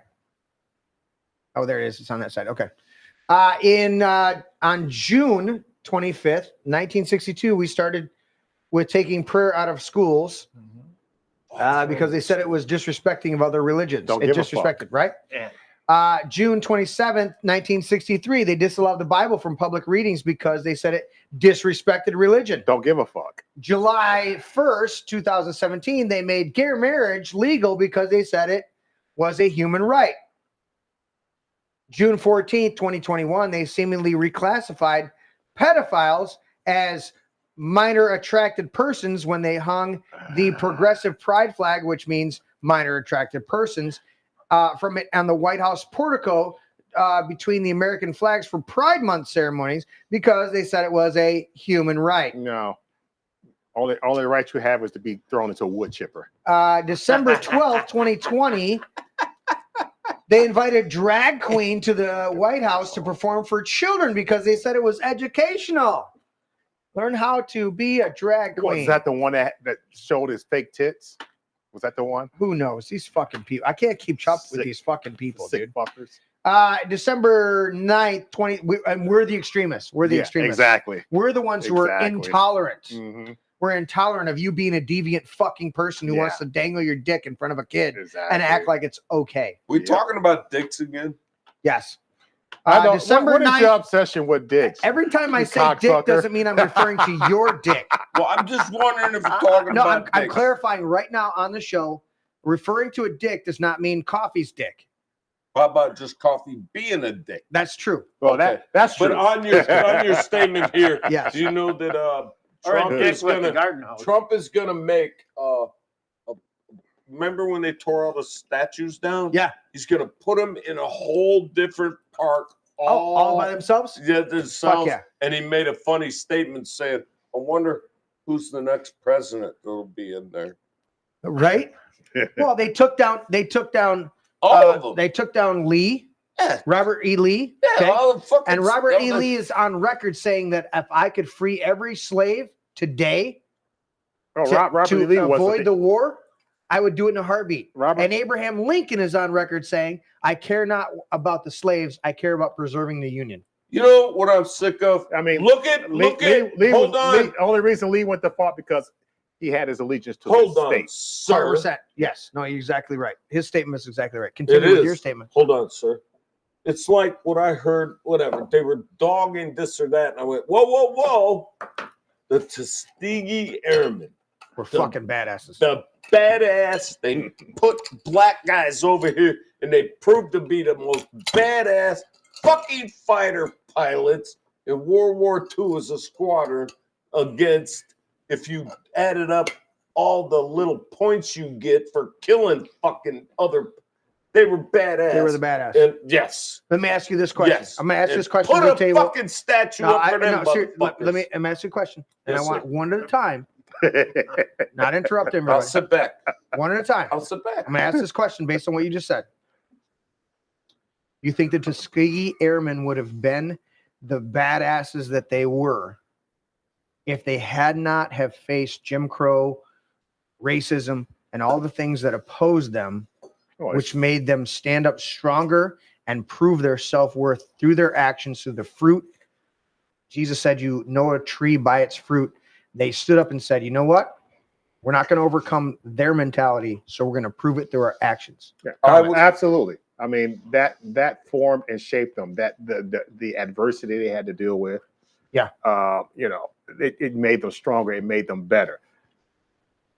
Oh, there it is. It's on that side. Okay. On June 25th, 1962, we started with taking prayer out of schools because they said it was disrespecting of other religions. Don't It give a disrespected, fuck. right? Yeah. June 27th, 1963, they disallowed the Bible from public readings because they said it disrespected religion. Don't give a fuck. July 1st, 2017, they made gay marriage legal because they said it was a human right. June 14th, 2021, they seemingly reclassified pedophiles as minor attracted persons when they hung the progressive pride flag, which means minor attracted persons, from it on the White House portico between the American flags for Pride Month ceremonies because they said it was a human right. No. Only right you have is to be thrown into a wood chipper. December 12th, 2020, they invited drag queen to the White House to perform for children because they said it was educational. Learn how to be a drag queen. Was that the one that showed his fake tits? Was that the one? Who knows? These fucking people. I can't keep up with these fucking people, Sick dude. fuckers. December 9th, and we're the extremists. We're the Yeah, extremists. exactly. We're the ones who are Exactly. intolerant. Mhm. We're intolerant of you being a deviant fucking person who Yeah. wants to dangle your dick in front of a kid and Exactly. act like it's okay. We talking about dicks again? Yes. I don't. December what is 9th. your obsession with dicks? Every time I You say dick cocksucker. doesn't mean I'm referring to your dick. Well, I'm just wondering if you're talking No, about I'm dicks. clarifying right now on the show. Referring to a dick does not mean Coffee's dick. How about just Coffee being a dick? That's true. Well, Okay. that's true. But on your statement here, Yes. do you know that Or a Trump dick is with the gonna garden hose. Trump is gonna make remember when they tore all the statues down? Yeah. He's gonna put them in a whole different park. All by themselves? Yeah, themselves. yeah. And he made a funny statement saying, "I wonder who's the next president that'll be in there." Right? Well, they took down All of them. They took down Lee, Yeah. Robert E. Lee. Yeah, okay? all the fucking And Robert stuff E. that- Lee is on record saying that if I could free every slave today Oh, to, Robert to E. Lee was avoid the war, I would do it in a heartbeat. Robert- And Abraham Lincoln is on record saying, I care not about the slaves, I care about preserving the Union. You know what I'm sick of? I mean, look at Lee hold on. Lee, only reason Lee went to fought because he had his allegiance to Hold the on, state. sir. 100%. Yes. No, you're exactly right. His statement is exactly right. Continue with your statement. Hold on, sir. It's like what I heard, whatever. They were dogging this or that. And I went, whoa, whoa, whoa. The Tuskegee Airmen. We're fucking badasses. The badass. They put black guys over here and they proved to be the most badass fucking fighter pilots in World War II as a squadron against, if you added up all the little points you get for killing fucking other, they were badass. They were the badass. And yes. Let me ask you this question. Yes. I'm gonna ask you And this question. put to a tell you what- fucking statue No, up for them let motherfuckers. me I'm asking you a question. And Yes, I want sir. one at a time. Not interrupting I'll everybody. sit back. One at a time. I'll sit back. I'm gonna ask this question based on what you just said. You think the Tuskegee Airmen would have been the badasses that they were if they had not have faced Jim Crow, racism, and all the things that opposed them, which made them stand up stronger and prove their self-worth through their actions, through the fruit? Jesus said, you know a tree by its fruit. They stood up and said, you know what? We're not going to overcome their mentality, so we're going to prove it through our actions. Yeah, absolutely. I mean, that formed and shaped them. That the adversity they had to deal with. Yeah. You know, it made them stronger. It made them better.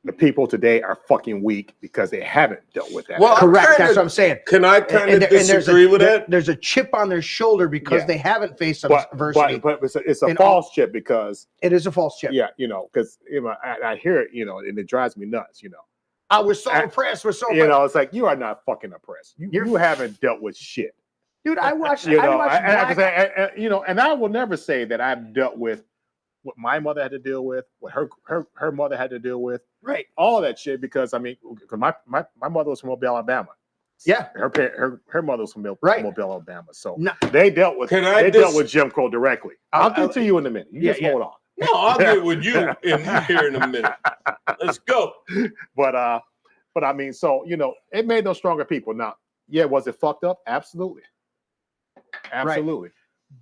The people today are fucking weak because they haven't dealt with that. Well, correct. That's what I'm saying. Can I kind of there's disagree with that? There's a chip on their shoulder because Yeah. they haven't faced some adversity. But it's a And false chip because it is a false chip. Yeah, you know, because I hear it, you know, and it drives me nuts. You know, I was so oppressed. Was so you know, it's like you are not fucking oppressed. You haven't dealt with shit. Dude, I watched. You know, Black- you know, and I will never say that I've dealt with what my mother had to deal with, what her mother had to deal with, right? All that shit, because I mean, because my mother was from Mobile, Alabama. Yeah, her mother was from Mobile, Alabama. So no. they dealt with dealt with Jim Crow directly. I'll get to you in a minute. You just hold on. No, I'll get with you here in a minute. Let's go. But I mean, so you know, it made them stronger people. Now, yeah, was it fucked up? Absolutely. Absolutely.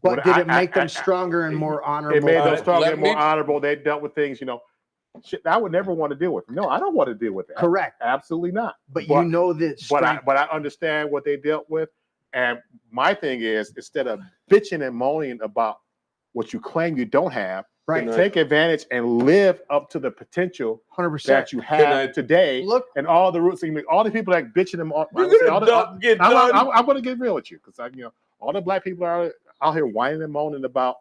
But did it make them stronger and more honorable? It made them stronger and more honorable. They dealt with things, you know, shit I would never want to deal with. No, I don't want to deal with that. Correct. Absolutely not. But you know that. But I understand what they dealt with. And my thing is, instead of bitching and moaning about what you claim you don't have, right, take advantage and live up to the potential 100% that you have today. Look, and all the roots, all the people that bitching them. I'm going to get real with you because you know, all the black people are out here whining and moaning about,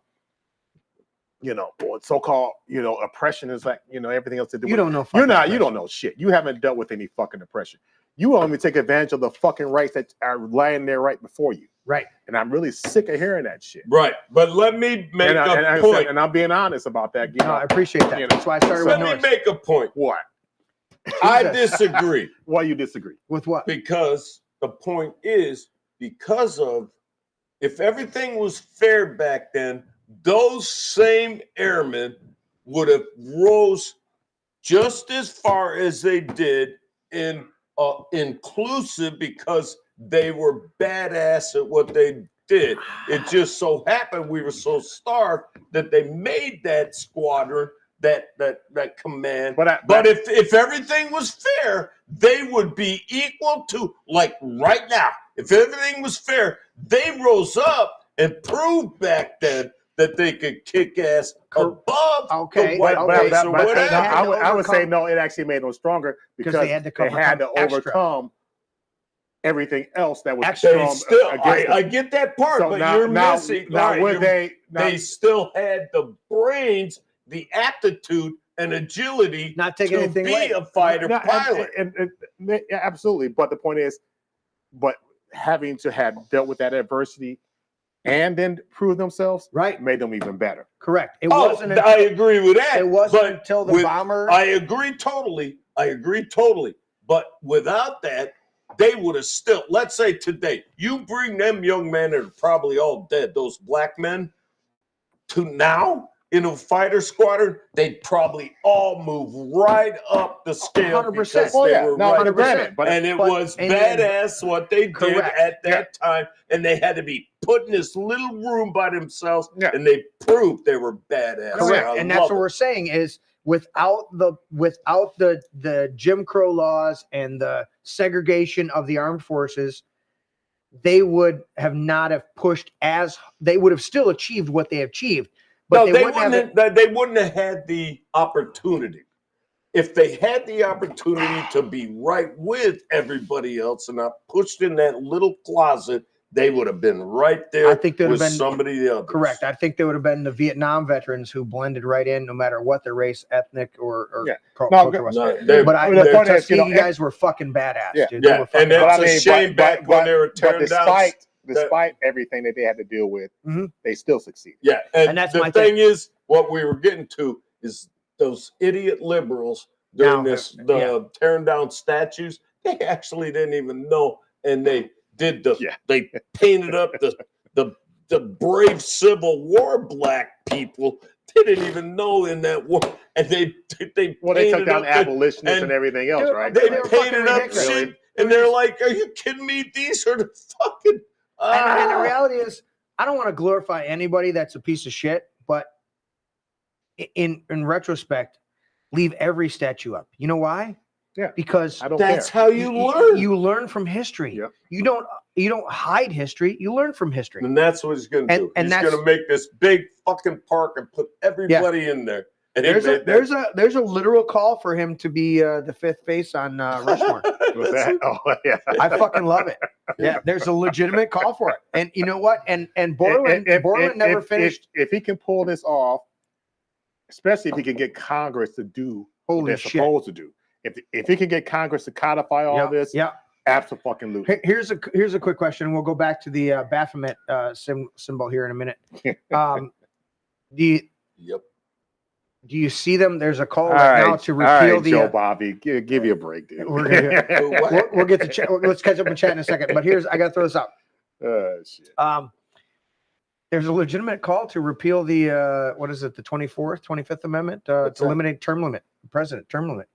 you know, so-called, you know, oppression is like, you know, everything else to do. You don't know. You don't know shit. You haven't dealt with any fucking oppression. You only take advantage of the fucking rights that are lying there right before you. Right. And I'm really sick of hearing that shit. Right. But let me make a point. And I'm being honest about that. You know, I appreciate that. You know, that's why I started with Norris. Let me make a point. What? I disagree. Why you disagree? With what? Because the point is, because of, if everything was fair back then, those same airmen would have rose just as far as they did in inclusive, because they were badass at what they did. It just so happened we were so starved that they made that squadron, that command. But if everything was fair, they would be equal to, like right now. If everything was fair, they rose up and proved back then that they could kick ass above the white race or whatever. I would say no, it actually made them stronger because they had to overcome everything else that was strong. I get that part, So but now- you're now- missing. now Right, would they- they still had the brains, the aptitude, and agility not taking to anything be away. a fighter No, pilot. yeah, absolutely. But the point is, but having to have dealt with that adversity and then prove themselves, right, made them even better. Correct. It Oh, wasn't. I agree with that. It wasn't but until the bomber. I agree totally. But without that, they would have still, let's say today, you bring them young men that are probably all dead, those black men, to now in a fighter squadron, they'd probably all move right up the scale 100%. because Oh, they yeah. were No, right 100%. and it was badass what they did at that time, and they had to be put in this little room by themselves, and they proved they were badass. Correct. I And that's love what it. we're saying is without the Jim Crow laws and the segregation of the armed forces, they would have not have pushed as they would have still achieved what they achieved. But No, they wouldn't have had the opportunity. If they had the opportunity to be right with everybody else and not pushed in that little closet, they would have been right there. I think they would with have been somebody else. Correct. I think they would have been the Vietnam veterans who blended right in, no matter what their race, ethnic, or culture was. But the point is, Tuskegee guys were fucking badass, dude. Yeah, They were fucking and that's badass. a shame back when they were tearing down. Despite everything that they had to deal with, they still succeeded. Yeah, and that's the my thing is, what we were getting to is those idiot liberals during tearing down statues. They actually didn't even know, and they did they painted up the brave Civil War black people. They didn't even know in that war, and they They took down up abolitionists and everything else, right? They Right. painted up Ridiculous. shit, and they're like, "Are you kidding me? These are the fucking." And the reality is, I don't want to glorify anybody that's a piece of shit, but in retrospect, leave every statue up. You know why? Yeah, because that's how you learn. You learn from history. Yeah. You don't hide history. You learn from history. And that's what he's going to do. And He's that's- going to make this big fucking park and put everybody in there. And he There's made that. a literal call for him to be the fifth face on Rushmore. Was that? Oh yeah, I fucking love it. Yeah, there's a legitimate call for it. And you know what? And Borland never finished. If he can pull this off, especially if he can get Congress to do what Holy they're shit. supposed to do, if he can get Congress to codify all this, absolutely. Here's a quick question. We'll go back to the Baphomet symbol here in a minute. Do you see them? There's a call now to repeal the Joe Bobby. Give you a break, dude. We'll get to chat. Let's catch up and chat in a second. But I got to throw this out. Shit. There's a legitimate call to repeal the what is it? The 25th Amendment to eliminate term limit, president term limit.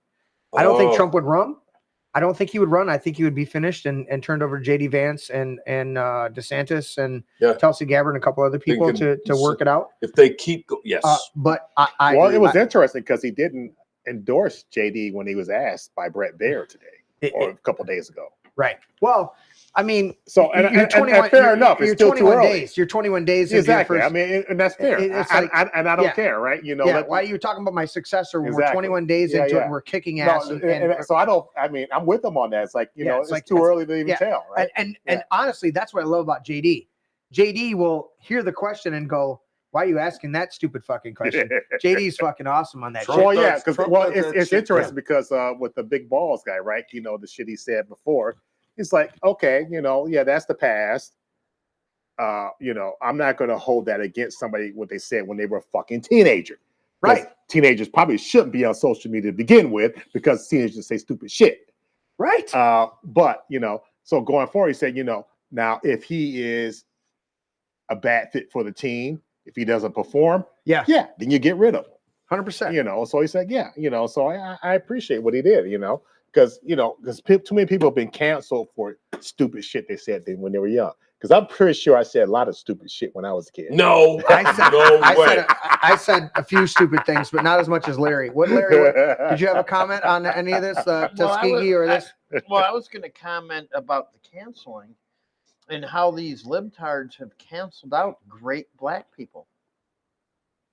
I don't think Trump would run. I don't think he would run. I think he would be finished and turned over to J.D. Vance and DeSantis and Tulsi Gabbard and a couple other people to work it out. If they keep but it was interesting because he didn't endorse J.D. when he was asked by Brett Baer today or a couple days ago. Right. Well, I mean, so you're 21, fair enough. It's still 21 too early. days. You're 21 days. Exactly. I mean, and that's fair. I don't care, right? You know. Why are you talking about my successor when we're 21 days into it and we're kicking ass? So I don't. I mean, I'm with them on that. It's like it's like too early to even tell, right? And honestly, that's what I love about JD. JD will hear the question and go, "Why are you asking that stupid fucking question?" JD's fucking awesome on that. Well, yeah, because it's interesting because with the big balls guy, right? You know the shit he said before. It's like, okay, that's the past. I'm not going to hold that against somebody what they said when they were a fucking teenager. Right. Teenagers probably shouldn't be on social media to begin with because teenagers say stupid shit. Right. But, so going forward, he said, now if he is a bad fit for the team, if he doesn't perform, then you get rid of him. 100%. So he said, so I appreciate what he did, because too many people have been canceled for stupid shit they said when they were young. Because I'm pretty sure I said a lot of stupid shit when I was a kid. No, I said a few stupid things, but not as much as Larry. Did you have a comment on any of this, Tuskegee or this? I was going to comment about the canceling and how these libtards have canceled out great black people.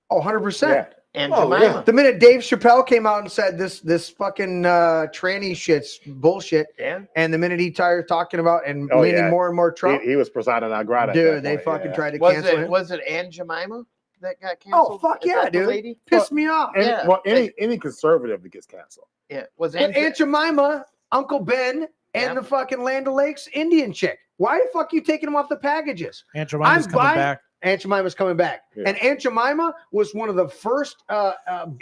Oh, 100%. And Jemima. The minute Dave Chappelle came out and said this fucking tranny shit's bullshit, and the minute he started talking about and leaning more and more Trump, he was persona non grata. Dude, they fucking tried to cancel him. Was it Aunt Jemima that got canceled? Oh fuck yeah, dude! Lady? Pissed me off. Any conservative that gets canceled. Yeah, was Aunt Jemima, Uncle Ben, and the fucking Land O'Lakes Indian chick. Why the fuck are you taking them off the packages? Aunt Jemima's coming back. Aunt Jemima's coming back. Yeah. And Aunt Jemima was one of the first black Aunt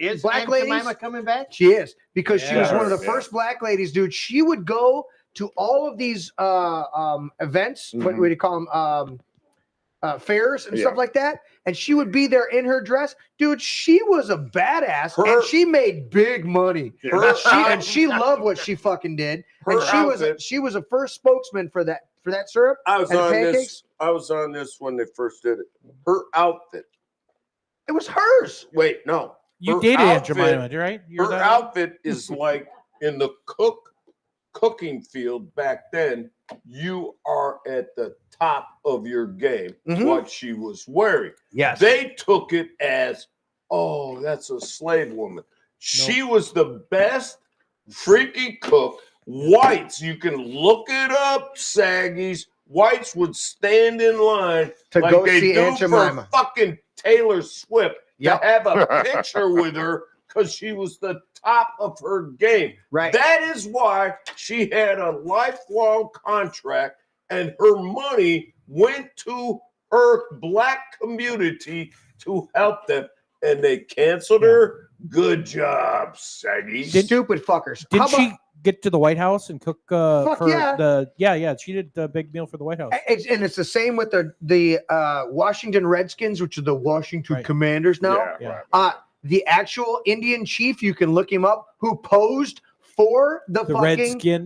ladies. Jemima coming back? She is, because she was one of the first black ladies, dude. She would go to all of these events, what do you call them, fairs and stuff like that, and she would be there in her dress. Dude, she was a badass, and she made big money. And she loved what she fucking did. And she was a first spokesman for that syrup I was and on pancakes. this. I was on this when they first did it. Her outfit. It was hers. Wait, no. You dated Aunt Jemima, right? Her outfit is like in the cooking field back then. You are at the top of your game. What she was wearing. Yes. They took it as, oh, that's a slave woman. She was the best freaky cook. Whites, you can look it up, Saggies. Whites would stand in line to like go they see do Aunt Jemima. for fucking Taylor Swift to have a picture with her because she was the top of her game. Right. That is why she had a lifelong contract and her money went to her black community to help them. And they canceled her. Good job, Saggies. Stupid fuckers. Did she get to the White House and cook yeah. she did a big meal for the White House. And it's the same with the Washington Redskins, which are the Washington Commanders now. The actual Indian chief, you can look him up, who posed for the fucking Redskin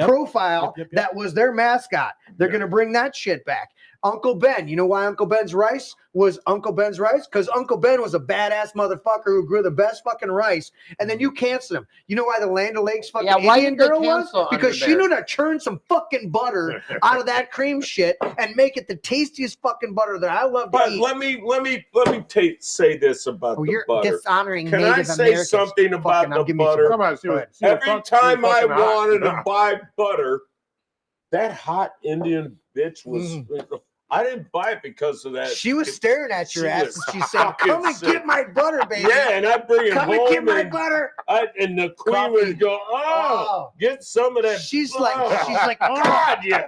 profile that was their mascot. They're going to bring that shit back. Uncle Ben, you know why Uncle Ben's rice was Uncle Ben's rice? Because Uncle Ben was a badass motherfucker who grew the best fucking rice, and then you canceled him. You know why the Land O'Lakes fucking Indian girl was? Because she knew to churn some fucking butter out of that cream shit and make it the tastiest fucking butter that I love to eat. Let me say this about the butter. You're dishonoring Can Native I say Americans. something about the butter? Every time I wanted to buy butter, that hot Indian bitch was. I didn't buy it because of that. She was staring at your She ass was and she said, fucking "Come and sick. get my butter, baby." Yeah, and I bring it Come home and get my and butter. And the queen Coffee. would go, "Oh, get some of that." She's oh, like, "Oh, God, yeah."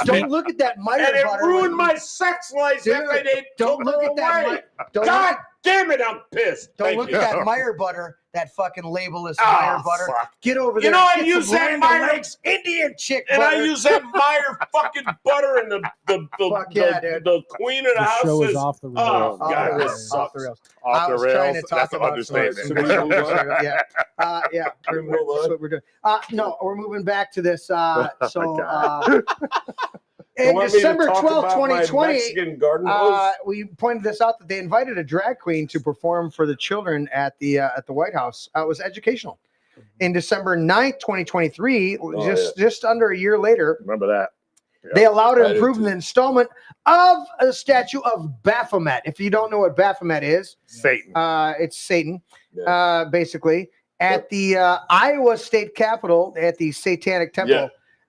don't look at that Meyer And it butter. ruined my sex life Dude, after they don't took look her at that. away. Don't God look, damn it, I'm pissed. don't Thank look you. at that Meyer butter. That fucking labelless Oh, Meyer butter. fuck. Get over You there. know, I Get use some that Land Meyer- O'Lakes Indian chick And butter. I use that Meyer fucking butter, and the queen of the, The house show is says, off the rails. "Oh Off God, the this rails. Off the sucks." rails. Off I the was trying rails. to talk That's an about some other understatement. stuff. Yeah, yeah. That's what we're doing. No, we're moving back to this. You In want me to December talk 12th, about my 2020, Mexican garden hose? we pointed this out that they invited a drag queen to perform for the children at the White House. It was educational. In December 9th, 2023, just under a year later, Remember that. they allowed I an did improvement installment of a statue of Baphomet. If you don't know what Baphomet is, Satan. It's Satan, basically, at the Iowa State Capitol at the Satanic Temple. Yeah.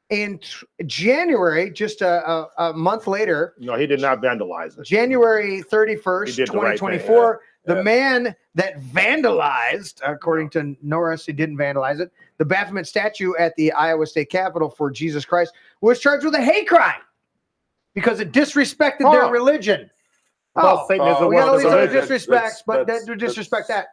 In January, just a month later, No, he did not vandalize it. January He 31st, did the right thing, 2024, yeah. the man that vandalized, according to Norris, he didn't vandalize it, the Baphomet statue at the Iowa State Capitol for Jesus Christ was charged with a hate crime because it disrespected their religion. Well, Satan is we got all these other religion. disrespects, but That's- that disrespect that.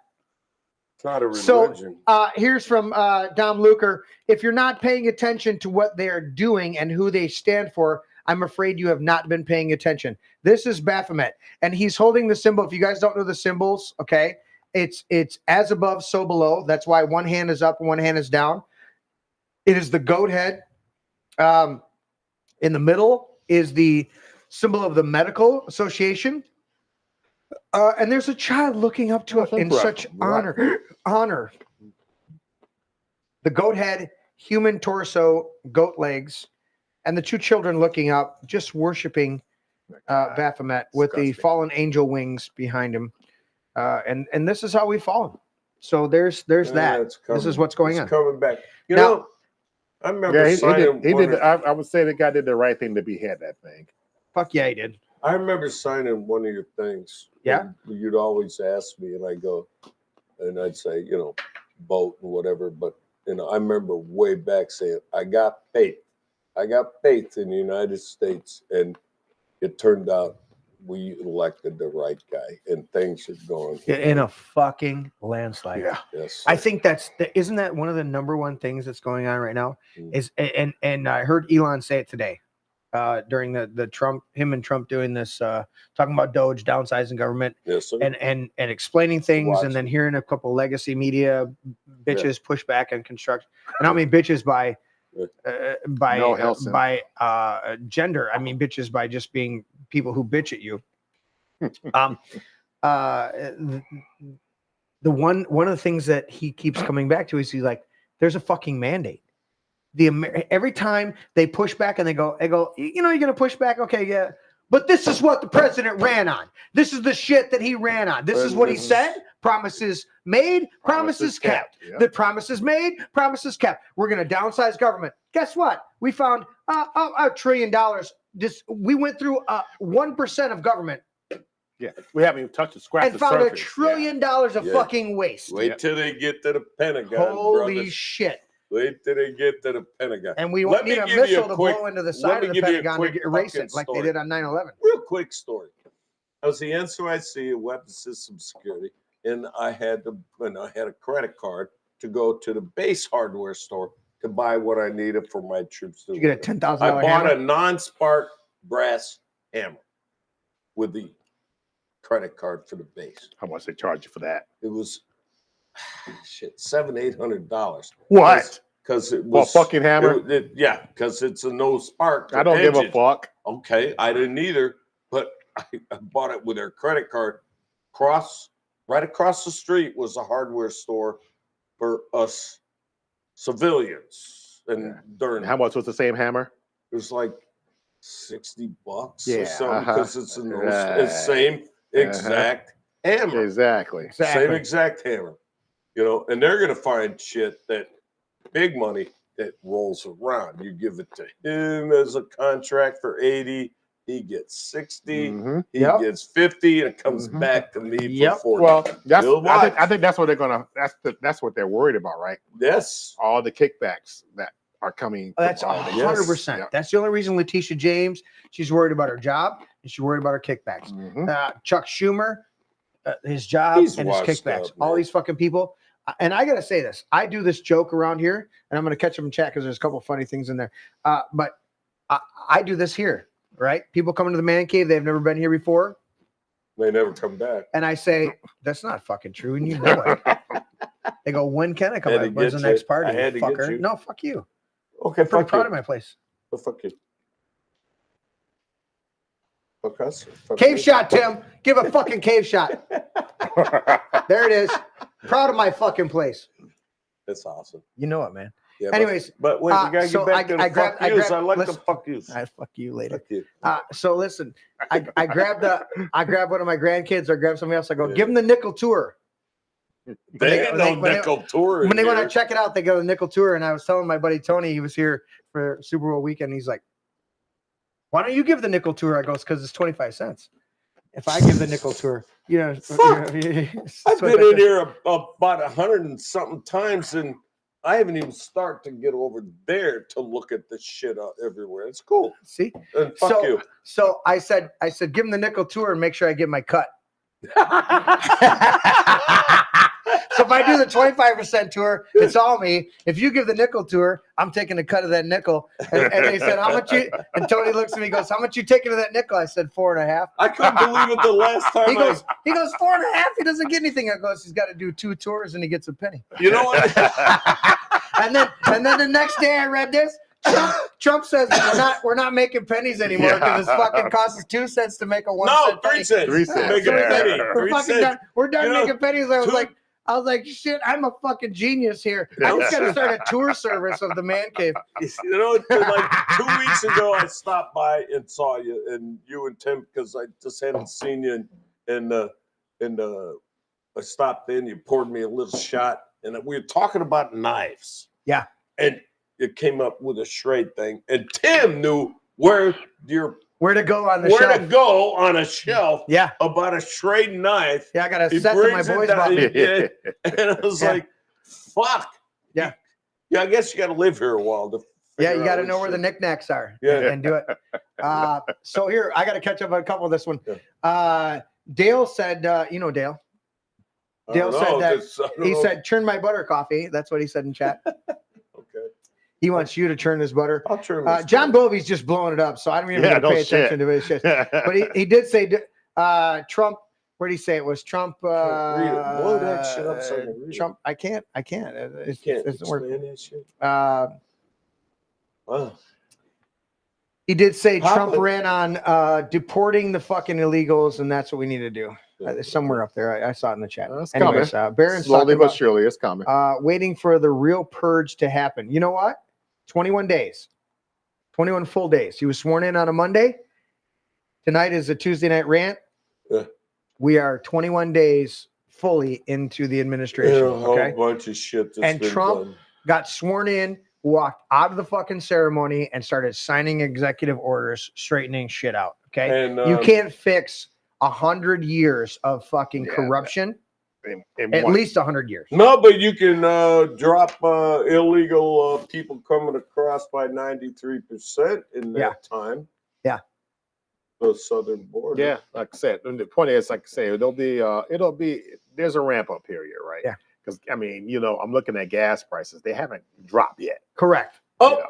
It's not a So religion. here's from Dom Luker. If you're not paying attention to what they're doing and who they stand for, I'm afraid you have not been paying attention. This is Baphomet, and he's holding the symbol. If you guys don't know the symbols, okay, it's as above, so below. That's why one hand is up and one hand is down. It is the goat head. In the middle is the symbol of the medical association. And there's a child looking up to it in such honor. The goat head, human torso, goat legs, and the two children looking up, just worshiping Baphomet with the fallen angel wings behind him. And this is how we've fallen. So there's that. It's coming. This is what's going It's on. coming back. You Now- know, I remember He signing. did. I would say the guy did the right thing to behead that thing. Fuck yeah, he did. I remember signing one of your things. Yeah. And you'd always ask me, and I go, and I'd say, vote and whatever. But I remember way back saying, I got faith. I got faith in the United States, and it turned out we elected the right guy, and things are going In a fucking landslide. Yeah. Yes. I think isn't that one of the number one things that's going on right now? Mm. Is and I heard Elon say it today during the him and Trump doing this talking about Doge downsizing government Yes, sir. and explaining things Watch and then hearing a couple legacy media bitches push back and construct. And I don't mean bitches by gender. I mean bitches by just being people who bitch at you. One of the things that he keeps coming back to is he's like, there's a fucking mandate. Every time they push back and they go, you're going to push back. Okay. Yeah. But this is what the president ran on. This is the shit that he ran on. This is what he said. Promises made, promises kept. Yep. The promises made, promises kept. We're going to downsize government. Guess what? We found $1 trillion. We went through 1% of government Yeah, we haven't even touched the scratch. and found $1 trillion of fucking waste. Wait till they get to the Pentagon. Holy brothers. shit. Wait till they get to the Pentagon. And we Let need me a give you missile to quick- blow into the let side me of the give you a Pentagon to quick erase fucking it like story. they did on 9/11. Real quick story. I was the NCIC at Weapons System Security, and I had a credit card to go to the base hardware store to buy what I needed for my troops. Did you get a $10,000 I bought hammer? a non-spark brass hammer with the credit card for the base. How much they charge you for that? It was $700-800. What? Because it For a was fucking hammer? Yeah, because it's a no spark. I don't give a fuck. Okay, I didn't either, but I bought it with their credit card. Right across the street was a hardware store for us civilians. And during How much was the same hammer? it was like $60 or Yeah, something because it's a no, Right. it's same exact hammer. Exactly. Same exact hammer. And they're gonna find shit that big money that rolls around. You give it to him as a contract for 80, He gets 60. He Yep. gets 50. And it comes back to me for 40. Well, You'll I think that's what they're gonna. That's what they're worried about, right? Yes. All the kickbacks that are coming. That's from all this. 100%. Yep. That's the only reason Letitia James, she's worried about her job and she's worried about her kickbacks. Chuck Schumer, his job He's and his washed kickbacks. up, All these fucking people. And I got to say this. I do this joke around here, and I'm going to catch them in chat because there's a couple of funny things in there. But I do this here, right? People come into the man cave. They've never been here before. They never come back. And I say, that's not fucking true. And you know it. They go, when can I come Had to back? When's the get next you. party? I had to get Fucker. you. No, fuck you. Okay, I'm pretty fuck proud you. of my place. Well, fuck you. Fuck us. Fuck Cave me. shot, Tim. Give a fucking cave shot. There it is. Proud of my fucking place. That's awesome. You know it, man. Yeah, Anyways, but wait, we gotta so get back to the I grabbed, fuck yous. I like listen, the fuck yous. I fuck you later. Fuck you. So listen, I grabbed one of my grandkids. I grabbed somebody else. I go, give them the nickel tour. They ain't no nickel tour. When they want to check it out, they go to the nickel tour. And I was telling my buddy Tony, he was here for Super Bowl weekend. He's like, why don't you give the nickel tour? I go, because it's 25 cents. If I give the nickel tour, you know, Fuck. I've been in here about 100 and something times, and I haven't even started to get over there to look at the shit out everywhere. It's cool. See? And fuck you. So I said, give him the nickel tour and make sure I get my cut. So if I do the 25% tour, it's all me. If you give the nickel tour, I'm taking a cut of that nickel. And they said, how much you? And Tony looks at me, and goes, how much you taking of that nickel? I said, 4.5. I couldn't believe it the last time. He goes, 4.5. He doesn't get anything. I goes, he's got to do 2 tours and he gets a penny. You know what? and then the next day I read this. Trump says we're not making pennies anymore because it's fucking costs us 2 cents to make a 1 cent penny. 3 cents. 3 cents. Make a penny. We're 3 fucking cents. done. We're done You know, making pennies. I was like, shit, I'm a fucking genius here. I just got to start a tour service of the man cave. You know, like 2 weeks ago, I stopped by and saw you and Tim, because I just hadn't seen you. And I stopped in, you poured me a little shot, and we were talking about knives. Yeah. And it came up with a Schrade thing. And Tim knew where to go on the where shelf. to go on a shelf. Yeah. About a Schrade knife. Yeah, I got a He set that my brings it boys down, bought me. and I was like, fuck. Yeah. Yeah, I guess you got to live here a while to Yeah, figure you got to out know this where the shit. knickknacks are Yeah. and do it. So here, I got to catch up on a couple of this one. Dale said, you know Dale. I Dale don't said know, that 'cause I don't he know. said, churn my butter coffee. That's what he said in chat. Okay. He wants you to churn his butter. I'll churn this John Bovey's just blowing it up, so I don't even Yeah, really no pay shit. attention to his shit. But he did say Trump. Where did he say it was? Trump. Read it. Blow that shit up so I can read it. Trump. I can't. It Can't doesn't work. explain that shit. Wow. He did say Pop Trump it. ran on deporting the fucking illegals, and that's what we need to do. Somewhere up there, I saw it in the chat. It's Anyways, coming. Barron's Slowly talking but about, surely, it's coming. waiting for the real purge to happen. You know what? 21 days, 21 full days. He was sworn in on a Monday. Tonight is a Tuesday night rant. Yeah. We are 21 days fully into the administration. Yeah, a whole Okay. bunch of shit that's And been Trump done. got sworn in, walked out of the fucking ceremony, and started signing executive orders, straightening shit out. Okay. And, You can't fix 100 years of fucking corruption. At least 100 years. No, but you can drop illegal people coming across by 93% in that time. Yeah. The southern border. Yeah, like I said, and the point is, like I say, it'll be there's a ramp up period, right? Yeah. Because I mean, I'm looking at gas prices; they haven't dropped yet. Correct. Oh,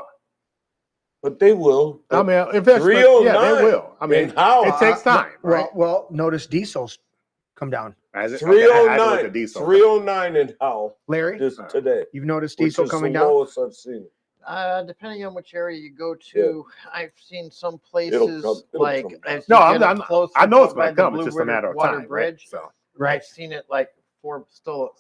but they will. I mean, eventually, yeah, they will. I mean, it takes time, right? Well, notice diesel's come down. As it- 309, okay, diesel. 309 in Howell. Larry, just today. You've noticed which diesel is coming the down? lowest I've seen. Depending on which area you go to, I've seen some places it'll like come down. as No, you I'm get closer I know it's by going to the come. It's Blue just a matter of Water time, Bridge. right? So, Right. I've seen it like still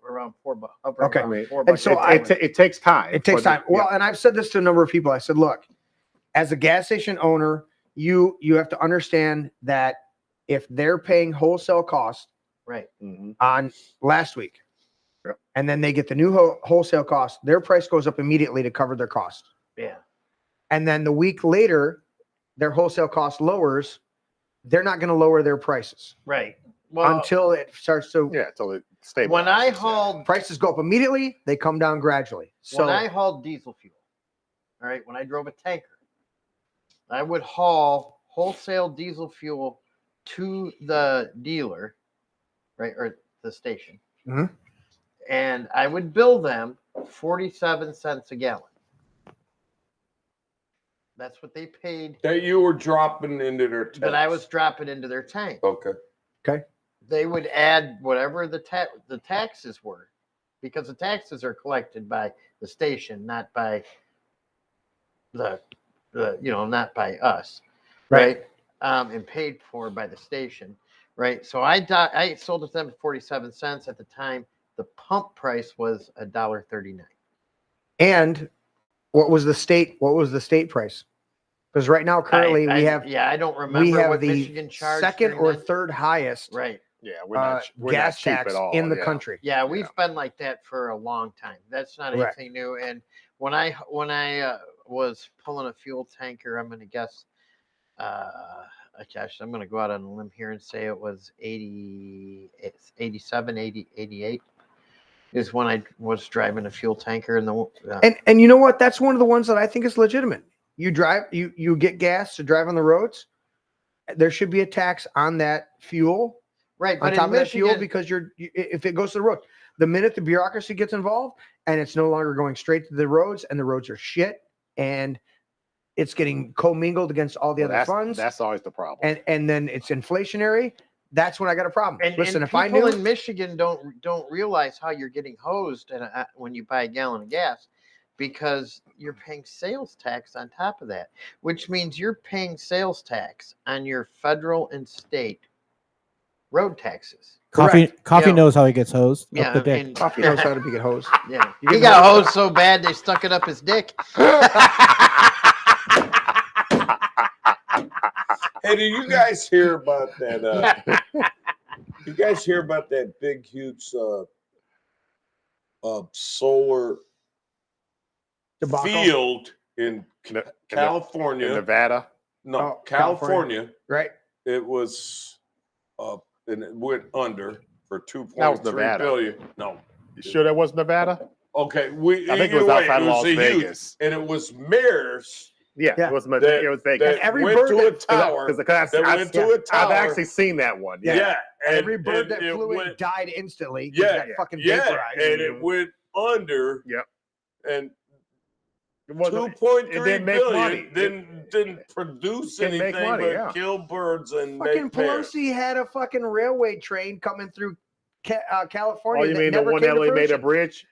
around $4. Okay. Around $4 And so it takes time. It takes for the- time. Well, and I've said this to a number of people. I said, look, as a gas station owner, you have to understand that if they're paying wholesale cost right on last week, and then they get the new wholesale cost, their price goes up immediately to cover their cost. Yeah. And then the week later, their wholesale cost lowers, they're not going to lower their prices. Right. Well, until it starts to until it stabilizes. When I hauled prices go up immediately, they come down gradually. So when I hauled diesel fuel, all right, when I drove a tanker, I would haul wholesale diesel fuel to the dealer, right, or the station, and I would bill them 47 cents a gallon. That's what they paid. That you were dropping into their tank. That I was dropping into their tank. Okay. Okay. They would add whatever the taxes were, because the taxes are collected by the station, not by the not by us, right? And paid for by the station, right? So I sold it to them at 47 cents at the time. The pump price was $1.39. and what was the state price? Because right now, currently, we have I don't remember we have what the Michigan charged second during or that. third highest Right. Yeah, we're gas not cheap tax at all in the country. Yeah, we've been like that for a long time. That's not Correct. anything new. And when I was pulling a fuel tanker, I'm going to guess, gosh, I'm going to go out on a limb here and say it was 87, 88 is when I was driving a fuel tanker in the. And you know what? That's one of the ones that I think is legitimate. You drive, you get gas to drive on the roads. There should be a tax on that fuel. Right, on but top in of that fuel, Michigan- because if it goes to the road, the minute the bureaucracy gets involved and it's no longer going straight to the roads, and the roads are shit, and it's getting commingled against all the other funds. That's always the problem. And then it's inflationary. That's when I got a problem. And, Listen, and if I people knew in Michigan don't realize how you're getting hosed when you buy a gallon of gas, because you're paying sales tax on top of that, which means you're paying sales tax on your federal and state road taxes. Coffee You know, knows how he gets hosed. Yeah, up the dick. and- Coffee knows how to get hosed. Yeah, You he get got hosed? hosed so bad they stuck it up his dick. Hey, do you guys hear about that? You guys hear about that big, huge solar Debacle? field in California? in Nevada? No, Oh, California. Right. It was and it went under for That was 2.3 Nevada. billion. No. You sure that was Nevada? Okay, I think it was outside Las Vegas. and it was mayors. Yeah, it was Vegas. That every went bird to a that- tower. I've actually seen that one. Yeah, and every bird that it flew in went- died instantly. 'cause it got fucking yeah, vaporized. and it went under. Yep. And It wasn't- 2.3 it didn't make money. billion didn't produce Didn't make anything money, but yeah. kill birds and Fucking make pears. Pelosi had a fucking railway train coming through California. Oh, you that mean the never one came that to they made a fruition. bridge?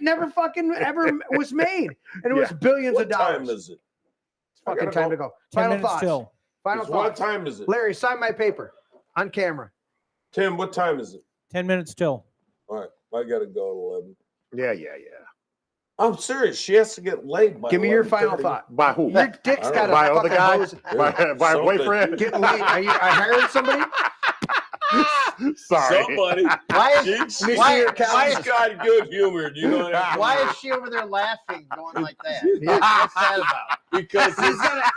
Never fucking ever was made, and it was billions What of dollars. time is it? It's fucking gotta time go. to go. 10 Final minutes thoughts. till. Final What thoughts. time is it? Larry, sign my paper on camera. Tim, what time is it? 10 minutes till. All right, I gotta go at 11. Yeah. I'm serious. She has to get laid by Give me your final 11:30. thought. By who? Your dick's I don't got know. a By other fucking guys? hose. By a Something. boyfriend? Getting laid. Are you hiring somebody? Sorry. Somebody. Why She's is got good humor. You know what I mean? why is she over there laughing, going like that? Yeah. What's that about? Because He's it's, got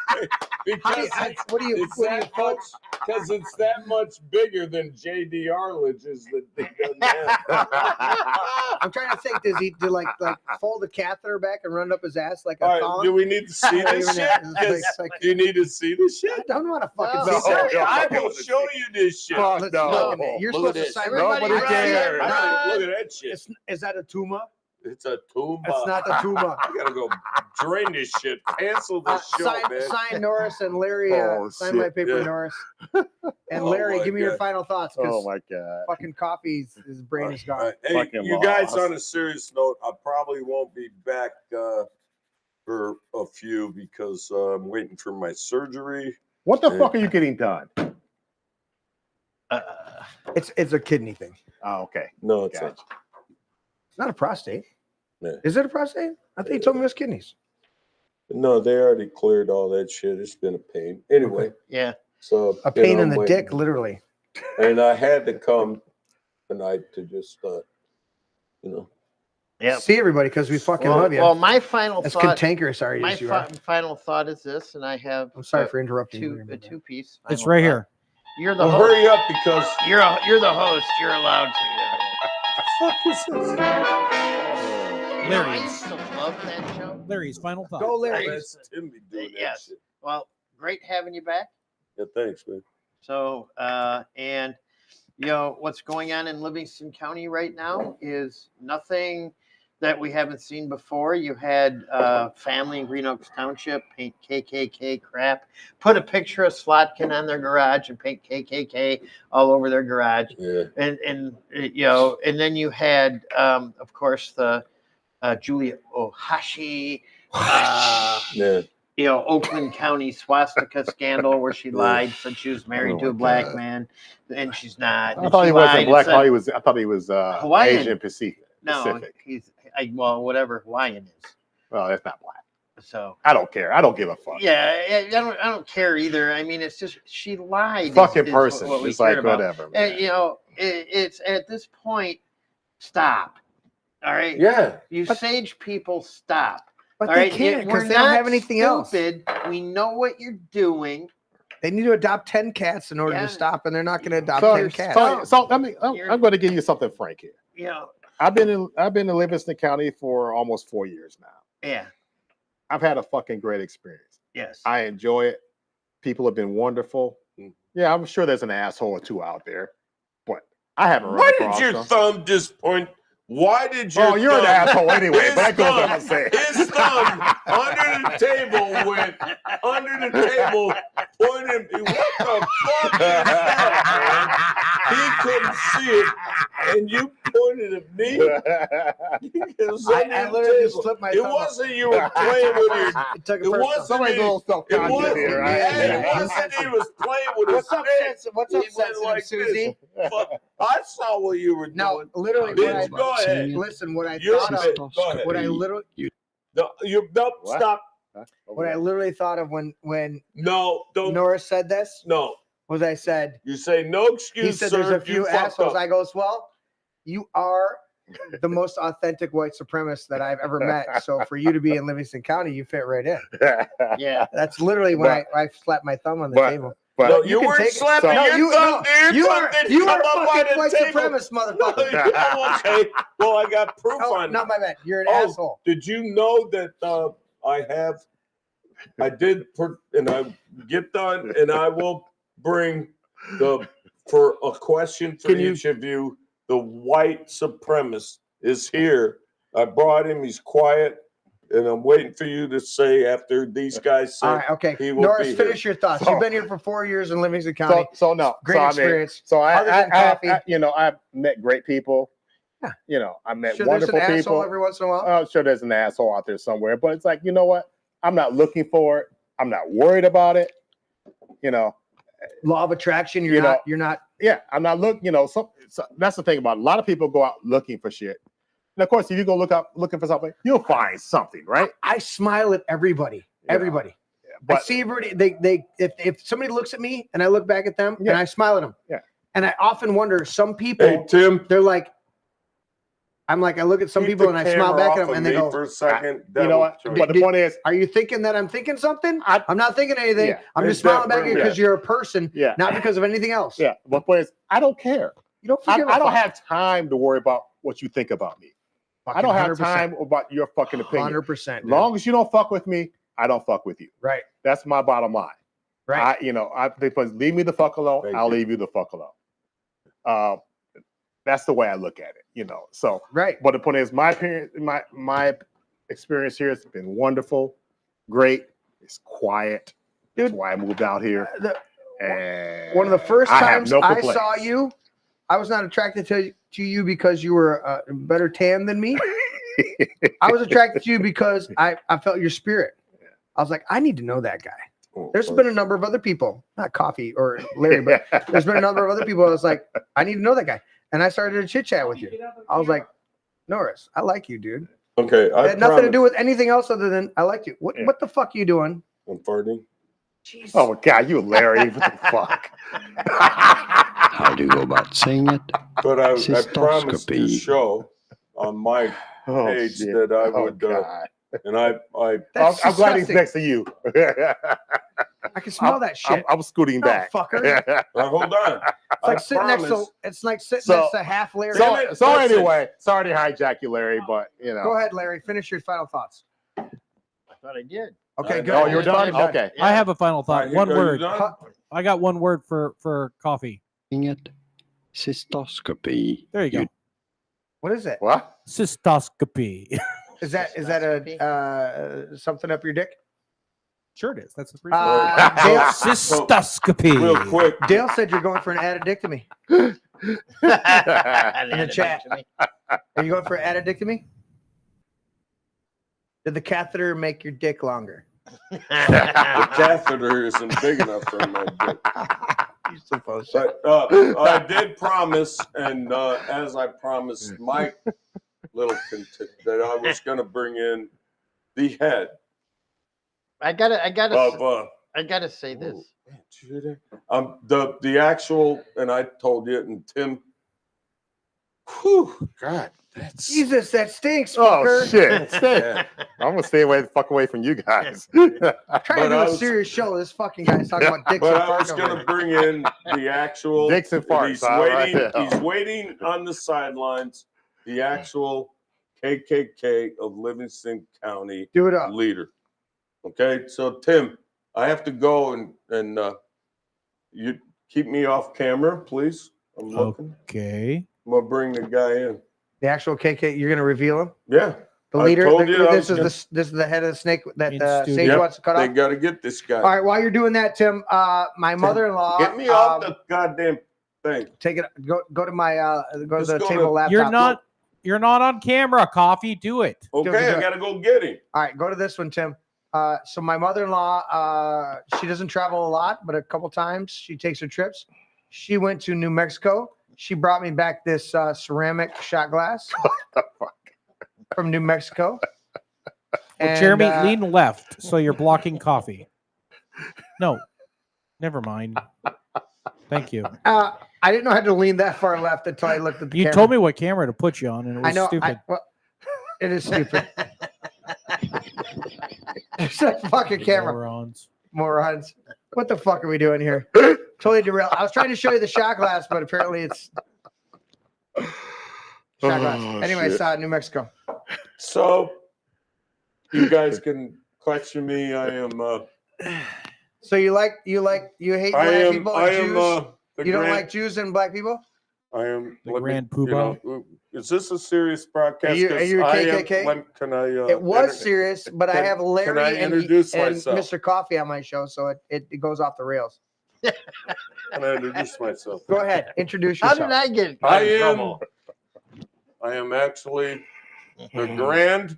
because what do you? it's What do you? that much. Because it's that much bigger than J.D. Arledge's that he doesn't have. I'm trying to think. Does he do like fold the catheter back and run up his ass like a All right, column? do we need to see this shit? It's like- Do you need to see this shit? I don't want to fucking No, see that. I will show you this shit. Fuck Let's no. look at it. You're Look supposed at to this. sign. Nobody Everybody- cares. Look at that shit. Is that a tumor? It's a tumor. That's not the tumor. I gotta go drain this shit. Cancel this show, man. Sign Norris and Larry. Oh, Sign my shit. paper, Yeah. Norris. And Oh, Larry, my give me your God. final thoughts. 'Cause Oh my god. fucking coffee's his brain is All gone. right. Hey, Fucking you guys, lost. on a serious note, I probably won't be back for a few because I'm waiting for my surgery. What the fuck are you getting done? It's a kidney thing. Oh, okay. No, it's Gotcha. It's not a prostate. Yeah. Is it a prostate? I think you told me it was kidneys. No, they already cleared all that shit. It's been a pain. Anyway, Yeah. so A pain in I'm the waiting. dick, literally. And I had to come tonight to just, Yep. See everybody because we fucking love you. Well, my final as thought. cantankerous sorry My as you are. final thought is this, and I have. I'm sorry for interrupting. A two-piece. It's final right thought. here. You're the Well, host. hurry up because You're the host. You're allowed to. fuck is this? You know, I used to love that show. Larry's final thought. Go, Larry. That's Timmy doing that Yes. shit. Well, great having you back. Yeah, thanks, man. So, and you know what's going on in Livingston County right now is nothing that we haven't seen before. You had family in Green Oaks Township paint KKK crap, put a picture of Slotkin on their garage and paint KKK all over their garage. Yeah. And you know, and then you had of course the Julia Ohashi, Yeah. you know, Oakland County swastika scandal where she lied, said she was married to a black man, and she's not. I thought he wasn't black. I thought he was Hawaiian. Asian Pacific. No, he's well, whatever Hawaiian is. Well, that's not black. So I don't care. I don't give a fuck. yeah, I don't care either. I mean, it's just she lied. Fucking is person. what we It's like cared about. whatever. And you know, it's at this point, stop. All right. Yeah. You SAGE people, stop. But All they right? can't We're because they don't not have anything else. stupid. We know what you're doing. They need to adopt 10 cats in order Yeah. to stop, and they're not going to adopt So, 10 cats. so I mean, I'm going to give you something frank here. You know, I've been in Livingston County for almost 4 years now. yeah. I've had a fucking great experience. Yes. I enjoy it. People have been wonderful. Yeah, I'm sure there's an asshole or two out there, but I haven't run Why across did your them. thumb just point? Why did your Oh, you're an thumb- asshole anyway, His but that goes thumb- without saying. His thumb under the table went under the table, pointed. What the fuck is that, man? He couldn't see it, and you pointed at me. It was under I the literally just table. flipped my It thumb. wasn't you were playing with your. It took It wasn't. Somebody's a little It self-conscious wasn't. here, right? Yeah, it wasn't. He was playing with his What's up, stick. What's up, He went sensitive like Susie? this. Fuck, I saw what you were doing. No, literally, Bitch, go ahead. listen, what I You're thought bit. of, Go ahead. what I literally, No, nope, What? stop. what I literally thought of when No, don't. Norris said this No. was I said, You say no excuse, he said sir. there's a you few fucked assholes. up. I goes, well, you are the most authentic white supremacist that I've ever met. So for you to be in Livingston County, you fit right in. Yeah. That's literally when I slapped my thumb on the table. But No, you can weren't take it. slapping No, your you- thumb. no, Your you thumb are- didn't you come are up fucking on the white table. supremacist, motherfucker. Oh, okay. Well, I got proof Oh, on not it. my bad. You're an Oh, asshole. did you know that I did, and I get done, and I will bring for a question for each of you. The white supremacist is here. I brought him. He's quiet, and I'm waiting for you to say after these guys say. All right, okay. He will Norris, be finish here. your thoughts. So- You've been here for 4 years in Livingston County. So no, Great so, experience. So Other than coffee. I've met great people. Yeah. You know, I met Sure, there's an wonderful asshole people. every once in a while. I'm sure there's an asshole out there somewhere, but it's like, you know what? I'm not looking for it. I'm not worried about it. You know, Law of attraction. You know, You're not. yeah, I'm not looking. You know, so that's the thing about it. A lot of people go out looking for shit, and of course, if you go looking for something, you'll find something, right? I smile at everybody. Yeah. Everybody. But I see everybody. They if somebody looks at me and I look back at them and I smile at them. Yeah. And I often wonder, some people, Hey, Tim. they're like, I look at some Keep people the and I smile camera back off at them of and they me go, for a second. you know what? That But the point is, are you thinking that I'm thinking something? I'm not thinking anything. Yeah. I'm just Is that smiling back at you right? because you're a person, Yeah. not because of anything else. yeah. But the point is, I don't care. You don't I forgive a don't fuck. have time to worry about what you think about me. I don't have time about your fucking opinion. 100%. As long as you don't fuck with me, I don't fuck with you. Right. That's my bottom line. Right. I think leave me the fuck alone. Thank I'll you. leave you the fuck alone. That's the way I look at it, you know. So, right. But the point is, my experience here has been wonderful, great. It's quiet. That's why I moved out here. And One of the first I have times no I complaints. saw you, I was not attracted to you because you were better tan than me. I was attracted to you because I felt your spirit. I was like, I need to know that guy. There's been a number of other people, not Coffee or Larry, but there's been a number of other people. I was like, I need to know that guy. And I started to chit chat with you. I was like, Norris, I like you, dude. Okay. It had nothing to do with anything else other than I like you. What the fuck are you doing? I'm farting. Jeez. Oh my God, you Larry, what the fuck? How do you go about saying it? But I promised the show on my page shit. that I Oh, would, God. and I'm glad he's next to you. I can smell that shit. I'm scooting No, back. fucker. Hold on. It's like sitting next to half Larry. So anyway, sorry to hijack you, Larry, but you know. Go ahead, Larry. Finish your final thoughts. I thought I did. Okay, good. Oh, you're done? Okay. I have a final thought. Right, One are you word. done? I got one word for coffee. Cystoscopy. There you go. What is it? What? Cystoscopy. Is that a something up your dick? Sure it is. That's the free Dale, cystoscopy. Real quick. Dale said you're going for an addictomy. In the chat. Are you going for an addictomy? Did the catheter make your dick longer? The catheter isn't big enough for my dick. You're supposed to. But I did promise, and as I promised Mike Littleton that I was going to bring in the head. I gotta say this. The actual, and I told you, and Tim. Whew, God, that's Jesus, that stinks, Oh fucker. shit! I'm gonna stay the fuck away from you guys. I'm trying to do a serious show. This fucking guy's talking about dicks But and I was farts. going to bring in the actual Dicks and farts, He's all right. waiting. He's waiting on the sidelines. The actual KKK of Livingston County Do it up. leader. Okay, so Tim, I have to go and you keep me off camera, please. I'm looking. Okay. I'm gonna bring the guy in. The actual KK, you're gonna reveal him? Yeah. The I leader. told you I This was is the head of the snake that studio. Sage Yep, wants to cut they off. got to get this guy. All right, while you're doing that, Tim, my mother-in-law. Get me off the goddamn thing. Take it. Go to my go to Just the go table to- laptop. You're not on camera. Coffee. Do it. Okay, I got to go get him. All right, go to this one, Tim. So my mother-in-law, she doesn't travel a lot, but a couple times she takes her trips. She went to New Mexico. She brought me back this ceramic shot glass from New Mexico. Well, Jeremy, lean left, so you're blocking coffee. No, never mind. Thank you. I didn't know I had to lean that far left until I looked at the You camera. told me what camera to put you on, and it was I know. stupid. Well, it is stupid. It's a fucking camera. Morons. What the fuck are we doing here? Totally derailed. I was trying to show you the shot glass, but apparently it's shot glass. Anyways, New Mexico. So you guys can question me. I am. So you hate I black am- people I and am, Jews? the You don't grand- like Jews and black people? I am the grand poobah. Is this a serious broadcast? Are you 'Cause a I am- KKK? can I? It was serious, but I have can I Larry and introduce myself? Mr. Coffee on my show, so it goes off the rails. Can I introduce myself? Go ahead, introduce How yourself. did I get in I am. trouble? I am actually the grand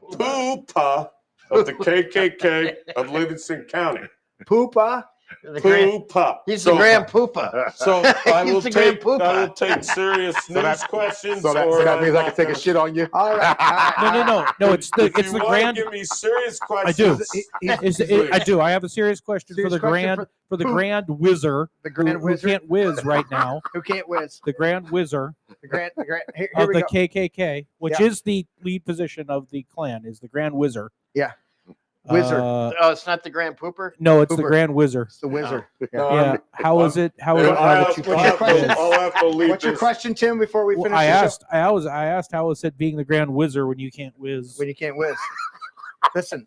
poopah of the KKK of Livingston County. Poopa? Poopa. He's the grand poopa. So I will He's the grand take. I will poopa. take serious So news that- questions. So that or means I'm I can not take a gonna- shit on you. All right. No. It's the If you wanna grand. Give me serious I questions. do. I do. I have a serious question Serious for the question for the grand whizzer. The grand who wizard? can't whiz right now. Who can't whiz? The grand whizzer The grand. Here of we the go. KKK, which Yeah. is the lead position of the Klan, is the grand whizzer. Yeah. Wizard. Oh, it's not the grand pooper. No, it's the Pooper. grand whizzer. It's the wizard. No, Yeah. I'm- How is it? How is And it? I Now have- that you I'll What's your have to- question? I'll have to leave What's your this. question, Tim? Before we Well, finish I the asked. I asked how is it being the grand whizzer when you can't whiz? when you can't whiz. Listen,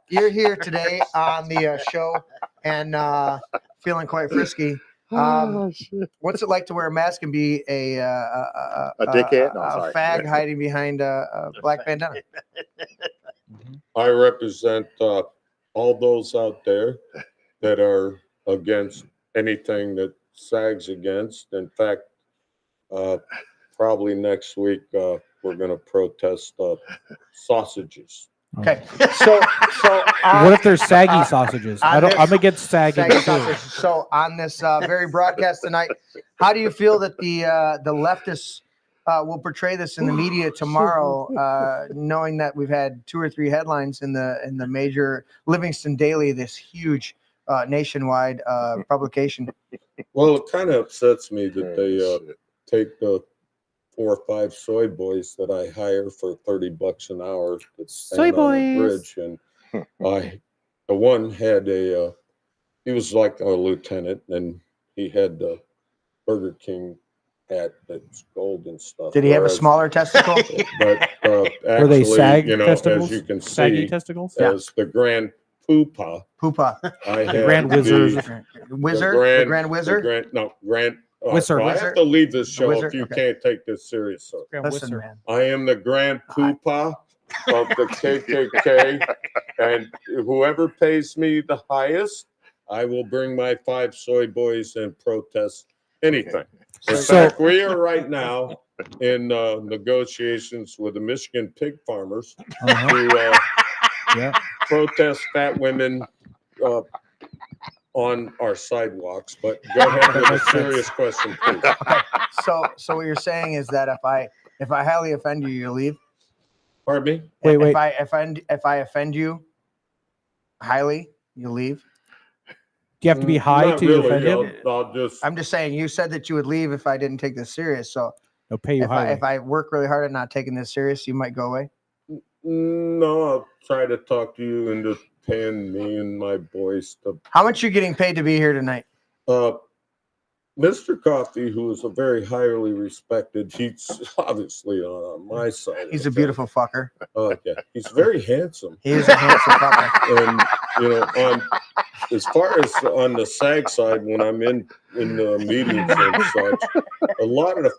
you're here today on the show and feeling quite frisky. What's it like to wear a mask and be a dickhead? No, a sorry. fag hiding behind a black bandana? I represent all those out there that are against anything that SAG's against. In fact, probably next week we're going to protest sausages. Okay, so What if there's saggy sausages? on this- I'm against saggy saggy too. sausage. So on this very broadcast tonight, how do you feel that the leftists will portray this in the media tomorrow, knowing that we've had 2 or 3 headlines in the major Livingston Daily, this huge nationwide publication? Well, it kind of upsets me that they take the 4 or 5 soy boys that I hire for $30 an hour to Soy stand on the boys. bridge, and the one had he was like a lieutenant, and he had the Burger King hat that's gold and stuff. Did he have a smaller testicle? But Were actually, they sag you know, testicles? as you can Saggy see, testicles? as the Grand Poopah, Poopa. I The had Grand Wizard. The Grand Wizard? Grand. Wizard. I have to leave this show Wizard? if you Okay. can't take this serious. So. Listen, man. I am the Grand Poopah of the KKK, and whoever pays me the highest, I will bring my 5 soy boys and protest anything. In fact, we are right now in negotiations with the Michigan pig farmers to protest fat women on our sidewalks. But go ahead with a serious question, please. So what you're saying is that if I highly offend you, you leave? Pardon me? Wait. If I offend you highly, you leave? Do you have to be high Not to really, offend him? I'm just saying, you said that you would leave if I didn't take this serious. So They'll pay you highly. if I work really hard at not taking this serious, you might go away. No, I'll try to talk to you into paying me and my boys to. How much you getting paid to be here tonight? Mr. Coffee, who is a very highly respected, he's obviously on my side. He's a beautiful fucker. Yeah, he's very handsome. He is a handsome fucker. And you know, as far as on the SAG side, when I'm in the meetings and such, a lot of the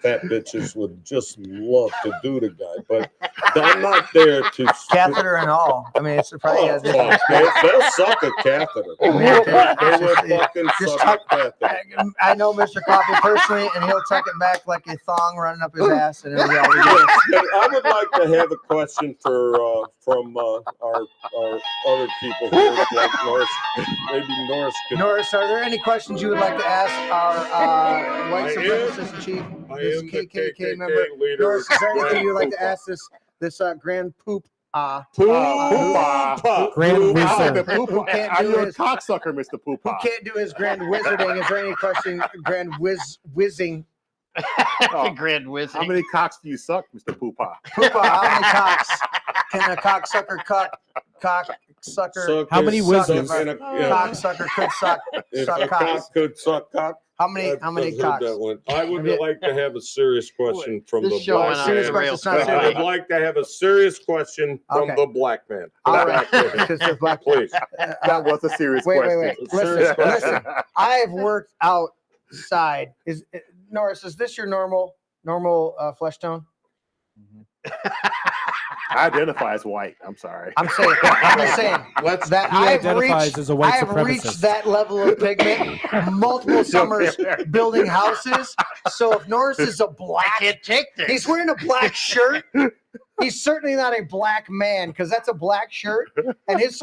fat bitches would just love to do the guy, but I'm not there to Catheter and all. I mean, it's probably has different they'll suck a catheter. They will fucking suck a catheter. I know Mr. Coffee personally, and he'll tuck it back like a thong running up his ass, and it'll be all we do. I would like to have a question from our other people here, like Norris. Maybe Norris could. Norris, are there any questions you would like to ask our white supremacist chief, this KKK member? leader. Norris, is there anything you'd like to ask this Grand Poop? Grand Who Wizard. can't Are do you a his cocksucker, Mr. who Poopa? can't do his grand wizarding? Is there any question, grand whizzing? Grand Wizard. How many cocks do you suck, Mr. Poopa? Poopa, how many cocks can a cocksucker cocksucker? How many whizzes? Cocksucker could suck If suck a cocks. cock could suck cock. How many I've heard cocks? that one. I would Have you- like to have a serious question from This the show black went on Serious the man. question, rails it's not quickly. I would like to have a serious question from Okay. the black man. All right, because they're black. Please. That was a serious Wait, question. wait. Serious Listen. I've worked outside. Norris, is this your normal flesh tone? I identify as white. I'm sorry. I'm just saying that He I've identifies reached, as a white I have supremacist. reached that level of pigment multiple summers building houses. So if Norris is a black, Can't take this. he's wearing a black shirt. He's certainly not a black man because that's a black shirt, and his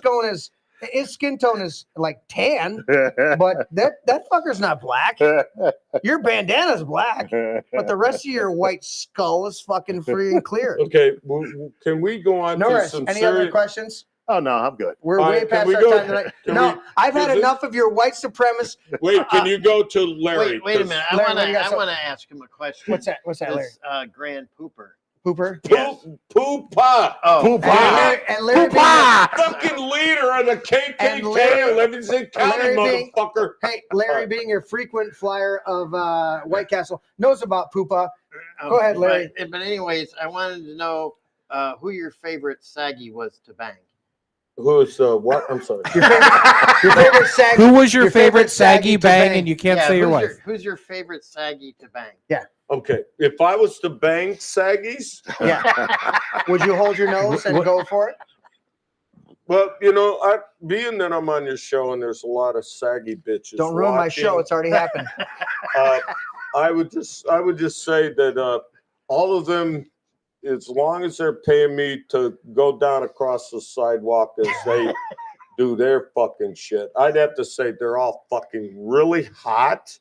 skin tone is like tan, but that fucker's not black. Your bandana's black, but the rest of your white skull is fucking free and clear. Okay, can we go on Norris, to some any serious? other questions? Oh no, I'm good. We're All way right, can past we our go- time tonight. can No, we- I've had is it- enough of your white supremacist. Wait, can you go to Larry? Wait a minute. I Larry, want what do you got? to. I want to ask him a question. What's that? What's that, Larry? This Grand Pooper. Pooper? Yes. Poopa. Oh, And Larry being Fucking leader of the KKK Larry- in Livingston County, Larry being- motherfucker. Hey, Larry, being your frequent flyer of White Castle, knows about Poopa. Go ahead, Larry. But anyways, I wanted to know who your favorite saggy was to bang. Who's what? I'm sorry. Your favorite saggy. Who was your favorite saggy bang? And you can't say your wife. Who's your favorite saggy to bang? Yeah. Okay, if I was to bang saggies, Yeah. Would you hold your nose and go for it? well, being that I'm on your show and there's a lot of saggy bitches. Don't ruin my watching, show. It's already happened. I would just say that all of them, as long as they're paying me to go down across the sidewalk as they do their fucking shit, I'd have to say they're all fucking really hot.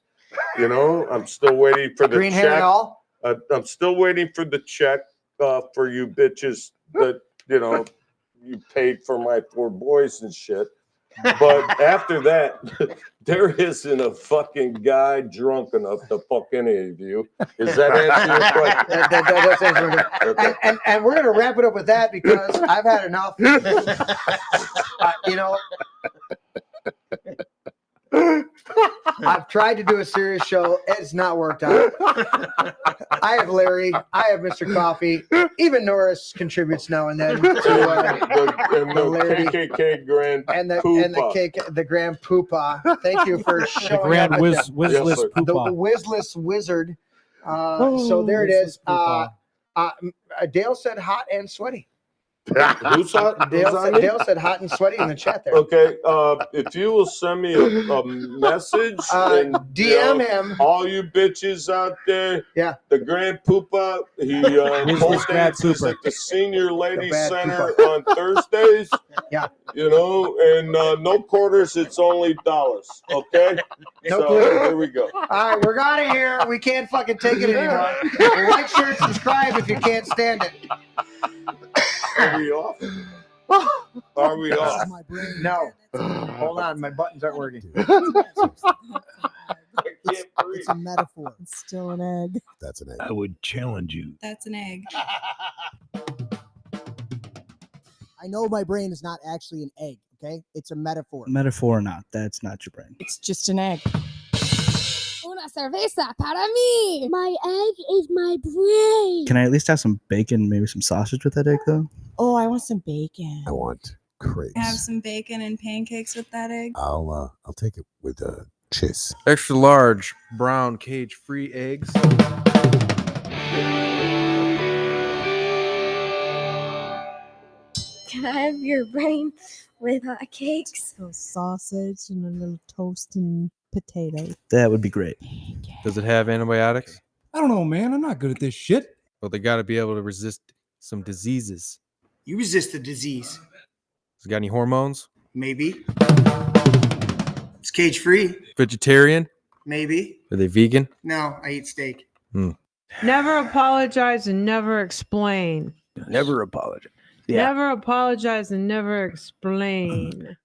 I'm still waiting for the Green check. hair and all? I'm still waiting for the check for you bitches that you paid for my 4 boys and shit. But after that, there isn't a fucking guy drunk enough to fuck any of you. Is that answer your question? That's answer. Okay. And we're gonna wrap it up with that because I've had enough. You know, I've tried to do a serious show. It's not worked out. I have Larry. I have Mr. Coffee. Even Norris contributes now and then to the Larry KKK Grand and the Poopah. the Grand Poopah. Thank you for showing Grand up. Wizless The Poopah. Wizless Wizard. So there it is. Dale said hot and sweaty. Who's hot? Dale said hot and sweaty in the chat there. Okay, if you will send me a message and DM him. All you bitches out there, yeah. The Grand Poopah, he pole dances at the Senior Ladies Center on Thursdays. Yeah. You know, and no quarters, it's only dollars. Okay? No so clue. here we go. All right, we're out of here. We can't fucking take it anymore. Like, share, subscribe if you can't stand it. Are we off? Are we off? No. Hold on, my buttons aren't working. It's a metaphor. It's still an egg. That's an egg. I would challenge you. That's an egg. I know my brain is not actually an egg, okay? It's a metaphor. Metaphor or not, that's not your brain. It's just an egg. Una cerveza para mí. My egg is my brain. Can I at least have some bacon, maybe some sausage with that egg, though? Oh, I want some bacon. I want crepes. Have some bacon and pancakes with that egg. I'll take it with cheese. Extra large brown cage-free eggs. Can I have your brain with hot cakes? A sausage and a little toast and potato. That would be great. Does it have antibiotics? I don't know, man. I'm not good at this shit. Well, they got to be able to resist some diseases. You resist the disease. Has it got any hormones? Maybe. It's cage free. Vegetarian? Maybe. Are they vegan? No, I eat steak. Never apologize and never explain. Never apologize. Never apologize and never explain.